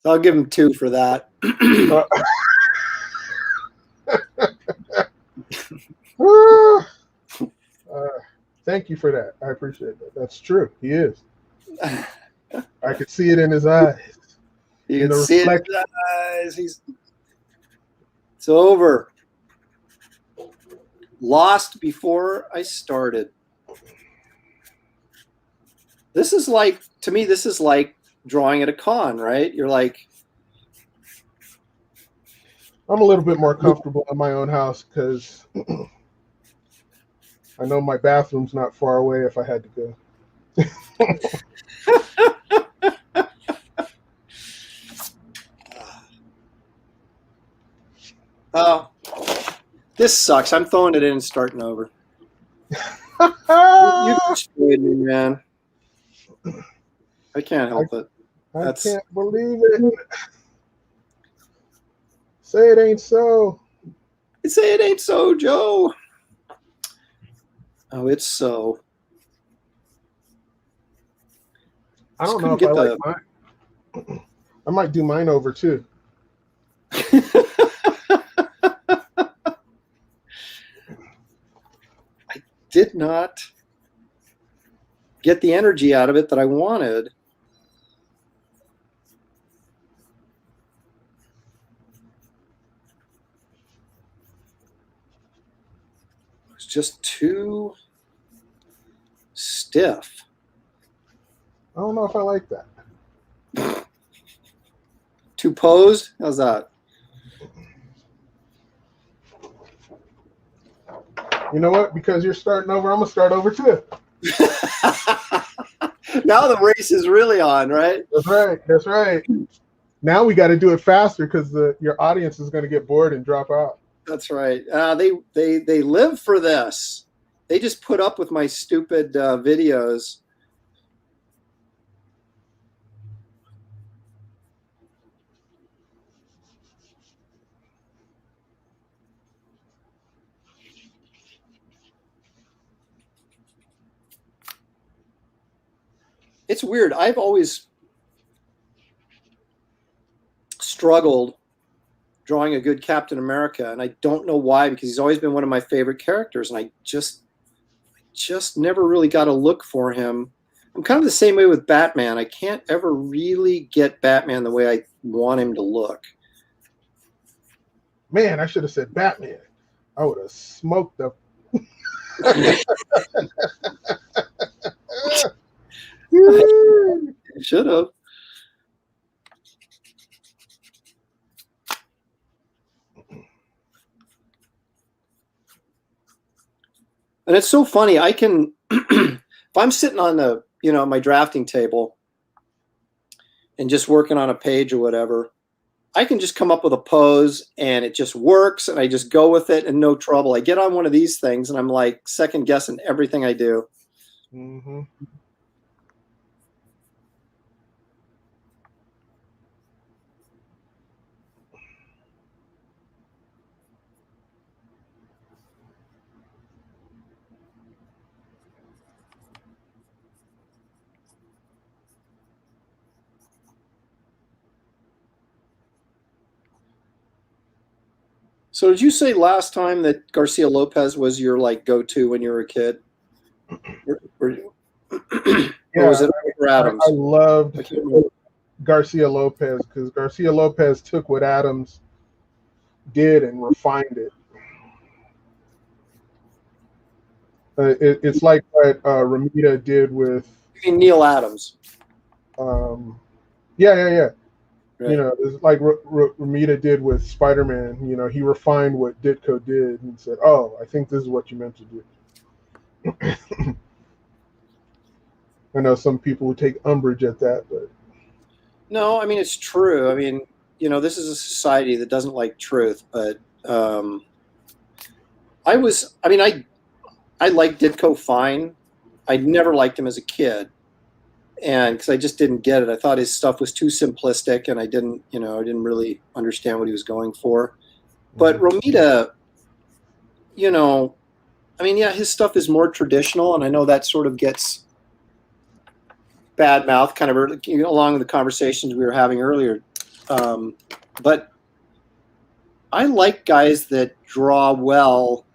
I'll give him 2 for that. Thank you for that. I appreciate that. That's true. He is. I could see it in his eyes. You can see it in his eyes. It's over. Lost before I started. This is like, to me, this is like drawing at a con, right? You're like, I'm a little bit more comfortable in my own house because I know my bathroom's not far away if I had to go. oh, this sucks. I'm throwing it in and starting over. You destroyed me, man. I can't help it. I can't believe it. Say it ain't so. Say it ain't so, Joe. Oh, it's so. I don't know if I like mine. I might do mine over too. I did not get the energy out of it that I wanted. It was just too stiff. I don't know if I like that. Too posed? How's that? You know what? Because you're starting over, I'm going to start over too. Now the race is really on, right? That's right. That's right. Now we got to do it faster because your audience is going to get bored and drop out. That's right. They live for this. They just put up with my stupid videos. It's weird. I've always struggled drawing a good Captain America, and I don't know why, because he's always been one of my favorite characters, and I just never really got a look for him. I'm kind of the same way with Batman. I can't ever really get Batman the way I want him to look. Man, I should have said Batman. I would have smoked the. Should have. And it's so funny. I can, if I'm sitting on the, my drafting table and just working on a page or whatever, I can just come up with a pose and it just works and I just go with it and no trouble. I get on one of these things and I'm like second guessing everything I do. Mm-hmm. So did you say last time that Garcia Lopez was your like go-to when you were a kid? Or, or Yeah, was it Oliver Adams? I loved I can't remember. Garcia Lopez because Garcia Lopez took what Adams did and refined it. It's like what Ramita did with, You mean Neil Adams, yeah, yeah, yeah. You right? know, it's like Ramita did with Spider-Man. You know, he refined what Ditko did and said, "Oh, I think this is what you meant to do." I know some people would take umbrage at that, but No, I mean it's true. I mean, this is a society that doesn't like truth, but I liked Ditko fine. I never liked him as a kid, and because I just didn't get it. I thought his stuff was too simplistic, and I didn't really understand what he was going for. But Romita, yeah, his stuff is more traditional, and I know that sort of gets bad mouth kind of along the conversations we were having earlier. But I like guys that draw well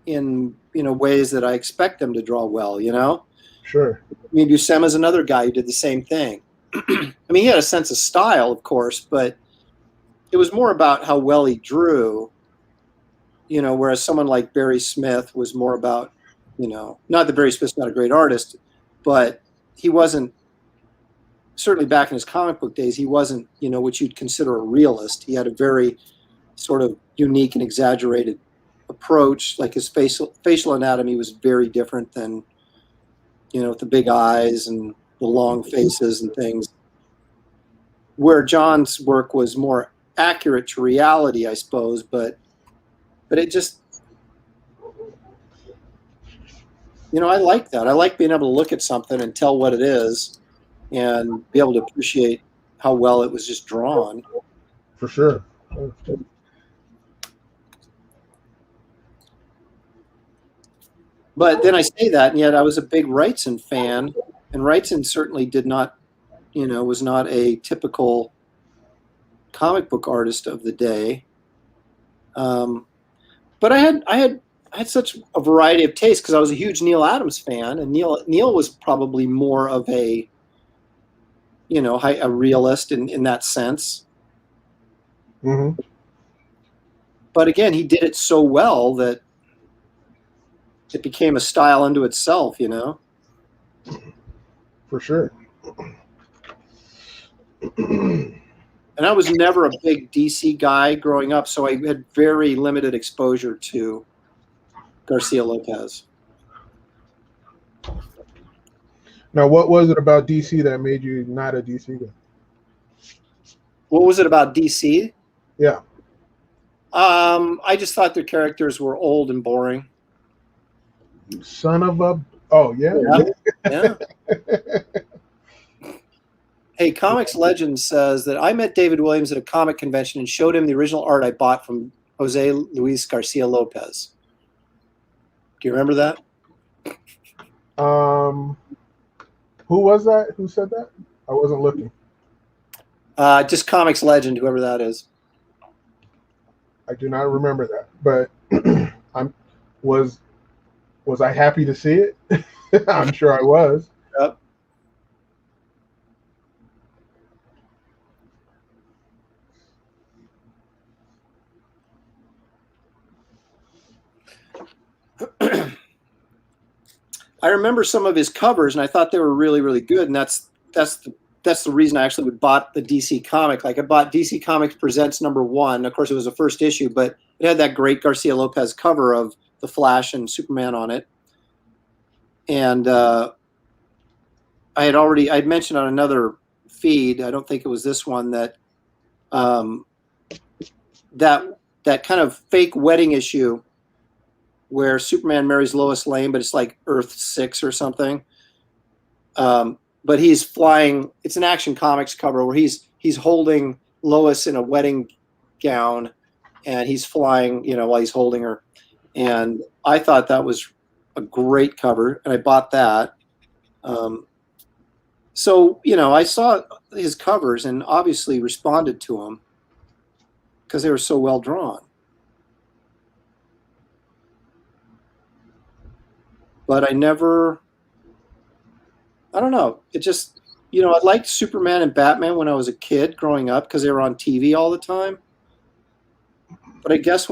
in ways that I expect them to draw well. sure. I mean, Buscema's another guy who did the same thing. I mean, he had a sense of style, of course, but it was more about how well he drew. Whereas someone like Barry Smith was more about, not that Barry Smith's not a great artist, but he wasn't, certainly back in his comic book days, he wasn't, what you'd consider a realist. He had a very sort of unique and exaggerated approach. Like his facial anatomy was very different than, with the big eyes and the long faces and things. Where John's work was more accurate to reality, I suppose, but it just, I like that. I like being able to look at something and tell what it is and be able to appreciate how well it was just drawn. For sure. But then I say that, and yet I was a big Wrightson fan, and Wrightson certainly did not, was not a typical comic book artist of the day. But I had such a variety of tastes because I was a huge Neil Adams fan, and Neil was probably more of a, a realist in that sense. Mm-hmm. But again, he did it so well that it became a style unto itself, For sure. And I was never a big DC guy growing up, so I had very limited exposure to Garcia Lopez. Now, what was it about DC that made you not a DC guy? What was it about DC? Yeah. I just thought their characters were old and boring. Son of a. Oh, yeah. Yeah. Hey, Comics Legend says that I met David Williams at a comic convention and showed him the original art I bought from Jose Luis Garcia Lopez. Do you remember that? Who was that? Who said that? I wasn't looking. Just Comics Legend, whoever that is. I do not remember that, but was I happy to see it? I'm sure I was. Yep. I remember some of his covers, and I thought they were really, really good. And that's the reason I actually bought the DC comic. Like I bought DC Comics Presents #1. Of course, it was the first issue, but it had that great Garcia Lopez cover of the Flash and Superman on it. And I'd mentioned on another feed, I don't think it was this one, that that kind of fake wedding issue where Superman marries Lois Lane, but it's like Earth 6 or something. But he's flying. It's an Action Comics cover where he's holding Lois in a wedding gown, and he's flying, while he's holding her. And I thought that was a great cover, and I bought that. So I saw his covers and obviously responded to them because they were so well drawn. but I never, I don't know. It just, I liked Superman and Batman when I was a kid growing up because they were on TV all the time. But I guess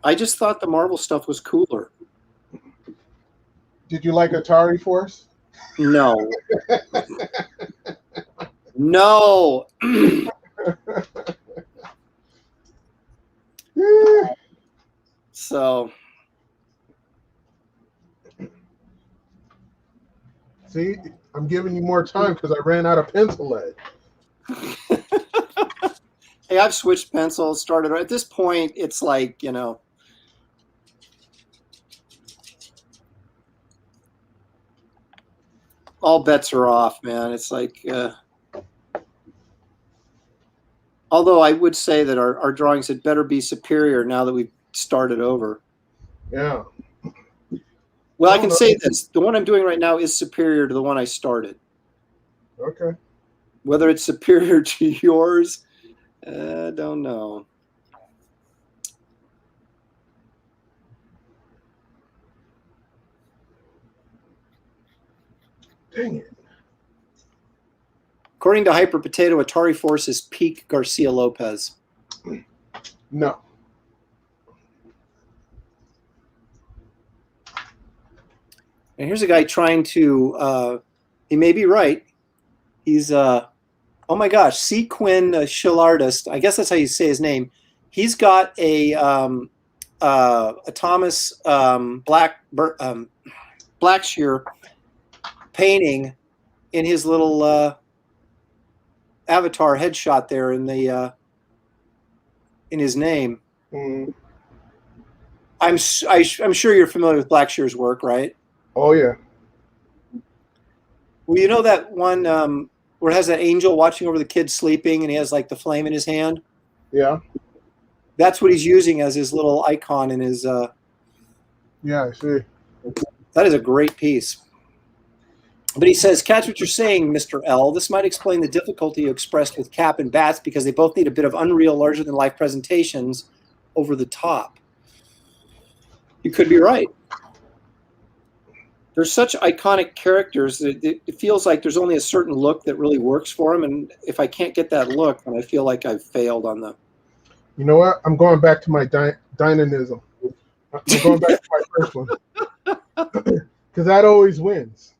I just thought the Marvel stuff was cooler. Did you like Atari Force? No. No. So. See, I'm giving you more time because I ran out of pencil lead. Hey, I've switched pencils, started. At this point, it's like, all bets are off, man. It's like, although I would say that our drawings had better be superior now that we've started over. Yeah. Well, I can say this. The one I'm doing right now is superior to the one I started. Okay. Whether it's superior to yours, I don't know. Dang it. According to Hyper Potato, Atari Force is peak Garcia Lopez. No. And here's a guy trying to, he may be right. He's, oh my gosh, C. Quinn SHELLEY'S, I guess that's how you say his name. He's got a Thomas Blackshear painting in his little avatar headshot there in his name. Mm. I'm sure you're familiar with Blackshear's work, right? Oh yeah. Well, you know that one where it has that angel watching over the kid sleeping, and he has like the flame in his hand. Yeah. That's what he's using as his little icon in his. Yeah, I see. That is a great piece. But he says, catch what you're saying, Mr. L. This might explain the difficulty you expressed with Cap and Bats because they both need a bit of unreal, larger-than-life presentations over the top. You could be right. They're such iconic characters that it feels like there's only a certain look that really works for them. And if I can't get that look, then I feel like I've failed on them. You know what? I'm going back to my dynamism. I'm going back to my first one. Because that always wins.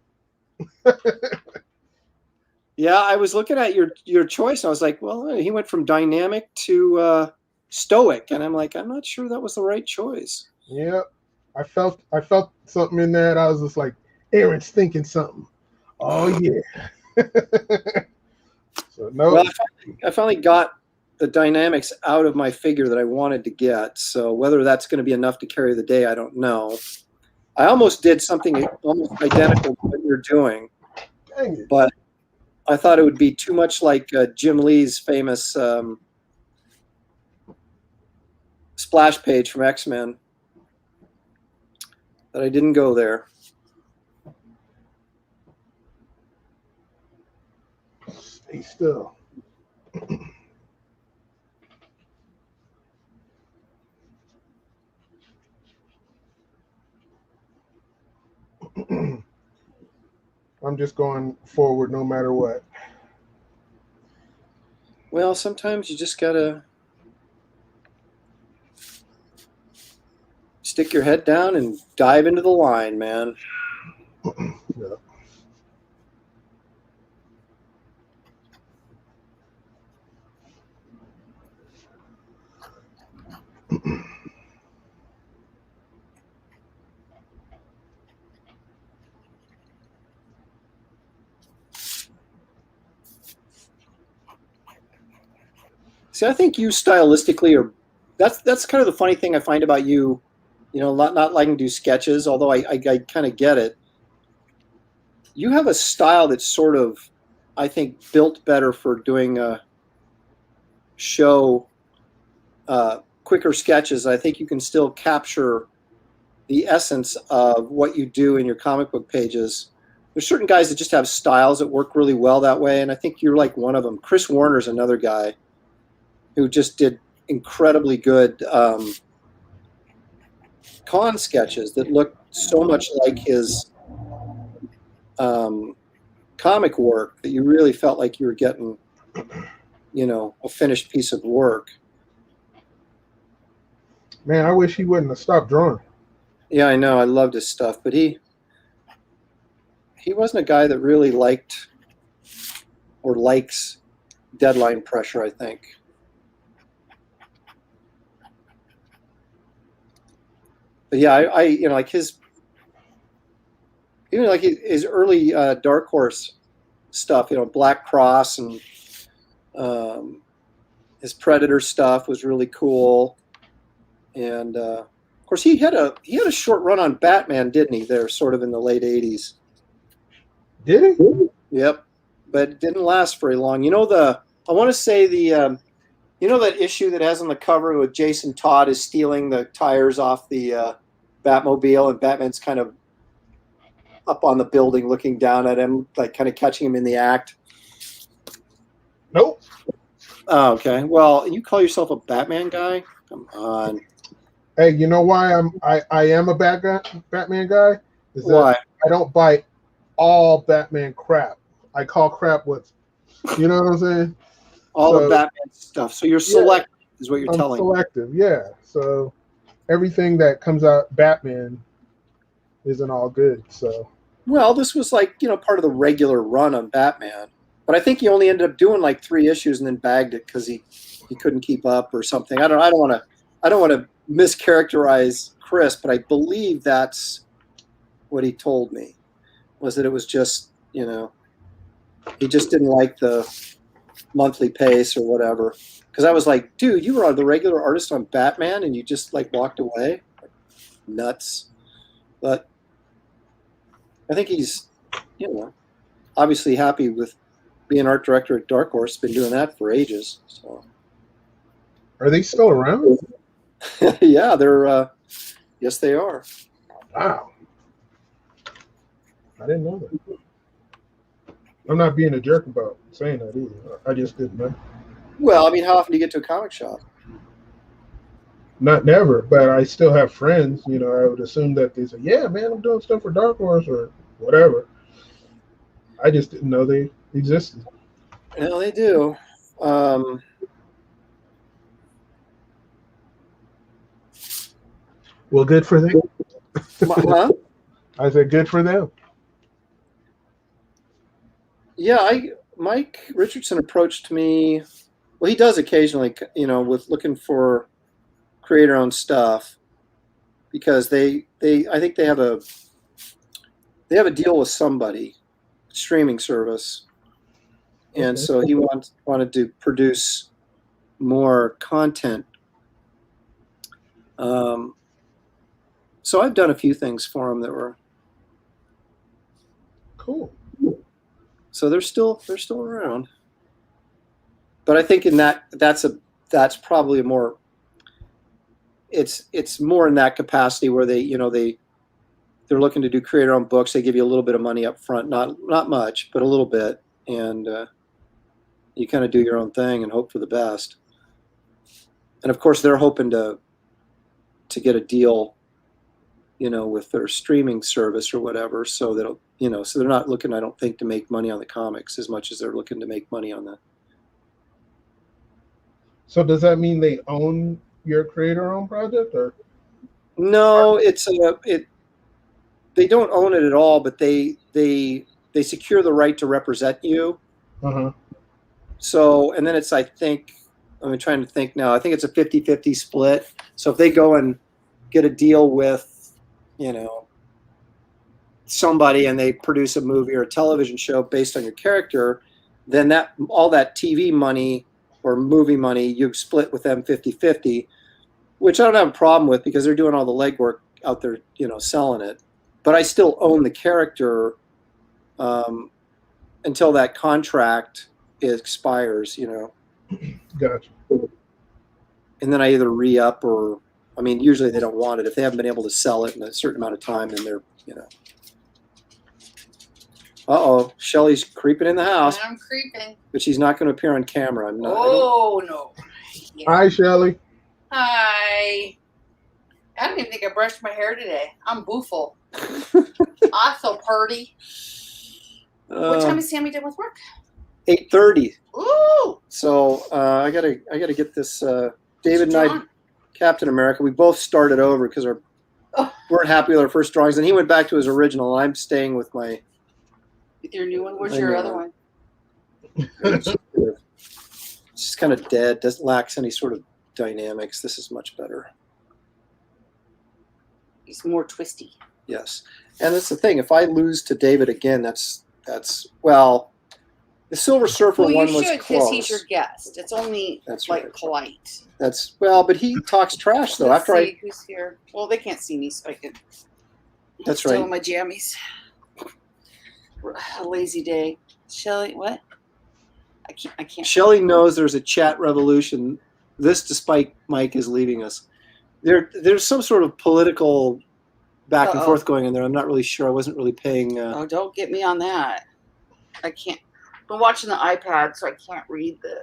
Yeah, I was looking at your choice. And I was like, well, he went from dynamic to stoic. And I'm like, I'm not sure that was the right choice. Yeah. I felt something in there, and I was just like, Aaron's thinking something. Oh yeah. So no. Well, I finally got the dynamics out of my figure that I wanted to get. So whether that's going to be enough to carry the day, I don't know. I almost did something almost identical to what you're doing, Dang it. but I thought it would be too much like Jim Lee's famous splash page from X-Men. That I didn't go there. Stay still. I'm just going forward no matter what. Well, sometimes you just gotta stick your head down and dive into the line, man. Yeah. See, I think you stylistically are. That's kind of the funny thing I find about you. Not liking to do sketches, although I kind of get it. You have a style that's sort of, I think, built better for doing a show, quicker sketches. I think you can still capture the essence of what you do in your comic book pages. There's certain guys that just have styles that work really well that way, and I think you're like one of them. Chris Warner's another guy who just did incredibly good con sketches that looked so much like his comic work that you really felt like you were getting, a finished piece of work. Man, I wish he wouldn't have stopped drawing. Yeah, I know. I loved his stuff, but he wasn't a guy that really liked or likes deadline pressure, I think. But yeah, I like his, even like his early Dark Horse stuff, Black Cross and his Predator stuff was really cool. And of course, he had a short run on Batman, didn't he? There, sort of in the late '80s. Did he? Yep, but it didn't last very long. I want to say the that issue that has on the cover with Jason Todd is stealing the tires off the Batmobile, and Batman's kind of up on the building looking down at him, like kind of catching him in the act. Nope. Oh, okay. Well, you call yourself a Batman guy? Come on. Hey, you know why I am a Batman guy? Is that Why? I don't buy all Batman crap. I call crap what's, you know what I'm saying? All the Batman stuff. So you're selective, is what you're I'm telling me. selective, yeah. So everything that comes out Batman isn't all good. So Well, this was like, part of the regular run on Batman. But I think he only ended up doing like 3 issues and then bagged it because he couldn't keep up or something. I don't want to mischaracterize Chris, but I believe that's what he told me, was that it was just, he just didn't like the monthly pace or whatever. Because I was like, dude, you were the regular artist on Batman and you just like walked away? Nuts. But I think he's, obviously happy with being art director at Dark Horse. Been doing that for ages. So, are they still around? yeah, they're. Yes, they are. Wow, I didn't know that. I'm not being a jerk about saying that either. I just didn't know. Well, I mean, how often do you get to a comic shop? Not never, but I still have friends. I would assume that they say, "Yeah, man, I'm doing stuff for Dark Horse or whatever." I just didn't know they existed. No, they do. Well, good for them. Huh? I said, good for them. Yeah, Mike Richardson approached me. Well, he does occasionally, with looking for creator-owned stuff, because I think they have a deal with somebody, streaming service, and so he wanted to produce more content. So I've done a few things for him that were cool. So they're still around. But I think in that's probably a more. It's more in that capacity where they're looking to do creator-owned books. They give you a little bit of money up front, not much, but a little bit, and you kind of do your own thing and hope for the best. And of course, they're hoping to get a deal, with their streaming service or whatever, so that so they're not looking, I don't think, to make money on the comics as much as they're looking to make money on the. So does that mean they own your creator-owned project, or? No, they don't own it at all, but they secure the right to represent you. Uh-huh. So, and then it's, I think, I'm trying to think now, I think it's a 50-50 split. So if they go and get a deal with, somebody, and they produce a movie or a television show based on your character, then all that TV money or movie money, you split with them 50-50, which I don't have a problem with, because they're doing all the legwork out there, selling it. But I still own the character until that contract expires, Gotcha. And then I either re-up or, usually they don't want it. If they haven't been able to sell it in a certain amount of time, then they're, Uh-oh, Shelley's creeping in the house. I'm creeping. But she's not going to appear on camera. Oh, no. Yeah. Hi, Shelley. Hi. I don't even think I brushed my hair today. I'm booful. I'm so purty. What time is Sammy done with work? 8:30. Ooh. So I gotta get this. David and I, Captain America, we both started over because we weren't happy with our first drawings, and he went back to his original. And I'm staying with my. With your new one. Where's your other one? It's just kind of dead. Lacks any sort of dynamics. This is much better. He's more twisty. Yes, and that's the thing. If I lose to David again, that's well. The Silver Surfer one was close. You should, because he's your guest. It's only polite. But he talks trash though. Let's see who's here. Well, they can't see me, so I can. That's right. Still my jammies. A lazy day. Shelley, what? I can't. Shelley knows there's a chat revolution. This, despite Mike is leaving us. There's some sort of political back and forth going in there. I'm not really sure. I wasn't really paying. Oh, don't get me on that. I can't. I'm watching the iPad, so I can't read the.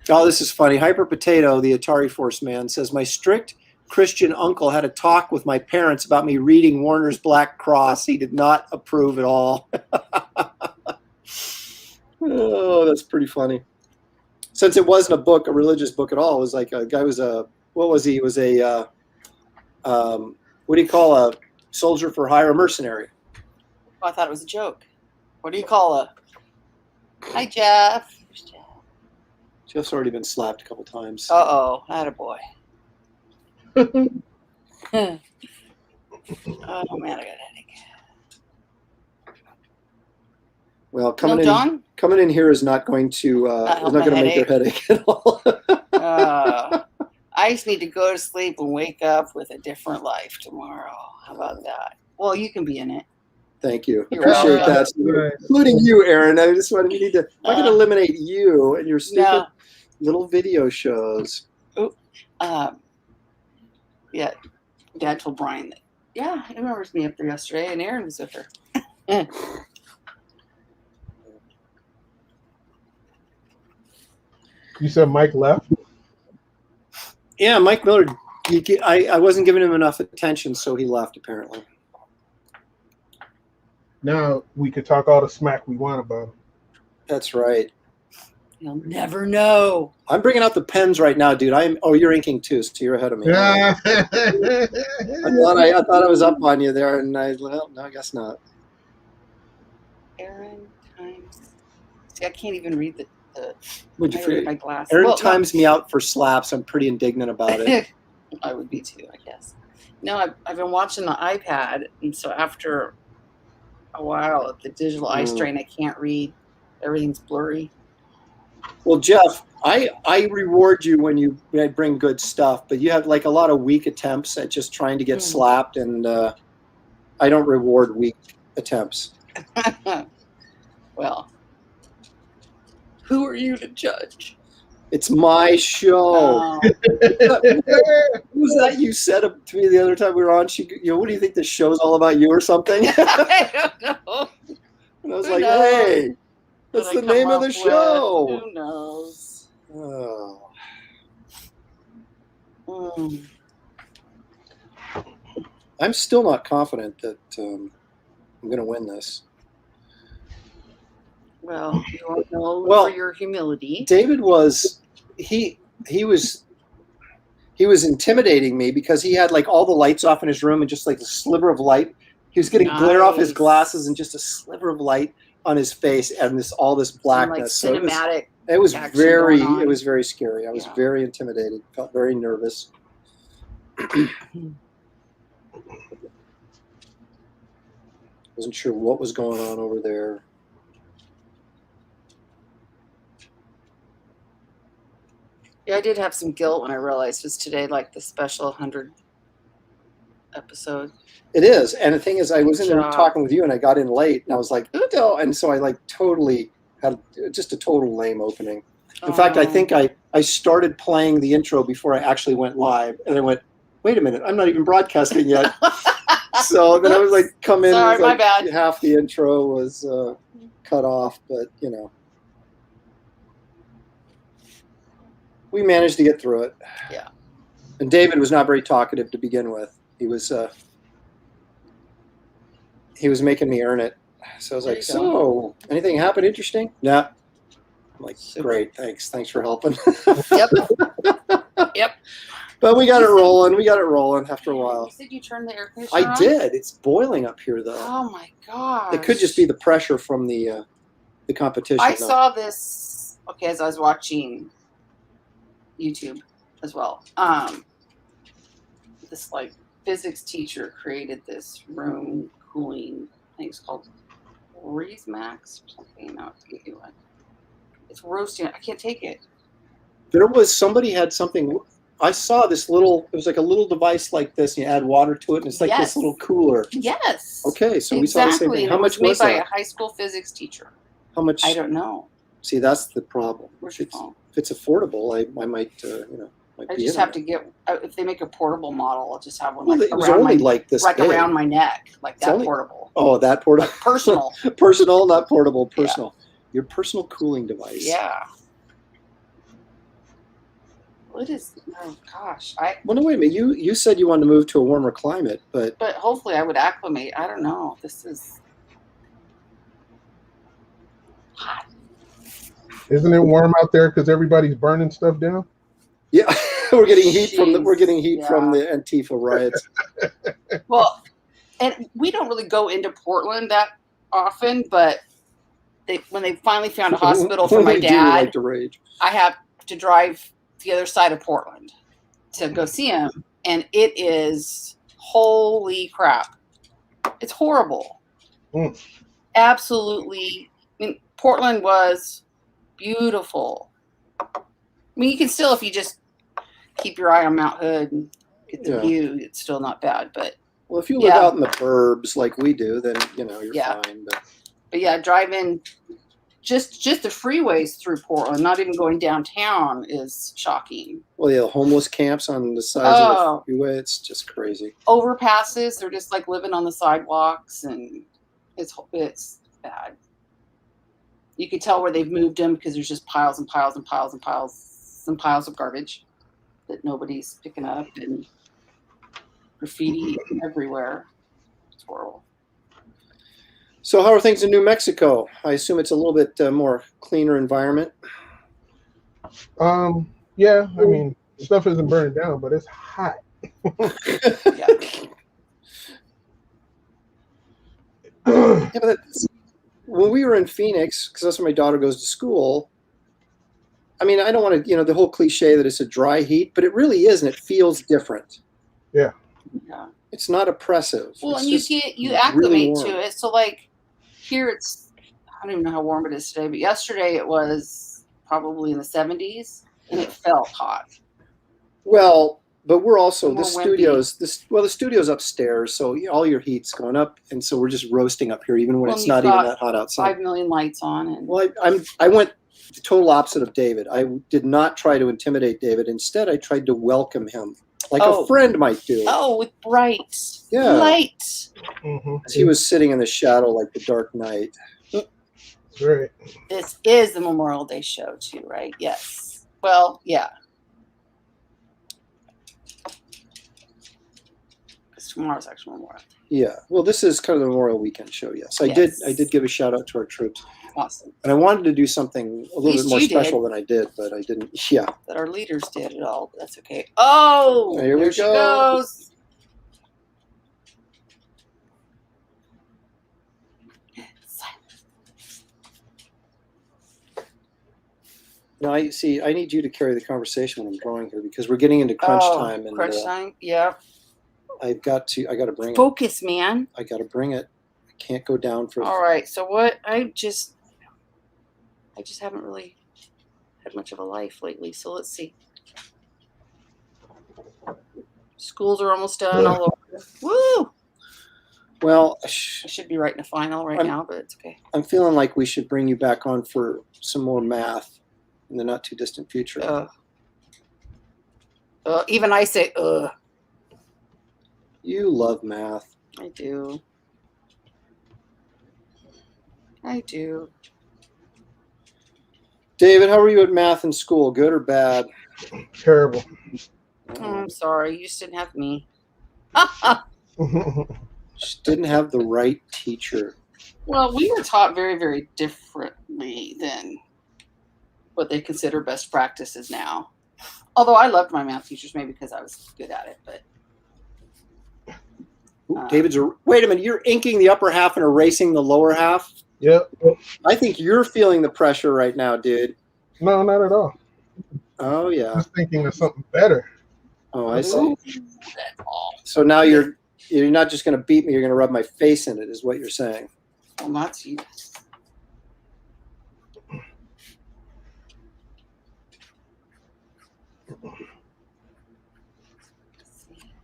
Oh, this is funny. Hyper Potato, the Atari Force man, says, my strict Christian uncle had a talk with my parents about me reading Warner's Black Cross. He did not approve at all. Oh, that's pretty funny. Since it wasn't a religious book at all, it was like a guy what was he? He was a, what do you call a soldier for hire, a mercenary? Oh, I thought it was a joke. What do you call a... Hi, Jeff. Jeff's already been slapped a couple times. Uh-oh. Attaboy. Oh, man, I got a headache. Well, coming in here is not going to make your headache at all. I just need to go to sleep and wake up with a different life tomorrow. How about that? Well, you can be in it. Thank you. You're Appreciate welcome. that. Including you, Aaron. I just wanted you to. I can eliminate you and your stupid little video shows. Oh, yeah. Dad told Brian that. Yeah, he remembers me up there yesterday, and Aaron was with her. You said Mike left? Yeah, Mike Miller. I wasn't giving him enough attention, so he left apparently. Now we could talk all the smack we want about him. That's right. You'll never know. I'm bringing out the pens right now, dude. You're inking too, so you're ahead of me. I thought I was up on you there, and no, I guess not. Aaron times. See, I can't even read the. Would you forget my glasses? Aaron times me out for slaps. I'm pretty indignant about it. I would be too, I guess. No, I've been watching the iPad, and so after a while of the digital eye strain, I can't read. Everything's blurry. Well, Jeff, I reward you when I bring good stuff, but you have like a lot of weak attempts at just trying to get slapped, and I don't reward weak attempps. Well, who are you to judge? It's my show. Who was that you said to me the other time we were on? What do you think this show's all about, you or something? I don't know. And I was like, hey, that's the name of the show. Who knows? Oh. I'm still not confident that I'm going to win this. Well, you don't know for your humility. David was intimidating me because he had like all the lights off in his room and just like a sliver of light. He was getting glare off his glasses and just a sliver of light on his face and all this blackness. Some, like, cinematic. So it was very scary. I was very intimidated. Felt very nervous. Wasn't sure what was going on over there. Yeah, I did have some guilt when I realized it was today like the special 100 episode. It is. And the thing is, I was in there talking with you and I got in late and I was like, oh, and so I like totally had just a total lame opening. In fact, I think I started playing the intro before I actually went live and I went, wait a minute, I'm not even broadcasting yet. So then I was like, come in. Sorry, like, my bad. Half the intro was cut off, but you know. We managed to get through it. Yeah. And David was not very talkative to begin with. He was making me earn it. So I was There like, you go. so anything happened interesting? Nah. I'm like, Super. great, thanks for helping. Yep. Yep. But we got it rolling. We got it rolling after a while. You said you turned the air conditioner I on? did. It's boiling up here, though. Oh my gosh. It could just be the pressure from the competition. I though. saw this, okay, as I was watching YouTube as well. This like physics teacher created this room cooling, I think it's called Reese Max or something. Now it's get you one. It's roasting. I can't take it. There was somebody had something. I saw this little. It was like a little device like this. And you add water to it, and it's like Yes. this little cooler. Yes. Okay, so we saw the same Exactly. thing. How It much made was by a that? high school physics teacher. How much? I don't know. See, that's the problem. Where's your phone? If it's affordable, I might, might I be just in have on to it. get. If they make a portable model, I'll just have one Well, like it was around only my, like this like big. around my neck, like It's that only- portable. Oh, that portable. Like personal. Personal, not portable. Yeah. Personal. Your personal cooling device. Yeah. What is? Oh gosh, Well, no, wait a minute. You said you wanted to move to a warmer climate, but But hopefully, I would acclimate. I don't know. This is hot. Isn't it warm out there because everybody's burning stuff down? yeah, we're getting heat from the Jeez, from the Antifa riots. Well, and we don't really go into Portland that often, but when they finally found a hospital for my We do dad, like to rage. I have to drive to the other side of Portland to go see him, and it is holy crap. It's horrible. Mm. Absolutely. I mean, Portland was beautiful. I mean, you can still, if you just keep your eye on Mount Hood and get the Yeah. view, it's still not bad. But Well, if you live Yeah. out in the burbs like we do, then you're Yeah. fine. But yeah, driving just the freeways through Portland, not even going downtown, is shocking. well, yeah, homeless camps on the sides Oh. of the freeway, it's just crazy. Overpasses, they're just like living on the sidewalks, and it's bad. You could tell where they've moved them because there's just piles and piles and piles and piles and piles of garbage that nobody's picking up, and graffiti everywhere. It's horrible. So, how are things in New Mexico? I assume it's a little bit more cleaner environment. Yeah, I mean, stuff isn't burning down, but it's hot. Yeah. Yeah, but when we were in Phoenix, because that's where my daughter goes to school, I mean, I don't want to, the whole cliche that it's a dry heat, but it really is, and it feels different. Yeah. It's not oppressive. Well, It's and you just get you really acclimate warm. to it. So like here it's, I don't even know how warm it is today, but yesterday it was probably in the 70s and it felt hot. Well, but we're also More the wimpy. studio's. The studio's upstairs, so all your heat's going up, and so we're just roasting up here, even when Well, it's you've not even got that hot outside. 5 million lights on, and Well, I went the total opposite of David. I did not try to intimidate David. Instead, I tried to welcome him, like Oh. a friend might do. with bright Yeah. light. Mm-hmm. He was sitting in the shadow like the Dark Knight. Right. This is the Memorial Day show too, right? Yes. Well, yeah. Because tomorrow's actually Memorial. Yeah. Well, this is kind of the Memorial Weekend show. Yes, I Yes. did give a shout out to our troops, Awesome. and I wanted to do something a little least bit more you did. special than I did, but I didn't. Yeah. That our leaders did it all, but that's okay. Oh, Here we there she go. goes. No, I see. I need you to carry the conversation when I'm drawing here because we're getting into crunch time, and Crunch time. Yeah. I got to bring it. Focus, man. I got to bring it. I can't go down for. All right. So what? I just haven't really had much of a life lately. So let's see. Schools are almost done all over. Woo! Well, I should be writing a final right I'm- now, but it's okay. I'm feeling like we should bring you back on for some more math in the not too distant future. Even I say, You love math. I do. I do. David, how were you at math in school? Good or bad? Terrible. Oh, I'm sorry. You just didn't have me. Just didn't have the right teacher. Well, we were taught very, very differently than what they consider best practices now. Although I loved my math teachers, maybe because I was good at it. But Wait a minute, you're inking the upper half and erasing the lower half? Yep. I think you're feeling the pressure right now, dude. No, not at all. Oh, yeah. Just thinking of something better. Oh, I see. Ooh, that's all. So now you're not just going to beat me, you're going to rub my face in it, is what you're saying. Well, not you.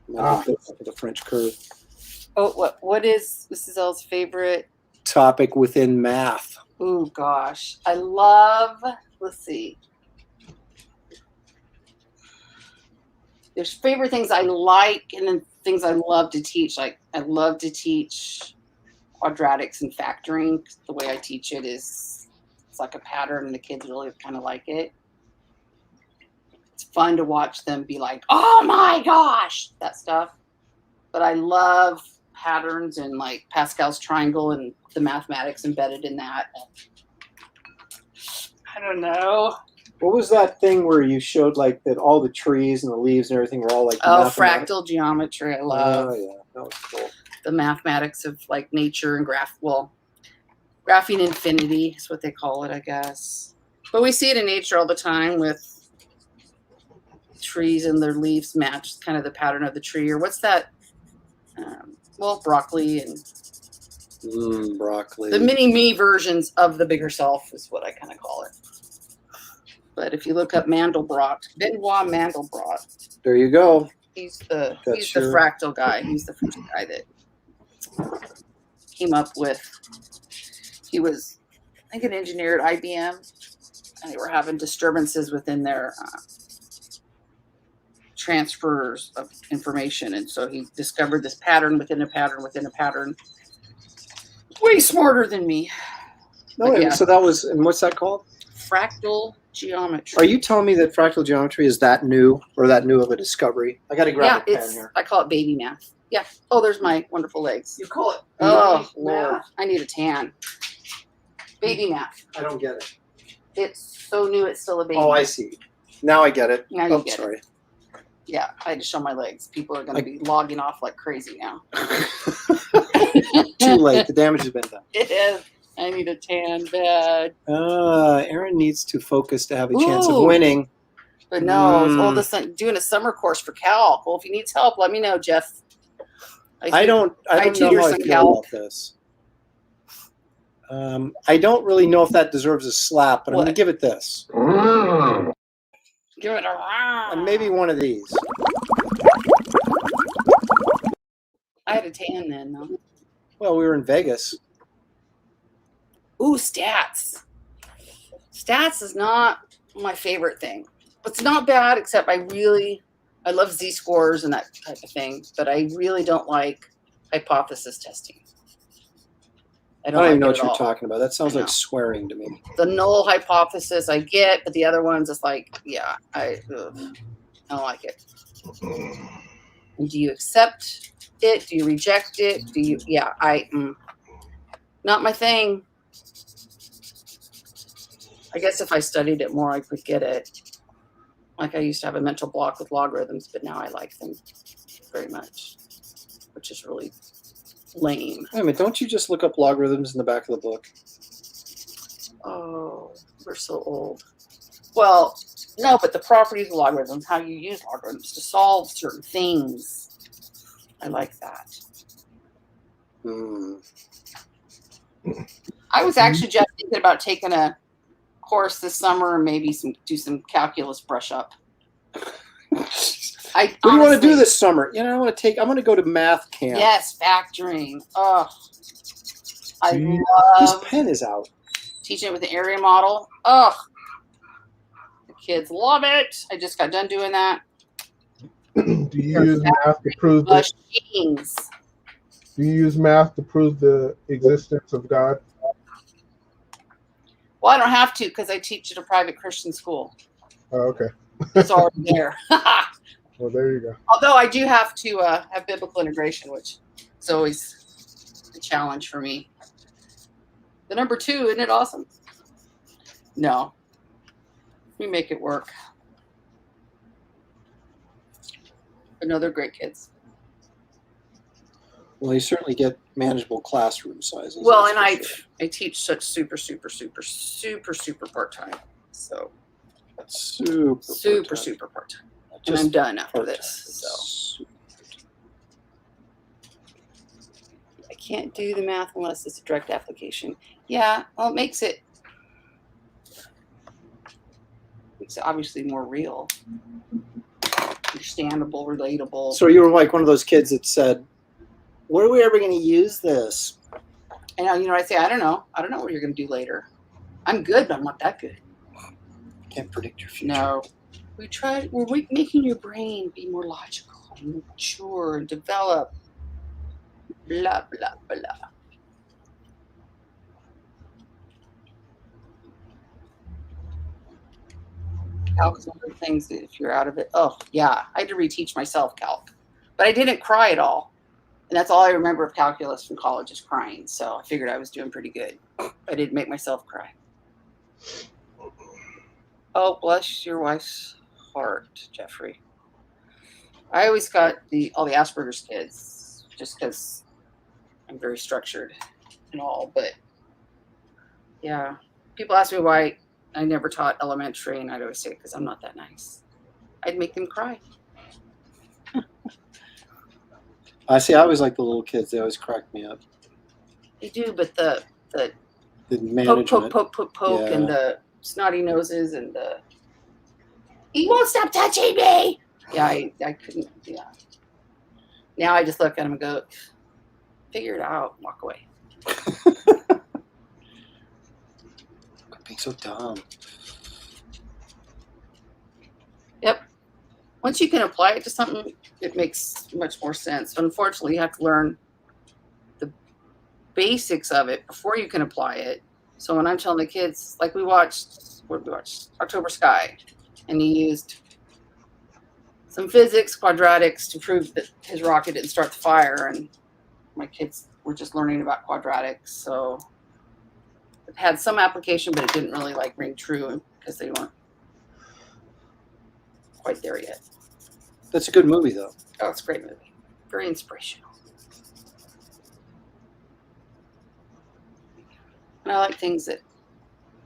The French curve. Oh, what is Mrs. L's favorite Topic within math. Oh gosh, I love. Let's see. There's favorite things I like, and then things I love to teach. Like I love to teach quadratics and factoring. The way I teach it is it's like a pattern, and the kids really kind of like it. It's fun to watch them be like, "Oh my gosh," that stuff. But I love patterns and like Pascal's triangle and the mathematics embedded in that. I don't know. What was that thing where you showed like that all the trees and the leaves and everything were all like Fractal geometry. I love. Oh yeah, that was cool. The mathematics of like nature and graphing infinity is what they call it, I guess. But we see it in nature all the time with trees and their leaves match kind of the pattern of the tree. Or what's that? Broccoli and broccoli. The mini-me versions of the bigger self is what I kind of call it. But if you look up Mandelbrot, Benoit Mandelbrot, there you go. He's the fractal guy. He's the first guy that came up with. He was, I think, an engineer at IBM, and they were having disturbances within their transfers of information, and so he discovered this pattern within a pattern within a pattern. Way smarter than me. No, yeah. So that was, and what's that called? Fractal geometry. Are you telling me that fractal geometry is that new, or that new of a discovery? I got to grab a pen here. I call it baby math. Yeah. Oh, there's my wonderful legs. You call it? Oh, Lord. I need a tan. Baby math. I don't get it. It's so new, it's still a baby. Oh, I see. Now I get it. Now you get sorry. it. Yeah, I had to show my legs. People are going to be logging off like crazy now. Too late. The damage has been done. It is. I need a tan bed. Aaron needs to focus to have a chance of winning. But no, doing a summer course for Cal. Well, if he needs help, let me know, Jeff. I don't know how I feel about this. I don't really know if that deserves a slap, but I'm going to give it this. Give it a and maybe one of these. I had a tan then, though. Well, we were in Vegas. Ooh, stats. Stats is not my favorite thing. It's not bad, except I love Z-scores and that type of thing, but I really don't like hypothesis testing. I don't even know what you're talking about. That sounds like swearing to me. The null hypothesis I get, but the other ones, it's like, yeah, I don't like it. And do you accept it? Do you reject it? Not my thing. I guess if I studied it more, I could get it. Like I used to have a mental block with logarithms, but now I like them very much, which is really lame. Wait a minute, don't you just look up logarithms in the back of the book? Oh, we're so old. Well, no, but the properties of logarithms, how you use logarithms to solve certain things. I like that. I was actually just thinking about taking a course this summer and maybe do some calculus brush up. What do you want to do this summer? I'm going to go to math camp. Yes, factoring. Oh, I love. This pen is out. Teaching it with the area model. Oh, the kids love it. I just got done doing that. Do you use math to prove machines? Do you use math to prove the existence of God? Well, I don't have to because I teach at a private Christian school. Oh, okay. It's already there. Well, there you go. Although I do have to have biblical integration, which is always a challenge for me. The number 2, isn't it awesome? No. We make it work. But no, they're great kids. Well, you certainly get manageable classroom sizes. Well, and that's for sure. I teach such super part-time. So super part-time. And I'm done after this. So I can't do the math unless it's a direct application. Yeah, well, it makes it obviously more real, understandable, relatable. So you were like one of those kids that said, "Where are we ever going to use this?" And I say, I don't know what you're going to do later. I'm good, but I'm not that good. Can't predict your future. No, we're making your brain be more logical and mature and develop. Blah blah blah. Calc is one of the things that if you're out of it, oh yeah, I had to reteach myself calc, but I didn't cry at all, and that's all I remember of calculus from college is crying. So I figured I was doing pretty good. I didn't make myself cry. Oh, bless your wife's heart, Jeffrey. I always got all the Asperger's kids just because I'm very structured and all, but yeah, people ask me why I never taught elementary, and I'd always say because I'm not that nice. I'd make them cry. I see. I always like the little kids. They always crack me up. They do, but the management. poke, Yeah. and the snotty noses and the he won't stop touching me. Yeah, I couldn't. Yeah. Now I just look at him and go, figure it out, and walk away. Being so dumb. Yep. Once you can apply it to something, it makes much more sense. Unfortunately, you have to learn the basics of it before you can apply it. So when I'm telling the kids, like we watched October Sky, and he used some physics, quadratics to prove that his rocket didn't start the fire, and my kids were just learning about quadratics. So it had some application, but it didn't really ring true because they weren't quite there yet. That's a good movie, though. Oh, it's a great movie. Very inspirational. And I like things that,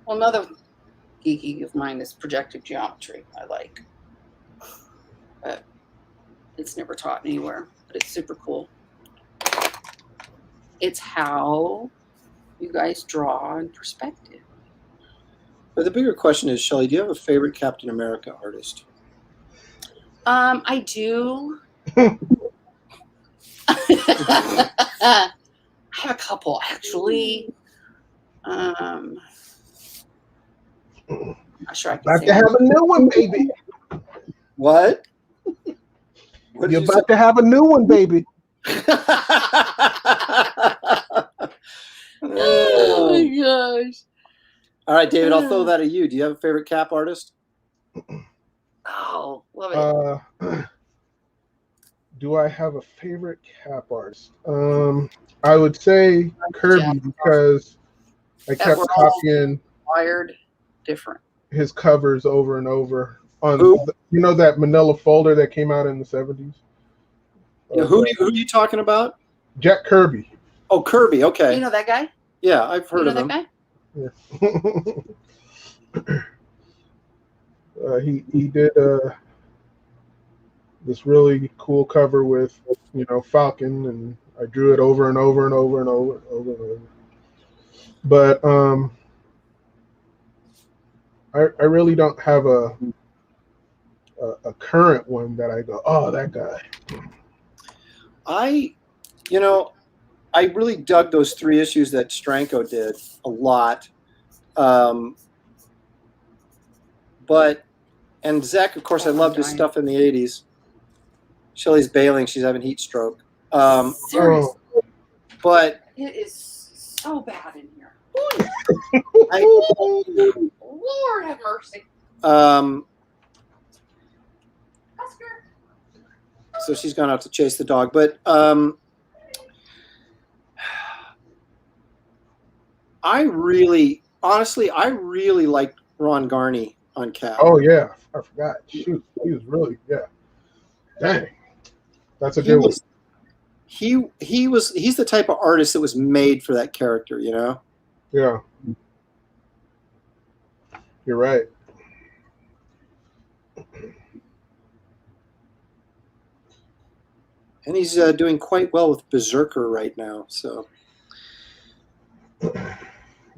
well, another geeky of mine is projective geometry. I like, but it's never taught anywhere, but it's super cool. It's how you guys draw in perspective. But the bigger question is, Shelley, do you have a favorite Captain America artist? I do. I have a couple, actually. I'm not sure I can About say to have a new one, baby. What? You're about to have a new one, baby. Oh my gosh. All right, David, I'll throw that at you. Do you have a favorite Cap artist? Oh, love it. Do I have a favorite Cap artist? I would say Kirby because I kept copying Wired different. his covers over and over on Who? That manila folder that came out in the 70s. Yeah, who are you talking about? Jack Kirby. Oh, Kirby. Okay. You know that guy? Yeah, I've heard You know of that him. guy? He did this really cool cover with Falcon, and I drew it over and over and over and over and over and over. But I really don't have a current one that I go, oh, that guy. I really dug those 3 issues that Stranko did a lot. And Zach, of course, I loved his stuff in the 80s. Shelley's bailing. She's having heat stroke. Seriously. But It is so bad in here. Lord have mercy. Um, Oscar. So she's gone out to chase the dog. But honestly, I really liked Ron Garney on Cap. Oh yeah, I forgot. Shoot, he was really Dang, that's a good one. He's the type of artist that was made for that character, you know? Yeah, you're right. And he's doing quite well with Berserker right now. So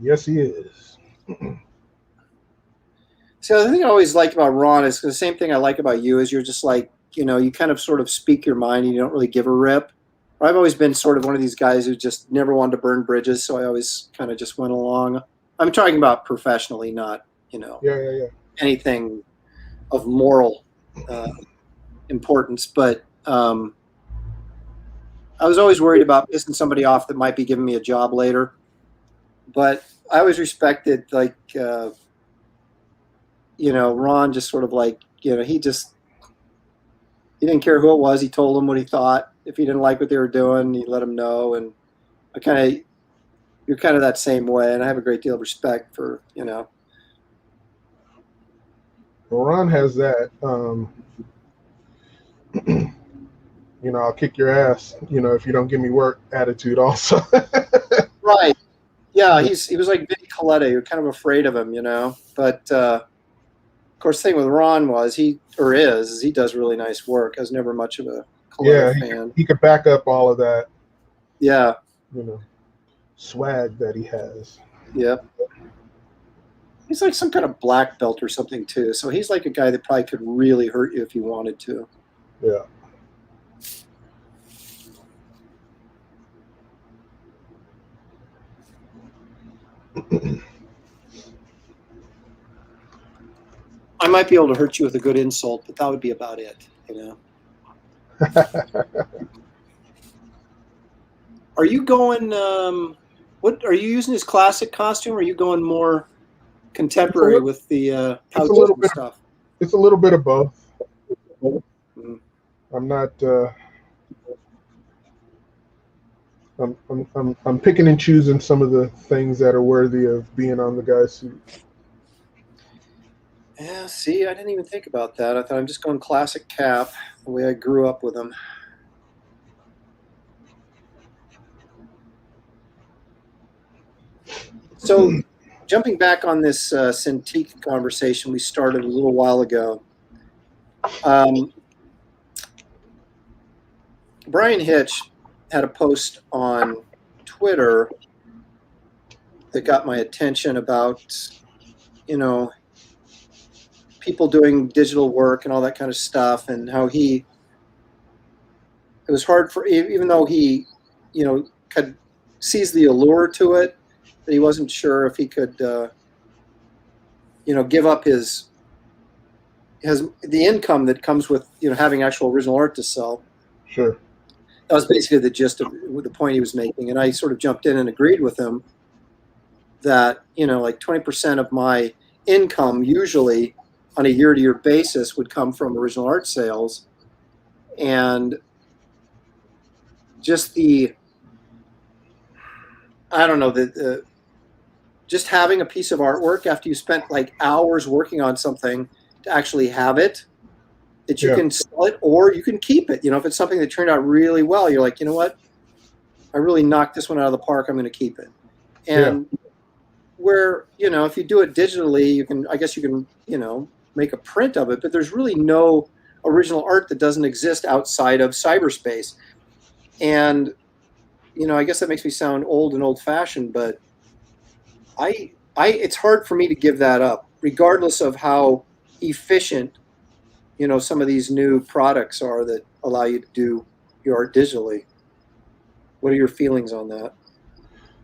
Yes, he is. So the thing I always liked about Ron is the same thing I like about you is you're just like, you know, you kind of sort of speak your mind and you don't really give a rip. I've always been sort of one of these guys who just never wanted to burn bridges, so I always kind of just went along. I'm talking about professionally, not, you know, anything of moral importance. But I was always worried about pissing somebody off that might be giving me a job later. But I always respected, like, you know, Ron just sort of like, you know, he didn't care who it was. He told them what he thought. If he didn't like what they were doing, he let them know. And you're kind of that same way. And I have a great deal of respect for, you know. Well, Ron has that, you know, I'll kick your ass, you know, if you don't give me work attitude also. Right. Yeah, he was like Vinnie Coletta. You're kind of afraid of him, you know. But of course, the thing with Ron he does really nice work. I was never much of a Coletta fan. He could back up all of that. Yeah. You know, swag that he has. Yep. He's like some kind of black belt or something too. So he's like a guy that probably could really hurt you if he wanted to. Yeah. I might be able to hurt you with a good insult, but that would be about it, you know. Are you going what are you using his classic costume, or are you going more contemporary with the pouches and stuff? It's a little bit of both. Mm-hmm. I'm not I'm picking and choosing some of the things that are worthy of being on the guy's suit. Yeah, see, I didn't even think about that. I thought I'm just going classic Cap, the way I grew up with him. So, jumping back on this Cintiq conversation we started a little while ago, Brian Hitch had a post on Twitter that got my attention about, you know, people doing digital work and all that kind of stuff, and how it was hard for, even though he, you know, sees the allure to it, that he wasn't sure if he could, you know, give up the income that comes with, you know, having actual original art to sell. Sure. That was basically the gist of the point he was making, and I sort of jumped in and agreed with him that, you know, like 20% of my income usually on a year-to-year basis would come from original art sales, and just just having a piece of artwork after you spent like hours working on something to actually have it, that you can sell it or you can keep it. You know, if it's something that turned out really well, you're like, you know what, I really knocked this one out of the park, I'm going to keep it. And where, you know, if you do it digitally, I guess you can, you know, make a print of it, but there's really no original art that doesn't exist outside of cyberspace. And, you know, I guess that makes me sound old and old-fashioned, but it's hard for me to give that up, regardless of how efficient, you know, some of these new products are that allow you to do your art digitally. What are your feelings on that?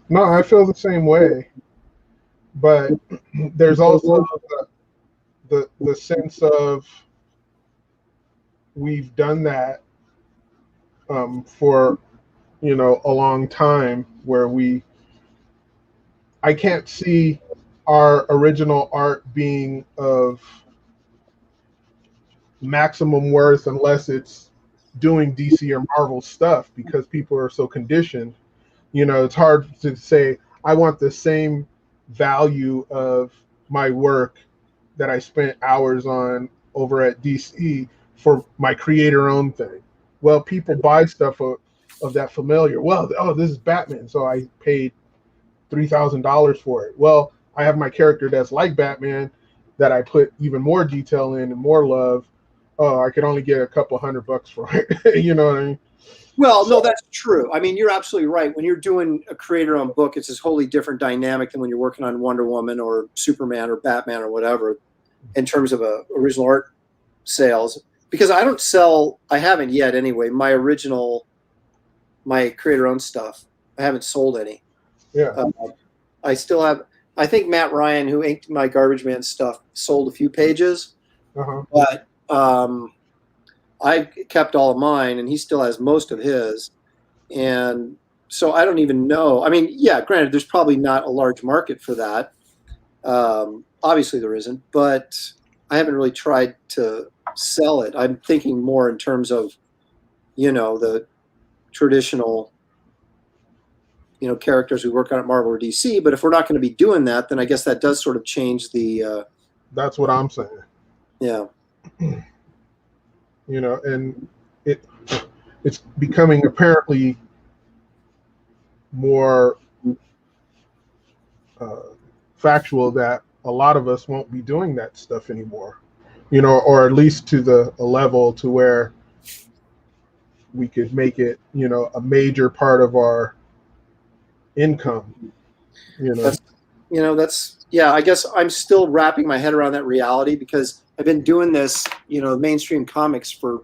No, I feel the same way, but there's also the sense of we've done that for, you know, a long time, where I can't see our original art being of maximum worth unless it's doing DC or Marvel stuff because people are so conditioned. You know, it's hard to say I want the same value of my work that I spent hours on over at DC for my creator-owned thing. Well, people buy stuff of that familiar. Well, oh, this is Batman, so I paid $3,000 for it. Well, I have my character that's like Batman that I put even more detail in and more love. Oh, I could only get a couple $100 for it. You know what I mean? Well, no, that's true. I mean, you're absolutely right. When you're doing a creator-owned book, it's this wholly different dynamic than when you're working on Wonder Woman or Superman or Batman or whatever in terms of original art sales. Because I don't sell, I haven't yet anyway, my creator-owned stuff. I haven't sold any. Yeah. I still have, I think Matt Ryan, who inked my Garbage Man stuff, sold a few pages. But I kept all of mine, and he still has most of his. And so I don't even know. I mean, yeah, granted, there's probably not a large market for that. Obviously there isn't, but I haven't really tried to sell it. I'm thinking more in terms of, you know, the traditional, you know, characters who work on at Marvel or DC. But if we're not going to be doing that, then I guess that does sort of change the. That's what I'm saying. Yeah. You know, and it's becoming apparently more factual that a lot of us won't be doing that stuff anymore, you know, or at least to a level to where we could make it, you know, a major part of our income. Yeah, I guess I'm still wrapping my head around that reality because I've been doing this, you know, mainstream comics for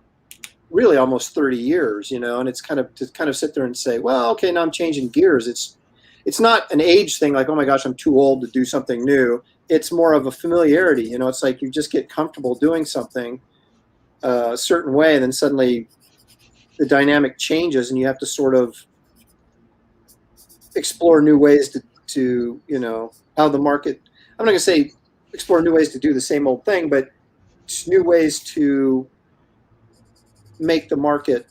really almost 30 years, you know, and it's kind of to kind of sit there and say, well, okay, now I'm changing gears. It's not an age thing like, oh my gosh, I'm too old to do something new. It's more of a familiarity, you know. It's like you just get comfortable doing something a certain way, and then suddenly the dynamic changes, and you have to sort of explore new ways to you know, how the market. I'm not going to say explore new ways to do the same old thing, but new ways to make the market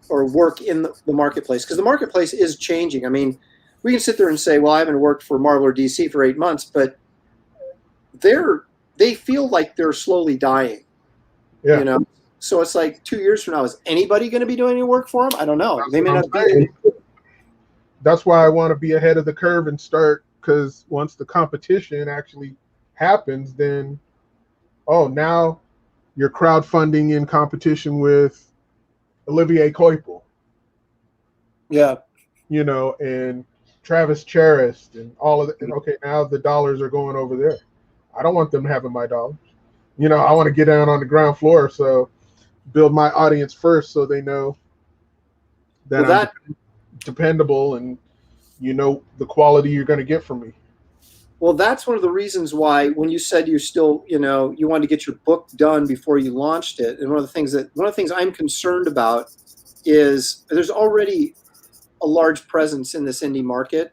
or work in the marketplace, because the marketplace is changing. I mean, we can sit there and say, well, I haven't worked for Marvel or DC for 8 months, but they feel like they're slowly dying. Yeah. You know, so it's like 2 years from now, is anybody going to be doing any work for them? I don't know. They may not be. That's why I want to be ahead of the curve and start, because once the competition actually happens, then now you're crowdfunding in competition with Olivier Coipel. Yeah. You know, and Travis Charest and all of it. And okay, now the dollars are going over there. I don't want them having my dollars. You know, I want to get down on the ground floor, so build my audience first so they know that I'm dependable and you know the quality you're going to get from me. Well, that's one of the reasons why when you said you still, you know, you wanted to get your book done before you launched it. And one of the things I'm concerned about is there's already a large presence in this indie market.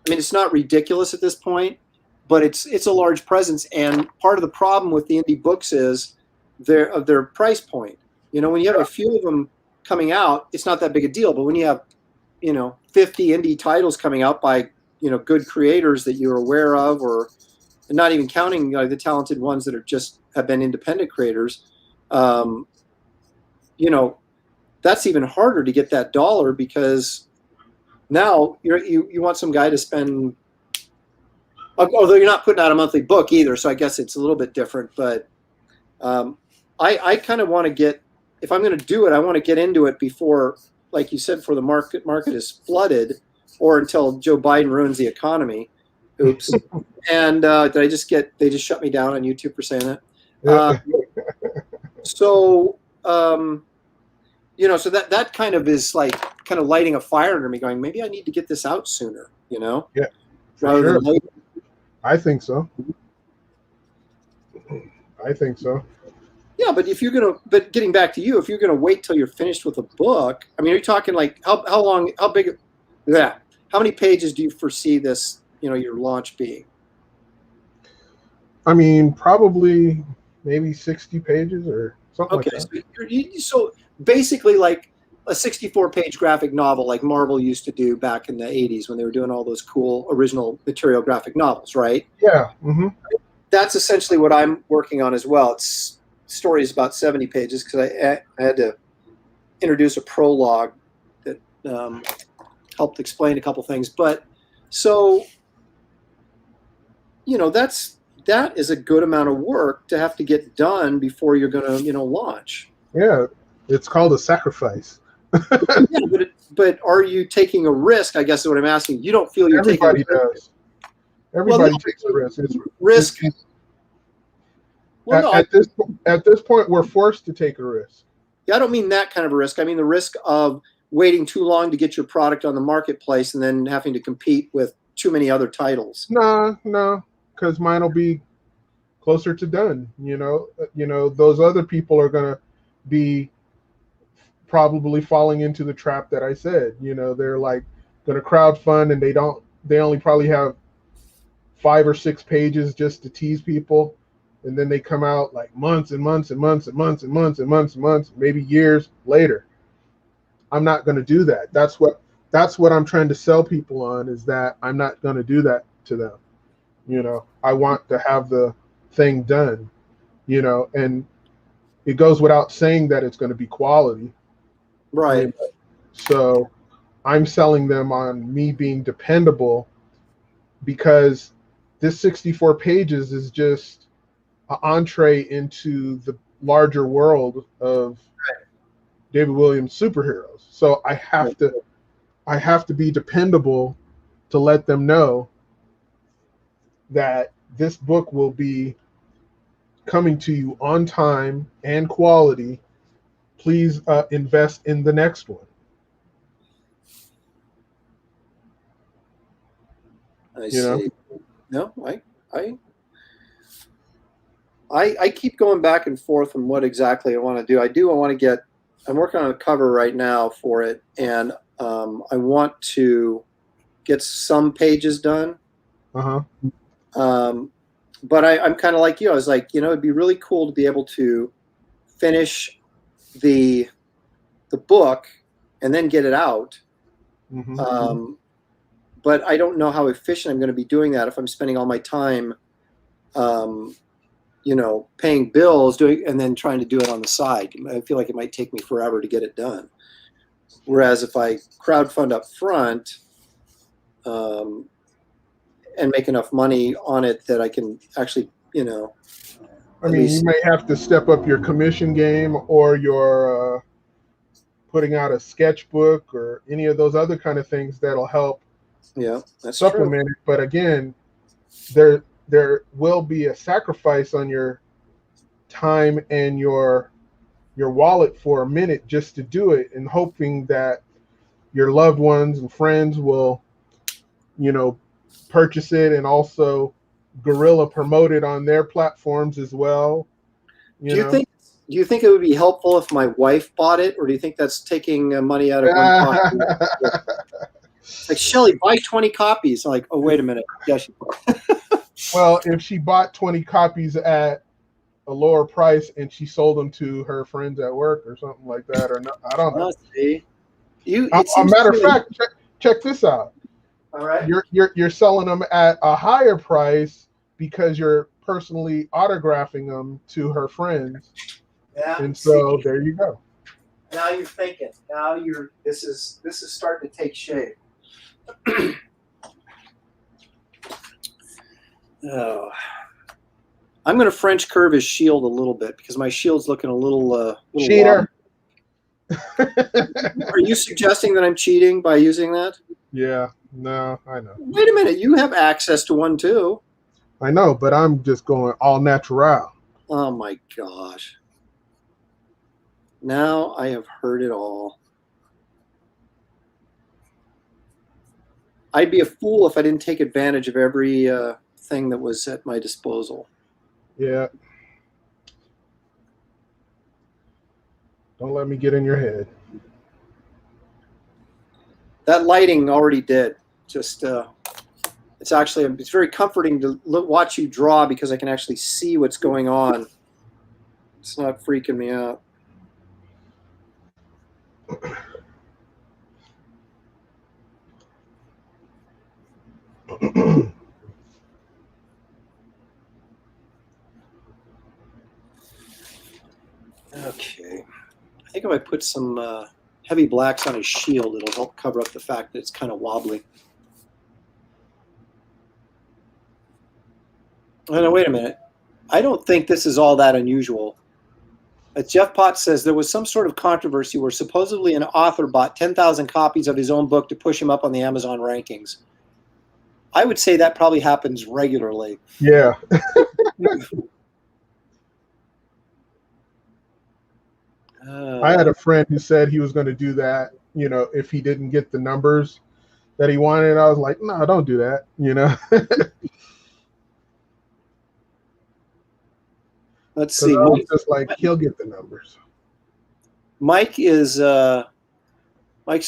I mean, it's not ridiculous at this point, but it's a large presence. And part of the problem with the indie books is their price point. You know, when you have a few of them coming out, it's not that big a deal. But when you have, you know, 50 indie titles coming out by, you know, good creators that you're aware of, or not even counting the talented ones that have been independent creators, you know, that's even harder to get that dollar, because now you want some guy to spend, although you're not putting out a monthly book either, so I guess it's a little bit different. But I kind of want to get, if I'm going to do it, I want to get into it before, like you said, before the market is flooded, or until Joe Biden ruins the economy. Oops. And they just shut me down on YouTube for saying that. So you know, so that kind of is like kind of lighting a fire under me, going, maybe I need to get this out sooner, you know? Yeah. Rather than later. I think so. Yeah, but but getting back to you, if you're gonna wait till you're finished with a book, I mean, are you talking like how long, how big? Yeah. How many pages do you foresee this, you know, your launch being? I mean, probably maybe 60 pages or something Okay, like so, that. so basically like a 64-page graphic novel like Marvel used to do back in the 80s when they were doing all those cool original material graphic novels, right? Yeah. Mm-hmm. That's essentially what I'm working on as well. It's stories about 70 pages because I had to introduce a prologue that helped explain a couple things. But so, that is a good amount of work to have to get done before you're going to, launch. Yeah, it's called a sacrifice. Yeah, but are you taking a risk? I guess is what I'm asking. You don't feel you're Everybody taking a risk? does. Everybody no, takes a risk. risk. Well, no, At this point, we're forced to take a risk. yeah, I don't mean that kind of a risk. I mean the risk of waiting too long to get your product on the marketplace and then having to compete with too many other titles. No, because mine will be closer to done. Those other people are gonna be probably falling into the trap that I said. They're like gonna crowdfund and they only probably have 5 or 6 pages just to tease people, and then they come out like months and months and months and months and months and months and months, maybe years later. I'm not going to do that. That's what I'm trying to sell people on, is that I'm not going to do that to them. I want to have the thing done, and it goes without saying that it's going to be quality. Right. So I'm selling them on me being dependable, because this 64 pages is just an entree into the larger world of David Williams superheroes. So I have to be dependable to let them know that this book will be coming to you on time and quality. Please invest in the next one. I see. No, I keep going back and forth on what exactly I want to do. I'm working on a cover right now for it, and I want to get some pages done. Uh-huh. But I'm kind of like you. I was like, it'd be really cool to be able to finish the book and then get it out. Mm-hmm. But I don't know how efficient I'm going to be doing that if I'm spending all my time, paying bills, and then trying to do it on the side. I feel like it might take me forever to get it done. Whereas if I crowdfund up front, and make enough money on it that I can actually, I mean, you may have to step up your commission game, or your putting out a sketchbook, or any of those other kind of things that'll help. Yeah, that's supplement true. it. But again, there will be a sacrifice on your time and your wallet for a minute just to do it, and hoping that your loved ones and friends will, purchase it, and also guerrilla promote it on their platforms as well. Do you think it would be helpful if my wife bought it, or do you think that's taking money out of one pocket? Like, Shelley, buy 20 copies. I'm like, oh, wait a minute. Yeah, well, if she bought 20 copies at a lower price and she sold them to her friends at work or something like that, or not, I don't know. See, a matter of fact, check this out. All right. You're selling them at a higher price because you're personally autographing them to her friends. Yeah. And so there you go. Now you're thinking. This is starting to take shape. Oh. I'm going to French curve his shield a little bit because my shield's looking a little cheater. Are you suggesting that I'm cheating by using that? Yeah, no, I know. Wait a minute, you have access to one too. I know, but I'm just going all natural. Oh my gosh. Now I have heard it all. I'd be a fool if I didn't take advantage of every thing that was at my disposal. Yeah. Don't let me get in your head. That lighting already did. Just it's very comforting to watch you draw because I can actually see what's going on. It's not freaking me out. Okay. I think if I put some heavy blacks on his shield, it'll help cover up the fact that it's kind of wobbly. Oh, no, wait a minute. I don't think this is all that unusual. Jeff Potts says there was some sort of controversy where supposedly an author bought 10,000 copies of his own book to push him up on the Amazon rankings. I would say that probably happens regularly. Yeah. I had a friend who said he was going to do that, you know, if he didn't get the numbers that he wanted. I was like, no, don't do that, you know. Let's see. I was just like, he'll get the numbers. Mike's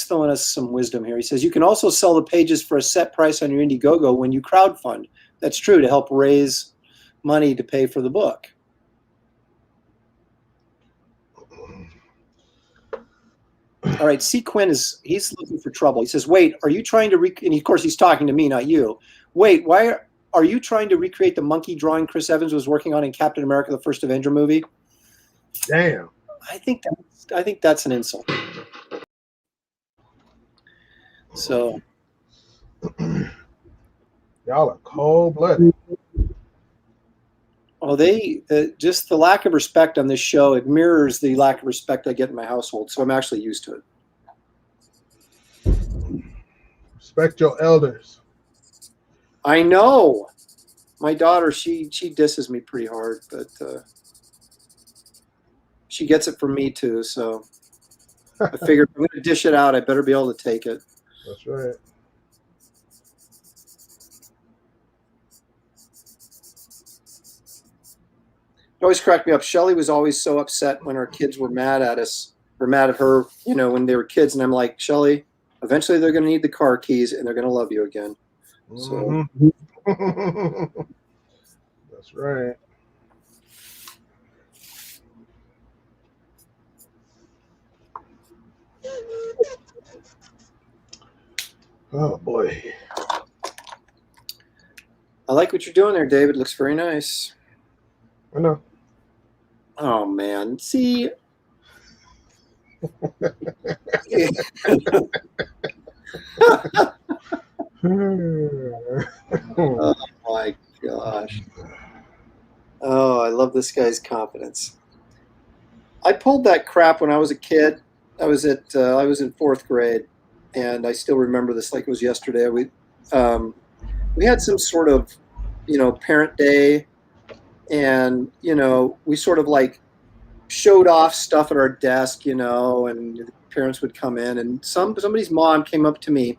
throwing us some wisdom here. He says, you can also sell the pages for a set price on your Indiegogo when you crowdfund. That's true, to help raise money to pay for the book. All right, C. Quinn he's looking for trouble. He says, wait, are you trying to, and of course he's talking to me, not you. Wait, why are you trying to recreate the monkey drawing Chris Evans was working on in Captain America, the first Avenger movie? Damn. I think that's an insult. So. Y'all are cold-blooded. Oh, just the lack of respect on this show, it mirrors the lack of respect I get in my household. So I'm actually used to it. Respect your elders. I know. My daughter, she disses me pretty hard, but she gets it from me too. So I figured if I'm going to dish it out, I better be able to take it. That's right. It always cracked me up. Shelley was always so upset when our kids were mad at us or mad at her, you know, when they were kids. And I'm like, Shelley, eventually they're going to need the car keys and they're going to love you again. So. That's right. Oh, boy. I like what you're doing there, David. Looks very nice. I know. Oh, man. See? Oh, my gosh. Oh, I love this guy's confidence. I pulled that crap when I was a kid. I was in 4th grade, and I still remember this like it was yesterday. We had some sort of, you know, parent day, and, you know, we sort of like showed off stuff at our desk, you know, and the parents would come in, and somebody's mom came up to me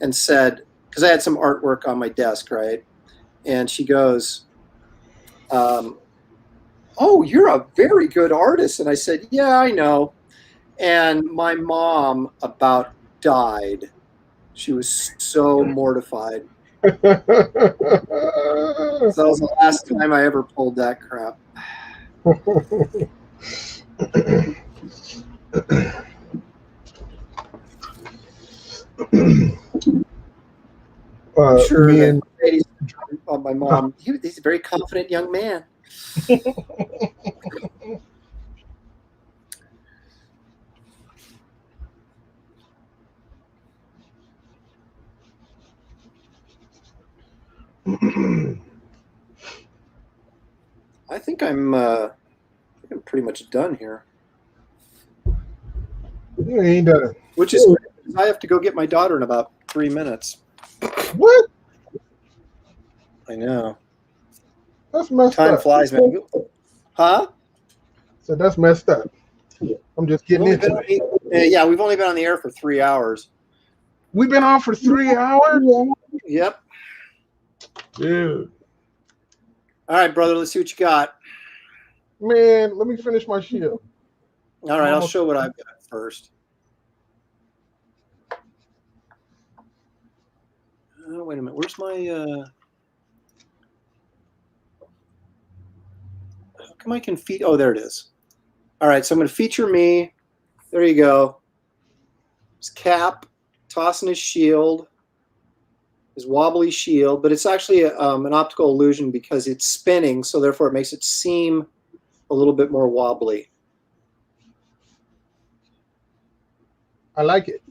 and said, because I had some artwork on my desk, right? And she goes, oh, you're a very good artist. And I said, yeah, I know. And my mom about died. She was so mortified. So that was the last time I ever pulled that crap. I'm sure that ladies on my mom, he's a very confident young man. I think I'm pretty much done here. You ain't done. Which is weird, because I have to go get my daughter in about 3 minutes. What? I know. That's messed Time up. flies, man. Huh? So that's messed up. I'm just getting into it. Yeah, we've only been on the air for 3 hours. We've been on for 3 hours? Yep. Dude. All right, brother, let's see what you got. Man, let me finish my shield. All right, I'll show what I've got first. Wait a minute. Where's my... come I can feed? Oh, there it is. All right, so I'm going to feature me. There you go. His cap, tossing his shield, his wobbly shield, but it's actually an optical illusion because it's spinning, so therefore it makes it seem a little bit more wobbly. I like it.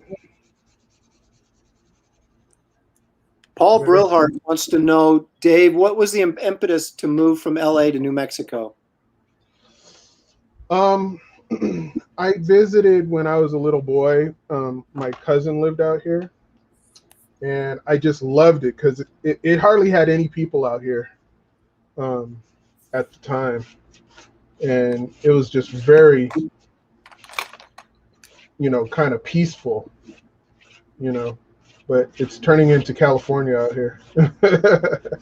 Paul Brillhart wants to know, Dave, what was the impetus to move from LA to New Mexico? I visited when I was a little boy. My cousin lived out here, and I just loved it because it hardly had any people out here at the time, and it was just very, kind of peaceful, but it's turning into California out here. Because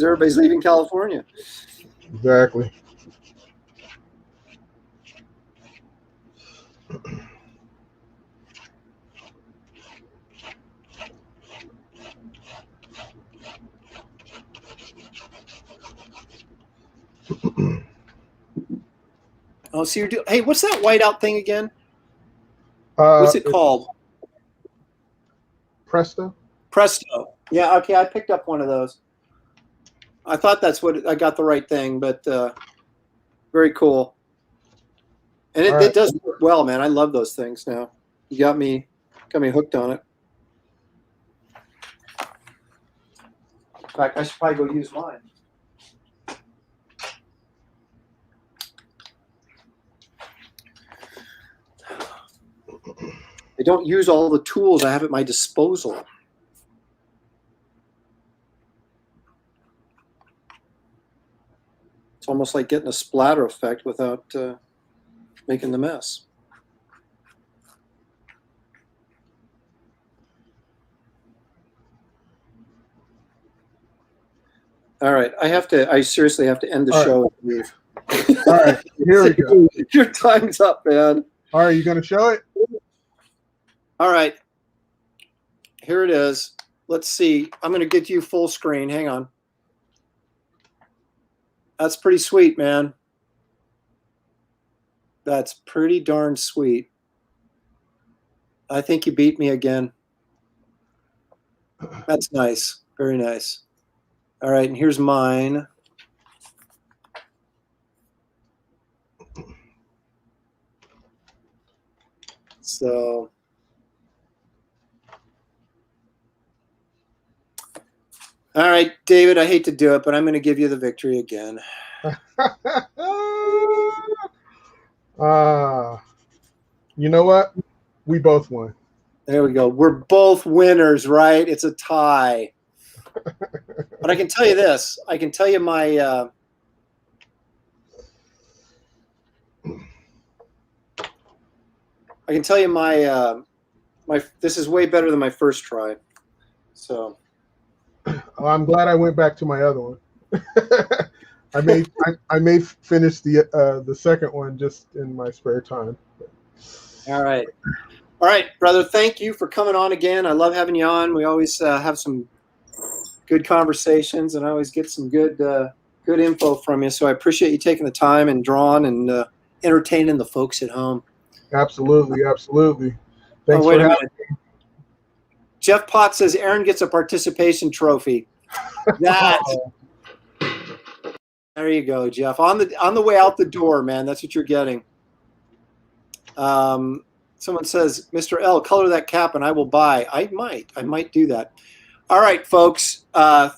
everybody's leaving California. Exactly. Oh, so you're hey, what's that whiteout thing again? What's it called? Presto. Presto. Yeah, okay, I picked up one of those. I thought that's what I got the right thing, but very cool. And it does work well, man. I love those things now. You got me hooked on it. In fact, I should probably go use mine. I don't use all the tools I have at my disposal. It's almost like getting a splatter effect without making the mess. All right, I seriously have to end the show and leave. All right, here we go. Your time's up, man. All right, you gonna show it? All right, here it is. Let's see. I'm going to get you full screen. Hang on. That's pretty sweet, man. That's pretty darn sweet. I think you beat me again. That's nice. Very nice. All right, and here's mine. So... all right, David, I hate to do it, but I'm going to give you the victory again. You know what? We both won. There we go. We're both winners, right? It's a tie. But I can tell you this. I can tell you my this is way better than my first try. So Oh, I'm glad I went back to my other one. I may finish the second one just in my spare time. All right, brother. Thank you for coming on again. I love having you on. We always have some good conversations, and I always get some good info from you. So I appreciate you taking the time and drawing and entertaining the folks at home. Absolutely. Thanks wait for a having minute. me. Jeff Potts says Aaron gets a participation trophy. That. There you go, Jeff. On the way out the door, man. That's what you're getting. Someone says, Mr. L, color that cap and I will buy. I might do that. All right, folks.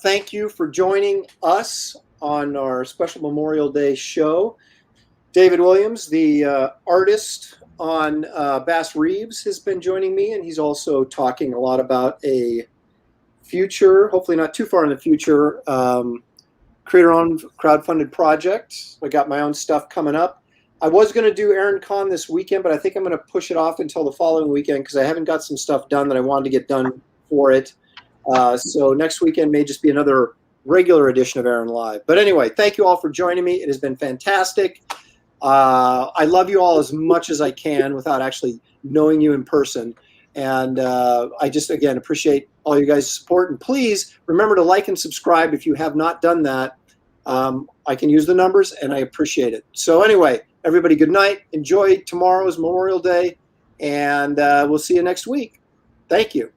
Thank you for joining us on our special Memorial Day show. David Williams, the artist on Bass Reeves, has been joining me, and he's also talking a lot about a future, hopefully not too far in the future, creator-owned crowdfunded project. I got my own stuff coming up. I was going to do Aaron Con this weekend, but I think I'm going to push it off until the following weekend because I haven't got some stuff done that I wanted to get done for it. So next weekend may just be another regular edition of Aaron Live. But anyway, thank you all for joining me. It has been fantastic. I love you all as much as I can without actually knowing you in person. And I just, again, appreciate all you guys' support. And please remember to like and subscribe if you have not done that. I can use the numbers, and I appreciate it. So anyway, everybody, good night. Enjoy tomorrow's Memorial Day, and we'll see you next week. Thank you.